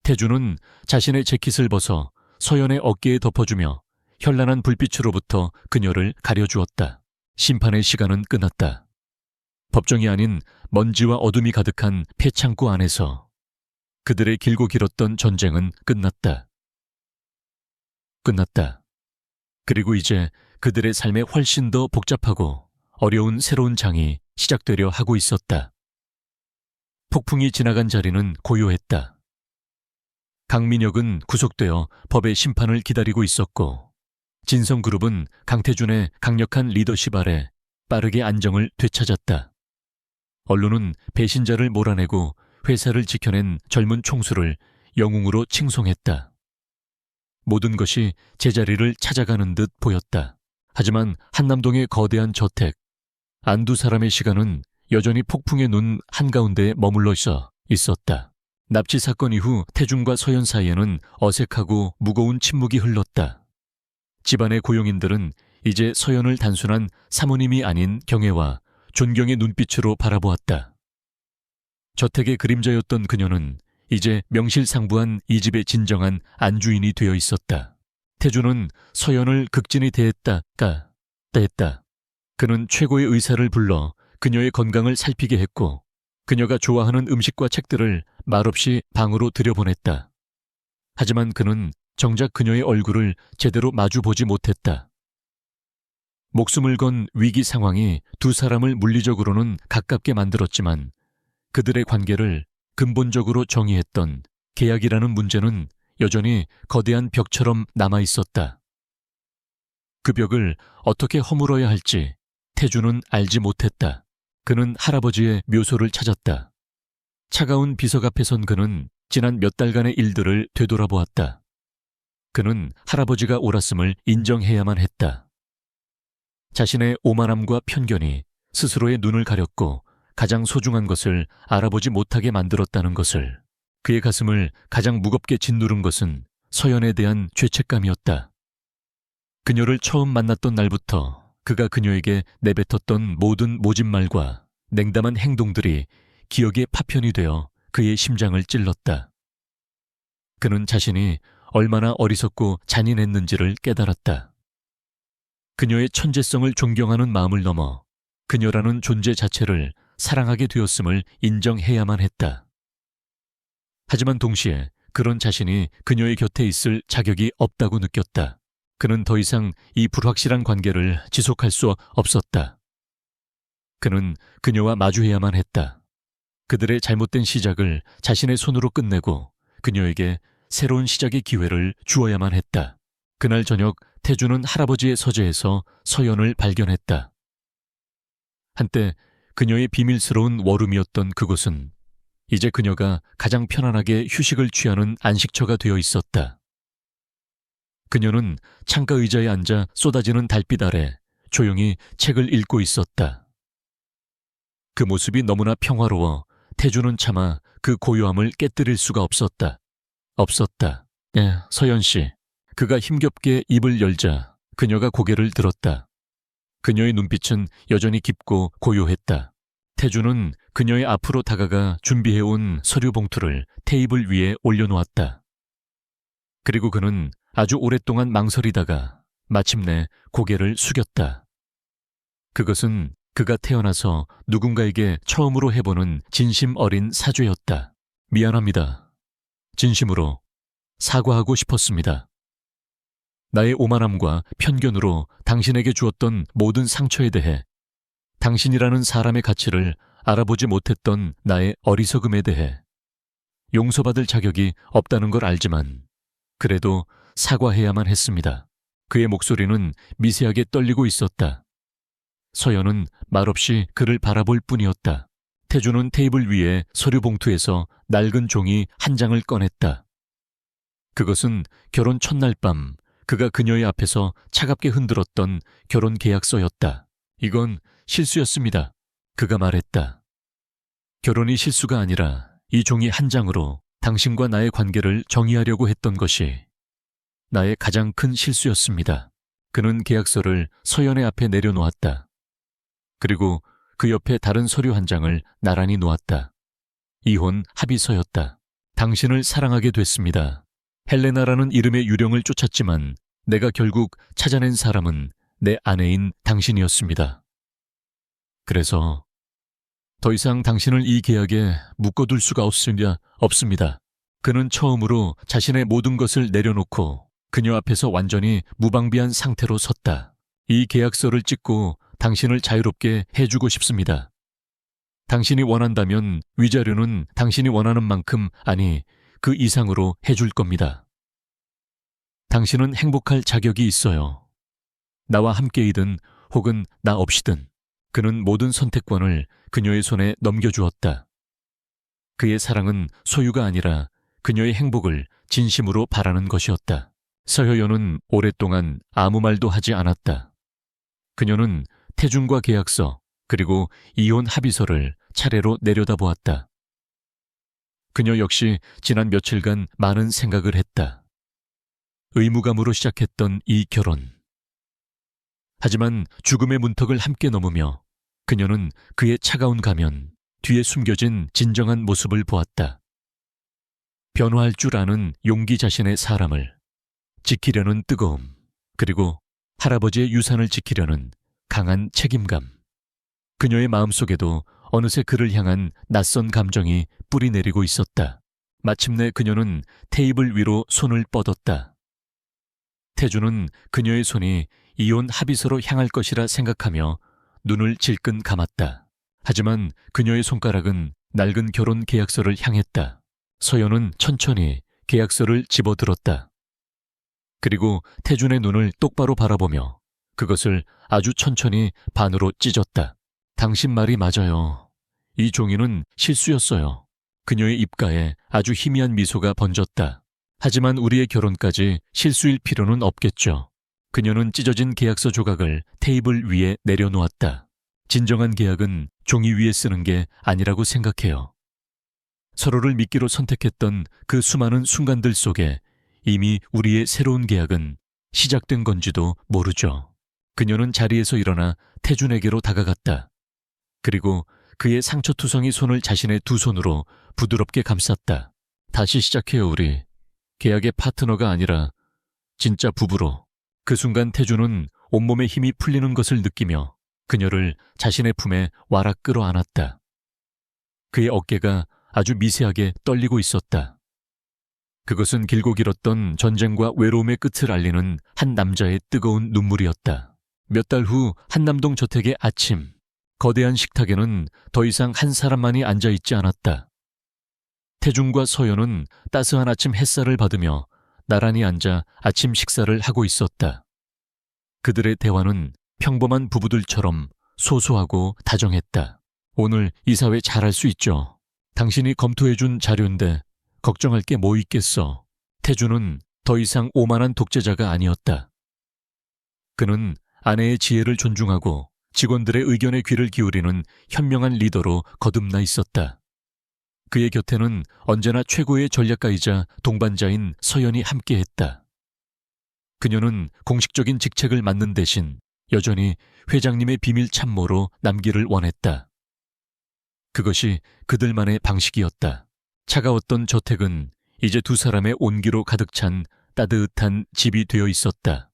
태준은 자신의 재킷을 벗어 서연의 어깨에 덮어주며 현란한 불빛으로부터 그녀를 가려주었다. 심판의 시간은 끝났다. 법정이 아닌 먼지와 어둠이 가득한 폐창고 안에서 그들의 길고 길었던 전쟁은 끝났다. 끝났다. 그리고 이제 그들의 삶에 훨씬 더 복잡하고 어려운 새로운 장이 시작되려 하고 있었다. 폭풍이 지나간 자리는 고요했다. 강민혁은 구속되어 법의 심판을 기다리고 있었고 진성그룹은 강태준의 강력한 리더십 아래 빠르게 안정을 되찾았다. 언론은 배신자를 몰아내고 회사를 지켜낸 젊은 총수를 영웅으로 칭송했다. 모든 것이 제자리를 찾아가는 듯 보였다. 하지만 한남동의 거대한 저택, 안두 사람의 시간은 여전히 폭풍의 눈 한가운데에 머물러 있었다. 납치 사건 이후 태준과 서연 사이에는 어색하고 무거운 침묵이 흘렀다. 집안의 고용인들은 이제 서연을 단순한 사모님이 아닌 경애와 존경의 눈빛으로 바라보았다. 저택의 그림자였던 그녀는 이제 명실상부한 이 집의 진정한 안주인이 되어 있었다. 태준은 서연을 극진히 대했다. 그는 최고의 의사를 불러 그녀의 건강을 살피게 했고 그녀가 좋아하는 음식과 책들을 말없이 방으로 들여보냈다. 하지만 그는 정작 그녀의 얼굴을 제대로 마주보지 못했다. 목숨을 건 위기 상황이 두 사람을 물리적으로는 가깝게 만들었지만 그들의 관계를 근본적으로 정의했던 계약이라는 문제는 여전히 거대한 벽처럼 남아있었다. 그 벽을 어떻게 허물어야 할지 태주는 알지 못했다. 그는 할아버지의 묘소를 찾았다. 차가운 비석 앞에 선 그는 지난 몇 달간의 일들을 되돌아보았다. 그는 할아버지가 옳았음을 인정해야만 했다. 자신의 오만함과 편견이 스스로의 눈을 가렸고 가장 소중한 것을 알아보지 못하게 만들었다는 것을, 그의 가슴을 가장 무겁게 짓누른 것은 서연에 대한 죄책감이었다. 그녀를 처음 만났던 날부터 그가 그녀에게 내뱉었던 모든 모진말과 냉담한 행동들이 기억의 파편이 되어 그의 심장을 찔렀다. 그는 자신이 얼마나 어리석고 잔인했는지를 깨달았다. 그녀의 천재성을 존경하는 마음을 넘어 그녀라는 존재 자체를 사랑하게 되었음을 인정해야만 했다. 하지만 동시에 그런 자신이 그녀의 곁에 있을 자격이 없다고 느꼈다. 그는 더 이상 이 불확실한 관계를 지속할 수 없었다. 그는 그녀와 마주해야만 했다. 그들의 잘못된 시작을 자신의 손으로 끝내고 그녀에게 새로운 시작의 기회를 주어야만 했다. 그날 저녁 태주는 할아버지의 서재에서 서연을 발견했다. 한때 그녀의 비밀스러운 워룸이었던 그곳은 이제 그녀가 가장 편안하게 휴식을 취하는 안식처가 되어 있었다. 그녀는 창가 의자에 앉아 쏟아지는 달빛 아래 조용히 책을 읽고 있었다. 그 모습이 너무나 평화로워 태주는 차마 그 고요함을 깨뜨릴 수가 없었다. 예, 서연 씨. 그가 힘겹게 입을 열자 그녀가 고개를 들었다. 그녀의 눈빛은 여전히 깊고 고요했다. 태주는 그녀의 앞으로 다가가 준비해온 서류 봉투를 테이블 위에 올려놓았다. 그리고 그는 아주 오랫동안 망설이다가 마침내 고개를 숙였다. 그것은 그가 태어나서 누군가에게 처음으로 해보는 진심 어린 사죄였다. 미안합니다. 진심으로 사과하고 싶었습니다. 나의 오만함과 편견으로 당신에게 주었던 모든 상처에 대해, 당신이라는 사람의 가치를 알아보지 못했던 나의 어리석음에 대해 용서받을 자격이 없다는 걸 알지만 그래도 사과해야만 했습니다. 그의 목소리는 미세하게 떨리고 있었다. 서연은 말없이 그를 바라볼 뿐이었다. 태주는 테이블 위에 서류 봉투에서 낡은 종이 한 장을 꺼냈다. 그것은 결혼 첫날 밤 그가 그녀의 앞에서 차갑게 흔들었던 결혼 계약서였다. 이건 실수였습니다. 그가 말했다. 결혼이 실수가 아니라 이 종이 한 장으로 당신과 나의 관계를 정의하려고 했던 것이 나의 가장 큰 실수였습니다. 그는 계약서를 서연의 앞에 내려놓았다. 그리고 그 옆에 다른 서류 한 장을 나란히 놓았다. 이혼 합의서였다. 당신을 사랑하게 됐습니다. 헬레나라는 이름의 유령을 쫓았지만 내가 결국 찾아낸 사람은 내 아내인 당신이었습니다. 그래서 더 이상 당신을 이 계약에 묶어둘 수가 없습니다. 그는 처음으로 자신의 모든 것을 내려놓고 그녀 앞에서 완전히 무방비한 상태로 섰다. 이 계약서를 찍고 당신을 자유롭게 해주고 싶습니다. 당신이 원한다면 위자료는 당신이 원하는 만큼, 아니 그 이상으로 해줄 겁니다. 당신은 행복할 자격이 있어요. 나와 함께이든 혹은 나 없이든. 그는 모든 선택권을 그녀의 손에 넘겨주었다. 그의 사랑은 소유가 아니라 그녀의 행복을 진심으로 바라는 것이었다. 서효연은 오랫동안 아무 말도 하지 않았다. 그녀는 태준과 계약서 그리고 이혼 합의서를 차례로 내려다보았다. 그녀 역시 지난 며칠간 많은 생각을 했다. 의무감으로 시작했던 이 결혼. 하지만 죽음의 문턱을 함께 넘으며 그녀는 그의 차가운 가면 뒤에 숨겨진 진정한 모습을 보았다. 변화할 줄 아는 용기 자신의 사람을, 지키려는 뜨거움, 그리고 할아버지의 유산을 지키려는 강한 책임감. 그녀의 마음속에도 어느새 그를 향한 낯선 감정이 뿌리내리고 있었다. 마침내 그녀는 테이블 위로 손을 뻗었다. 태주는 그녀의 손이 이혼 합의서로 향할 것이라 생각하며 눈을 질끈 감았다. 하지만 그녀의 손가락은 낡은 결혼 계약서를 향했다. 서연은 천천히 계약서를 집어들었다. 그리고 태준의 눈을 똑바로 바라보며 그것을 아주 천천히 반으로 찢었다. 당신 말이 맞아요. 이 종이는 실수였어요. 그녀의 입가에 아주 희미한 미소가 번졌다. 하지만 우리의 결혼까지 실수일 필요는 없겠죠. 그녀는 찢어진 계약서 조각을 테이블 위에 내려놓았다. 진정한 계약은 종이 위에 쓰는 게 아니라고 생각해요. 서로를 미끼로 선택했던 그 수많은 순간들 속에 이미 우리의 새로운 계약은 시작된 건지도 모르죠. 그녀는 자리에서 일어나 태준에게로 다가갔다. 그리고 그의 상처투성이 손을 자신의 두 손으로 부드럽게 감쌌다. 다시 시작해요, 우리. 계약의 파트너가 아니라 진짜 부부로. 그 순간 태준은 온몸에 힘이 풀리는 것을 느끼며 그녀를 자신의 품에 와락 끌어안았다. 그의 어깨가 아주 미세하게 떨리고 있었다. 그것은 길고 길었던 전쟁과 외로움의 끝을 알리는 한 남자의 뜨거운 눈물이었다. 몇 달 후 한남동 저택의 아침, 거대한 식탁에는 더 이상 한 사람만이 앉아있지 않았다. 태준과 서연은 따스한 아침 햇살을 받으며 나란히 앉아 아침 식사를 하고 있었다. 그들의 대화는 평범한 부부들처럼 소소하고 다정했다. 오늘 이사회 잘할 수 있죠. 당신이 검토해준 자료인데 걱정할 게 뭐 있겠어. 태준은 더 이상 오만한 독재자가 아니었다. 그는 아내의 지혜를 존중하고 직원들의 의견에 귀를 기울이는 현명한 리더로 거듭나 있었다. 그의 곁에는 언제나 최고의 전략가이자 동반자인 서연이 함께했다. 그녀는 공식적인 직책을 맡는 대신 여전히 회장님의 비밀 참모로 남기를 원했다. 그것이 그들만의 방식이었다. 차가웠던 저택은 이제 두 사람의 온기로 가득 찬 따뜻한 집이 되어 있었다.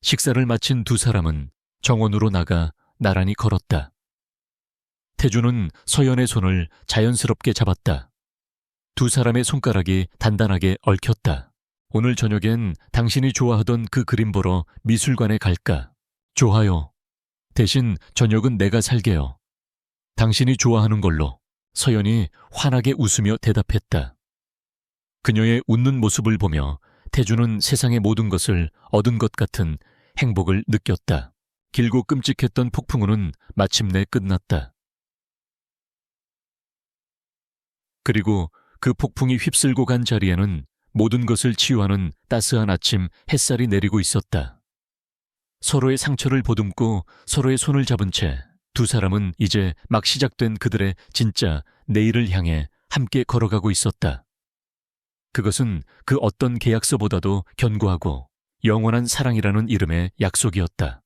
식사를 마친 두 사람은 정원으로 나가 나란히 걸었다. 태준은 서연의 손을 자연스럽게 잡았다. 두 사람의 손가락이 단단하게 얽혔다. 오늘 저녁엔 당신이 좋아하던 그 그림 보러 미술관에 갈까? 좋아요. 대신 저녁은 내가 살게요. 당신이 좋아하는 걸로. 서연이 환하게 웃으며 대답했다. 그녀의 웃는 모습을 보며 태준은 세상의 모든 것을 얻은 것 같은 행복을 느꼈다. 길고 끔찍했던 폭풍우는 마침내 끝났다. 그리고 그 폭풍이 휩쓸고 간 자리에는 모든 것을 치유하는 따스한 아침 햇살이 내리고 있었다. 서로의 상처를 보듬고 서로의 손을 잡은 채 두 사람은 이제 막 시작된 그들의 진짜 내일을 향해 함께 걸어가고 있었다. 그것은 그 어떤 계약서보다도 견고하고 영원한 사랑이라는 이름의 약속이었다.